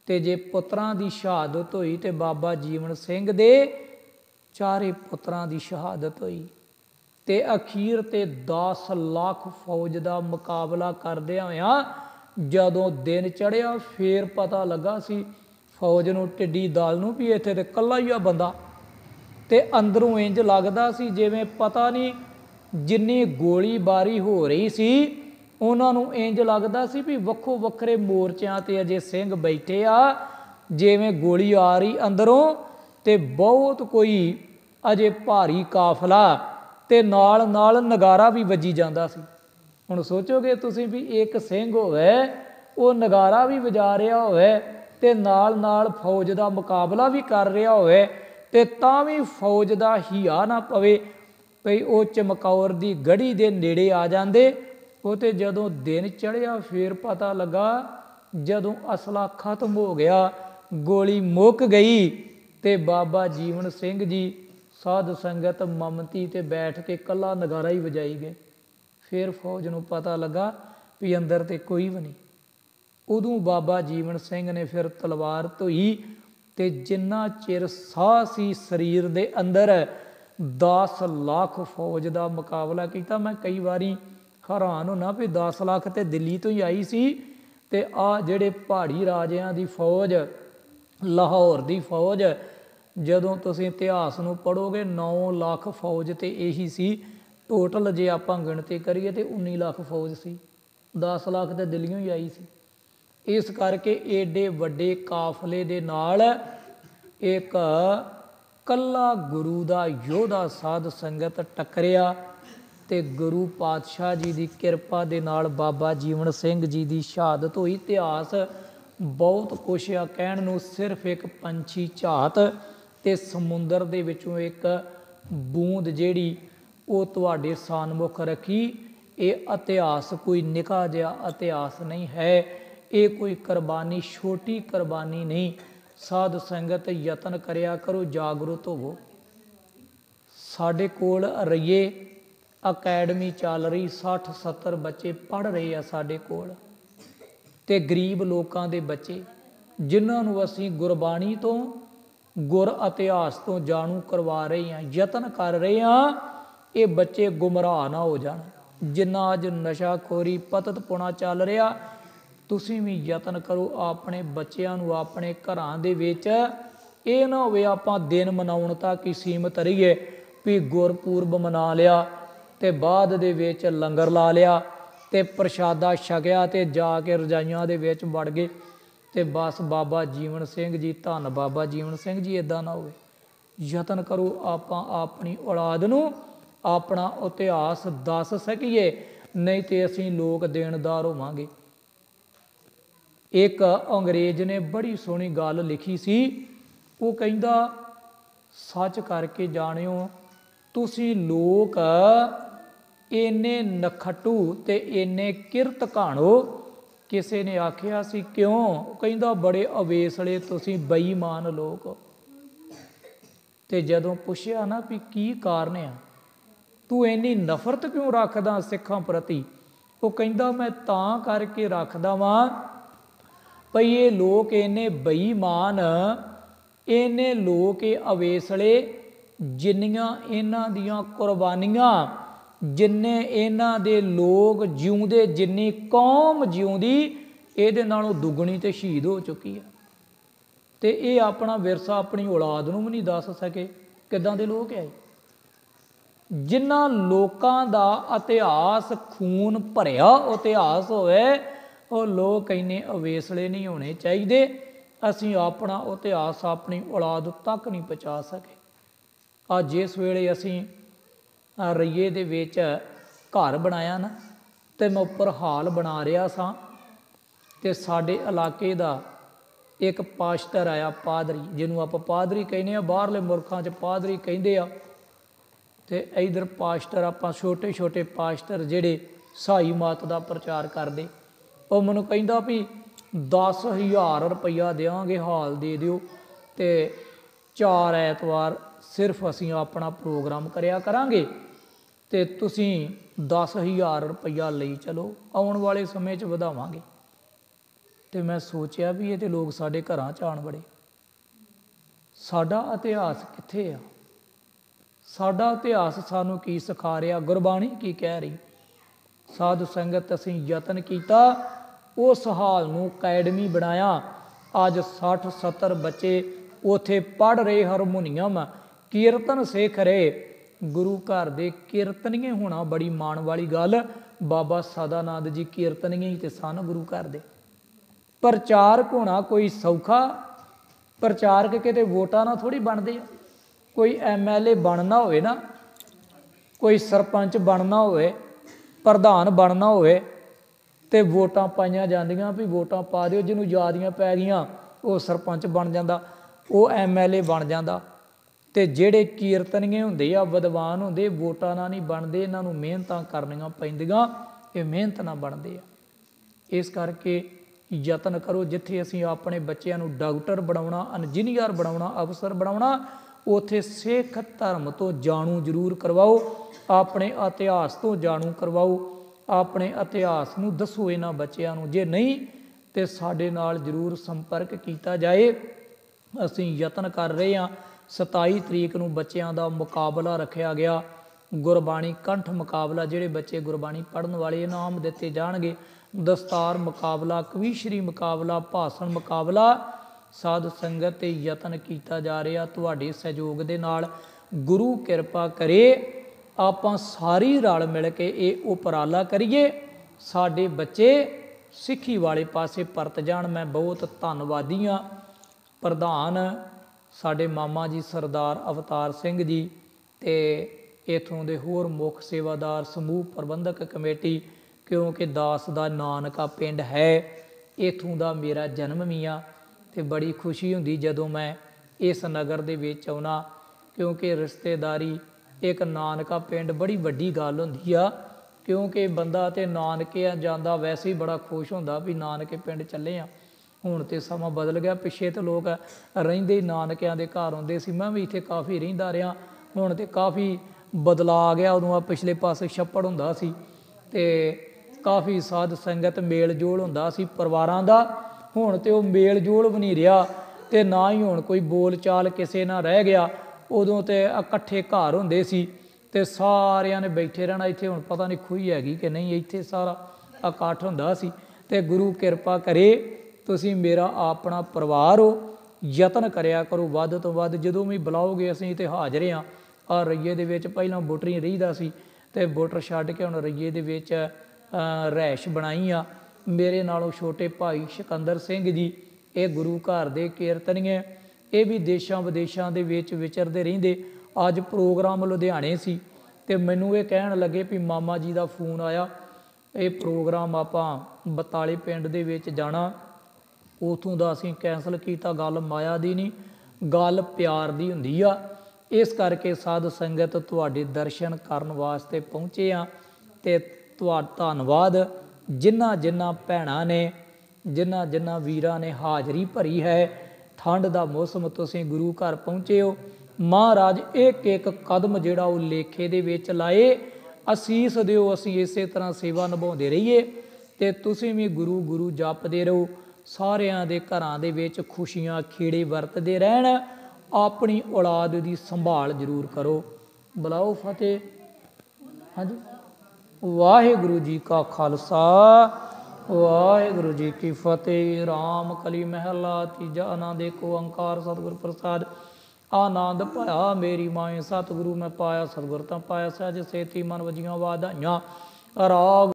ਤੇ ਜੇ ਪੁੱਤਰਾਂ ਦੀ ਸ਼ਹਾਦਤ ਹੋਈ ਤੇ ਬਾਬਾ ਜੀਵਨ ਸਿੰਘ ਦੇ ਚਾਰੇ ਪੁੱਤਰਾਂ ਦੀ ਸ਼ਹਾਦਤ ਹੋਈ। ਤੇ ਅਖੀਰ ਤੇ 10 ਲੱਖ ਫੌਜ ਦਾ ਮੁਕਾਬਲਾ ਕਰਦਿਆਂ ਹੋਇਆਂ ਜਦੋਂ ਦਿਨ ਚੜ੍ਹਿਆ ਫੇਰ ਪਤਾ ਲੱਗਾ ਸੀ ਫੌਜ ਨੂੰ, ਟਿੱਡੀ ਦਲ ਨੂੰ, ਵੀ ਇੱਥੇ ਤੇ ਇਕੱਲਾ ਹੀ ਆ ਬੰਦਾ। ਤੇ ਅੰਦਰੋਂ ਇੰਜ ਲੱਗਦਾ ਸੀ ਜਿਵੇਂ ਪਤਾ ਨਹੀਂ ਜਿੰਨੀ ਗੋਲੀਬਾਰੀ ਹੋ ਰਹੀ ਸੀ ਉਹਨਾਂ ਨੂੰ ਇੰਜ ਲੱਗਦਾ ਸੀ ਵੀ ਵੱਖੋ ਵੱਖਰੇ ਮੋਰਚਿਆਂ ਤੇ ਅਜੇ ਸਿੰਘ ਬੈਠੇ ਆ, ਜਿਵੇਂ ਗੋਲੀ ਆ ਰਹੀ ਅੰਦਰੋਂ ਤੇ ਬਹੁਤ ਕੋਈ ਅਜੇ ਭਾਰੀ ਕਾਫਲਾ ਤੇ ਨਾਲ ਨਾਲ ਨਗਾਰਾ ਵੀ ਵੱਜੀ ਜਾਂਦਾ ਸੀ। ਹੁਣ ਸੋਚੋਗੇ ਤੁਸੀਂ ਵੀ ਇੱਕ ਸਿੰਘ ਹੋਵੇ ਉਹ ਨਗਾਰਾ ਵੀ ਵਜਾ ਰਿਹਾ ਹੋਵੇ ਤੇ ਨਾਲ ਨਾਲ ਫੌਜ ਦਾ ਮੁਕਾਬਲਾ ਵੀ ਕਰ ਰਿਹਾ ਹੋਵੇ ਤੇ ਤਾਂ ਵੀ ਫੌਜ ਦਾ ਹਿਆ ਨਾ ਪਵੇ ਭਈ ਉਹ ਚਮਕੌਰ ਦੀ ਗੜੀ ਦੇ ਨੇੜੇ ਆ ਜਾਂਦੇ। ਉਹ ਤੇ ਜਦੋਂ ਦਿਨ ਚੜ੍ਹਿਆ ਫੇਰ ਪਤਾ ਲੱਗਾ ਜਦੋਂ ਅਸਲਾ ਖਤਮ ਹੋ ਗਿਆ, ਗੋਲੀ ਮੁੱਕ ਗਈ ਤੇ ਬਾਬਾ ਜੀਵਨ ਸਿੰਘ ਜੀ ਸਾਧ ਸੰਗਤ ਮਮਤੀ ਤੇ ਬੈਠ ਕੇ ਕੱਲਾ ਨਗਾਰਾ ਹੀ ਵਜਾਈ ਗਏ। ਫਿਰ ਫੌਜ ਨੂੰ ਪਤਾ ਲੱਗਾ ਵੀ ਅੰਦਰ ਤੇ ਕੋਈ ਵੀ ਨਹੀਂ। ਉਦੋਂ ਬਾਬਾ ਜੀਵਨ ਸਿੰਘ ਨੇ ਫਿਰ ਤਲਵਾਰ ਧੋਈ ਤੇ ਜਿੰਨਾ ਚਿਰ ਸਾਹ ਸੀ ਸਰੀਰ ਦੇ ਅੰਦਰ 10 ਲੱਖ ਫੌਜ ਦਾ ਮੁਕਾਬਲਾ ਕੀਤਾ। ਮੈਂ ਕਈ ਵਾਰੀ ਹੈਰਾਨ ਹੁੰਦਾ ਵੀ 10 ਲੱਖ ਤੇ ਦਿੱਲੀ ਤੋਂ ਹੀ ਆਈ ਸੀ ਤੇ ਆਹ ਜਿਹੜੇ ਪਹਾੜੀ ਰਾਜਿਆਂ ਦੀ ਫੌਜ, ਲਾਹੌਰ ਦੀ ਫੌਜ, ਜਦੋਂ ਤੁਸੀਂ ਇਤਿਹਾਸ ਨੂੰ ਪੜ੍ਹੋਗੇ 9 ਲੱਖ ਫੌਜ ਤੇ ਇਹੀ ਸੀ ਟੋਟਲ। ਜੇ ਆਪਾਂ ਗਿਣਤੀ ਕਰੀਏ ਤੇ 19 ਲੱਖ ਫੌਜ ਸੀ, 10 ਲੱਖ ਤੇ ਦਿੱਲੀੋਂ ਹੀ ਆਈ ਸੀ। ਇਸ ਕਰਕੇ ਏਡੇ ਵੱਡੇ ਕਾਫਲੇ ਦੇ ਨਾਲ ਇੱਕ ਕੱਲਾ ਗੁਰੂ ਦਾ ਯੋਧਾ ਸਾਧ ਸੰਗਤ ਟੱਕਰਿਆ ਤੇ ਗੁਰੂ ਪਾਤਸ਼ਾਹ ਜੀ ਦੀ ਕਿਰਪਾ ਦੇ ਨਾਲ ਬਾਬਾ ਜੀਵਨ ਸਿੰਘ ਜੀ ਦੀ ਸ਼ਹਾਦਤ ਹੋਈ। ਇਤਿਹਾਸ ਬਹੁਤ ਕੁਛ ਆ ਕਹਿਣ ਨੂੰ, ਸਿਰਫ ਇੱਕ ਪੰਛੀ ਝਾਤ ਤੇ ਸਮੁੰਦਰ ਦੇ ਵਿੱਚੋਂ ਇੱਕ ਬੂੰਦ ਜਿਹੜੀ ਉਹ ਤੁਹਾਡੇ ਸਾਨਮੁਖ ਰੱਖੀ। ਇਹ ਇਤਿਹਾਸ ਕੋਈ ਨਿੱਕਾ ਜਿਹਾ ਇਤਿਹਾਸ ਨਹੀਂ ਹੈ, ਇਹ ਕੋਈ ਕੁਰਬਾਨੀ, ਛੋਟੀ ਕੁਰਬਾਨੀ ਨਹੀਂ। ਸਾਧ ਸੰਗਤ ਯਤਨ ਕਰਿਆ ਕਰੋ, ਜਾਗਰੂਕ ਹੋਵੋ। ਸਾਡੇ ਕੋਲ ਰਈਏ ਅਕੈਡਮੀ ਚੱਲ ਰਹੀ, 60-70 ਬੱਚੇ ਪੜ੍ਹ ਰਹੇ ਆ ਸਾਡੇ ਕੋਲ ਤੇ ਗਰੀਬ ਲੋਕਾਂ ਦੇ ਬੱਚੇ ਜਿਨ੍ਹਾਂ ਨੂੰ ਅਸੀਂ ਗੁਰਬਾਣੀ ਤੋਂ, ਗੁਰ ਇਤਿਹਾਸ ਤੋਂ ਜਾਣੂ ਕਰਵਾ ਰਹੇ ਹਾਂ, ਯਤਨ ਕਰ ਰਹੇ ਹਾਂ ਇਹ ਬੱਚੇ ਗੁੰਮਰਾਹ ਨਾ ਹੋ ਜਾਣ। ਜਿੰਨਾ ਅੱਜ ਨਸ਼ਾਖੋਰੀ ਪਤਤ ਪੁਣਾ ਚੱਲ ਰਿਹਾ, ਤੁਸੀਂ ਵੀ ਯਤਨ ਕਰੋ ਆਪਣੇ ਬੱਚਿਆਂ ਨੂੰ ਆਪਣੇ ਘਰਾਂ ਦੇ ਵਿੱਚ। ਇਹ ਨਾ ਹੋਵੇ ਆਪਾਂ ਦਿਨ ਮਨਾਉਣ ਤੱਕ ਹੀ ਸੀਮਤ ਰਹੀਏ ਵੀ ਗੁਰਪੁਰਬ ਮਨਾ ਲਿਆ ਤੇ ਬਾਅਦ ਦੇ ਵਿੱਚ ਲੰਗਰ ਲਾ ਲਿਆ ਤੇ ਪ੍ਰਸ਼ਾਦਾ ਛਕਿਆ ਤੇ ਜਾ ਕੇ ਰਜਾਈਆਂ ਦੇ ਵਿੱਚ ਵੜ ਗਏ ਤੇ ਬਸ ਬਾਬਾ ਜੀਵਨ ਸਿੰਘ ਜੀ, ਧੰਨ ਬਾਬਾ ਜੀਵਨ ਸਿੰਘ ਜੀ। ਇੱਦਾਂ ਨਾ ਹੋਵੇ, ਯਤਨ ਕਰੋ ਆਪਾਂ ਆਪਣੀ ਔਲਾਦ ਨੂੰ ਆਪਣਾ ਇਤਿਹਾਸ ਦੱਸ ਸਕੀਏ, ਨਹੀਂ ਤੇ ਅਸੀਂ ਲੋਕ ਦੇਣਦਾਰ ਹੋਵਾਂਗੇ। ਇੱਕ ਅੰਗਰੇਜ਼ ਨੇ ਬੜੀ ਸੋਹਣੀ ਗੱਲ ਲਿਖੀ ਸੀ, ਉਹ ਕਹਿੰਦਾ ਸੱਚ ਕਰਕੇ ਜਾਣਿਓ ਤੁਸੀਂ ਲੋਕ ਇੰਨੇ ਨਖੱਟੂ ਤੇ ਇੰਨੇ ਕਿਰਤ ਘਾਣੋ। ਕਿਸੇ ਨੇ ਆਖਿਆ ਸੀ ਕਿਉਂ? ਉਹ ਕਹਿੰਦਾ ਬੜੇ ਅਵੇਸਲੇ ਤੁਸੀਂ ਬੇਈਮਾਨ ਲੋਕ। ਤੇ ਜਦੋਂ ਪੁੱਛਿਆ ਨਾ ਵੀ ਕੀ ਕਾਰਨ ਆ, ਤੂੰ ਇੰਨੀ ਨਫ਼ਰਤ ਕਿਉਂ ਰੱਖਦਾ ਸਿੱਖਾਂ ਪ੍ਰਤੀ? ਉਹ ਕਹਿੰਦਾ ਮੈਂ ਤਾਂ ਕਰਕੇ ਰੱਖਦਾ ਵਾਂ ਭਈ ਇਹ ਲੋਕ ਇੰਨੇ ਬੇਈਮਾਨ, ਇੰਨੇ ਲੋਕ ਇਹ ਅਵੇਸਲੇ, ਜਿੰਨੀਆਂ ਇਹਨਾਂ ਦੀਆਂ ਕੁਰਬਾਨੀਆਂ, ਜਿੰਨੇ ਇਹਨਾਂ ਦੇ ਲੋਕ ਜਿਉਂਦੇ, ਜਿੰਨੀ ਕੌਮ ਜਿਉਂਦੀ ਇਹਦੇ ਨਾਲੋਂ ਦੁੱਗਣੀ ਤੇ ਸ਼ਹੀਦ ਹੋ ਚੁੱਕੀ ਆ। ਤੇ ਇਹ ਆਪਣਾ ਵਿਰਸਾ ਆਪਣੀ ਔਲਾਦ ਨੂੰ ਵੀ ਨਹੀਂ ਦੱਸ ਸਕੇ। ਕਿੱਦਾਂ ਦੇ ਲੋਕ ਹੈ? ਜਿਨ੍ਹਾਂ ਲੋਕਾਂ ਦਾ ਇਤਿਹਾਸ ਖੂਨ ਭਰਿਆ ਇਤਿਹਾਸ ਹੋਵੇ, ਉਹ ਲੋਕ ਇੰਨੇ ਅਵੇਸਲੇ ਨਹੀਂ ਹੋਣੇ ਚਾਹੀਦੇ। ਅਸੀਂ ਆਪਣਾ ਇਤਿਹਾਸ ਆਪਣੀ ਔਲਾਦ ਤੱਕ ਨਹੀਂ ਪਹੁੰਚਾ ਸਕੇ। ਅੱਜ ਜਿਸ ਵੇਲੇ ਅਸੀਂ ਰਈਏ ਦੇ ਵਿੱਚ ਘਰ ਬਣਾਇਆ ਨਾ ਤੇ ਮੈਂ ਉੱਪਰ ਹਾਲ ਬਣਾ ਰਿਹਾ ਸਾਂ ਤੇ ਸਾਡੇ ਇਲਾਕੇ ਦਾ ਇੱਕ ਪਾਸਟਰ ਆਇਆ, ਪਾਦਰੀ, ਜਿਹਨੂੰ ਆਪਾਂ ਪਾਦਰੀ ਕਹਿੰਦੇ ਆ, ਬਾਹਰਲੇ ਮੁਲਕਾਂ 'ਚ ਪਾਦਰੀ ਕਹਿੰਦੇ ਆ। ਤੇ ਇੱਧਰ ਪਾਸਟਰ, ਆਪਾਂ ਛੋਟੇ ਛੋਟੇ ਪਾਸਟਰ ਜਿਹੜੇ ਸਾਈ ਮੱਤ ਦਾ ਪ੍ਰਚਾਰ ਕਰਦੇ, ਉਹ ਮੈਨੂੰ ਕਹਿੰਦਾ ਵੀ 10,000 ਰੁਪਈਆ ਦੇਵਾਂਗੇ, ਹਾਲ ਦੇ ਦਿਓ ਤੇ 4 ਐਤਵਾਰ ਸਿਰਫ ਅਸੀਂ ਆਪਣਾ ਪ੍ਰੋਗਰਾਮ ਕਰਿਆ ਕਰਾਂਗੇ ਤੇ ਤੁਸੀਂ 10,000 ਰੁਪਈਆ ਲਈ ਚਲੋ, ਆਉਣ ਵਾਲੇ ਸਮੇਂ 'ਚ ਵਧਾਵਾਂਗੇ। तो मैं सोचा भी ये तो लोग साडे घरां च आण बड़े, साडा इतिहास कित्थे आ, साडा इतिहास सानू की सिखा रहा, गुरबाणी की कह रही। साध संगत असीं यतन किया, उस हाल नूं अकैडमी बनाया। अज 60-70 बच्चे उत्थे पढ़ रहे, हारमोनीयम कीर्तन सिख रहे। गुरु घर दे कीर्तनीए होना बड़ी माण वाली गल। बाबा सदानंद जी कीर्तनीए ही ते सन गुरु घर दे। प्रचारक होना कोई सौखा, प्रचारक किते वोटां नाल थोड़ी बनदे। कोई MLA बनना होवे ना, कोई सरपंच बनना होवे, प्रधान बनना होवे ते वोटां पाईयां जांदियां भी वोटां पा दिओ, जिन्हों यादियां पै गईयां वो सरपंच बन जांदा, वो MLA बन जांदा। ते जेड़े कीर्तनीए हुंदे आ, विद्वान हुंदे, वोटां नाल नहीं बनदे, इन्हां नूं मेहनतां करनियां पैंदियां, ये मेहनत नाल बनदे आ। इस करके यतन करो, जिथे असीं अपने बच्चों नूं डॉक्टर बनाउणा, इंजीनियर बनाउणा, अफसर बनाउणा, उत्थे सिख धर्म तो जाणू जरूर करवाओ, अपने इतिहास तो जाणू करवाओ, अपने इतिहास नूं दसो इन्हां बच्चों नूं। जे नहीं तो साडे नाल जरूर संपर्क किया जाए। असीं यतन कर रहे हैं। 27 तरीक नूं बच्चों का मुकाबला रखा गया, गुरबाणी कंठ मुकाबला। जिहड़े बच्चे गुरबाणी पढ़न वाले इनाम दिते जाणगे। दस्तार मुकाबला, कविश्री मुकाबला, भाषण मुकाबला। साध संगत ते यतन किया जा रहा तुहाडे सहयोग दे नाल। गुरु किरपा करे आपां सारी रल मिल के ये उपराला करिए, साडे बच्चे सिੱਖੀ वाले पासे परत जाण। मैं बहुत धन्नवादी हाँ प्रधान साडे मामा जी सरदार अवतार सिंह जी ते इथों दे होर मुख सेवादार, समूह प्रबंधक कमेटी, क्योंकि दास दा नानका पिंड है, इथों दा मेरा जन्म भी आ। ते बड़ी खुशी हुंदी जदों मैं इस नगर दे विच आउणा, क्योंकि रिश्तेदारी एक नानका पिंड बड़ी वड्डी गल हुंदी आ। क्योंकि बंदा तो नानके जांदा वैसे ही बड़ा खुश हुंदा भी नानके पिंड चले आ। हुण तो समा बदल गया, पिछे तो लोग रहिंदे ही नानकिਆਂ ਦੇ ਘਰ आउंदे सी। मैं भी इत्थे काफ़ी रहिंदा रहा, हुण तो काफ़ी बदला आ गया। उदों पिछले पासे छप्पड़ हुंदा सी ते काफ़ी साध संगत मेल जोल हुंदा सी परिवारां दा। हुण तो मेल जोल भी नहीं रहा ते ना ही हुण कोई बोल चाल किसे नाल रह गया। उदों तो इकट्ठे घर हुंदे सी ते सारिਆਂ ने बैठे रहना। इत्थे हुण पता नहीं खूही हैगी कि नहीं, इत्थे सारा इकट्ठ हुंदा सी। ते गुरु किरपा करे तुसीं मेरा अपना परिवार हो, यतन करया करो वध तो वध। जदों भी बुलाओगे असीं इत्थे हाज़र हाँ। आ रईए दे विच पहिलां बुटरी रहीदा सी ते बुटर छड्ड के हुण रईए दे विच रैश बनाई आ। मेरे नालों छोटे भाई सिकंदर सिंह जी, ये गुरु घर दे कीर्तनीए, ये भी देशां विदेशां दे विच विचरदे रहिंदे। अज प्रोग्राम लुधियाणे सी ते मैनूं ये कहण लगे भी मामा जी दा फोन आया, ये प्रोग्राम आपां बताले पिंड दे विच जाना, उतों दा असीं कैंसल कीता। गल माया दी नहीं, गल प्यार दी हुंदी आ। इस करके साध संगत तुहाडे दर्शन करन वास्ते पहुँचे आ ते धन्नवाद जिन्हां जिन्हां भैणां ने, जिन्हां जिन्हां वीरां ने हाज़री भरी है। ठंड दा मौसम तुसीं गुरु घर पहुँचे हो। महाराज एक एक कदम जिहड़ा वो लेखे दे विच लाए, असीस दिओ। असीं इसे तरह सेवा निभाउंदे रहीए ते तुसीं भी गुरु गुरु जपदे रहो। सारिਆਂ ਦੇ ਘਰਾਂ ਦੇ ਵਿੱਚ खुशियां खेड़े वरतदे रहण। अपनी औलाद की संभाल जरूर करो। बुलाओ फतेह। हाँ जी, वाहिगुरु जी का खालसा वाहिगुरु जी की फतेह। राम कली महला तीजा। आनंद एक ओंकार सतगुर प्रसाद। आनंद पाया मेरी माए सतगुरु मैं पाया, सतगुर तो पाया सहज सेती मन वजियां वाधाइयां। राग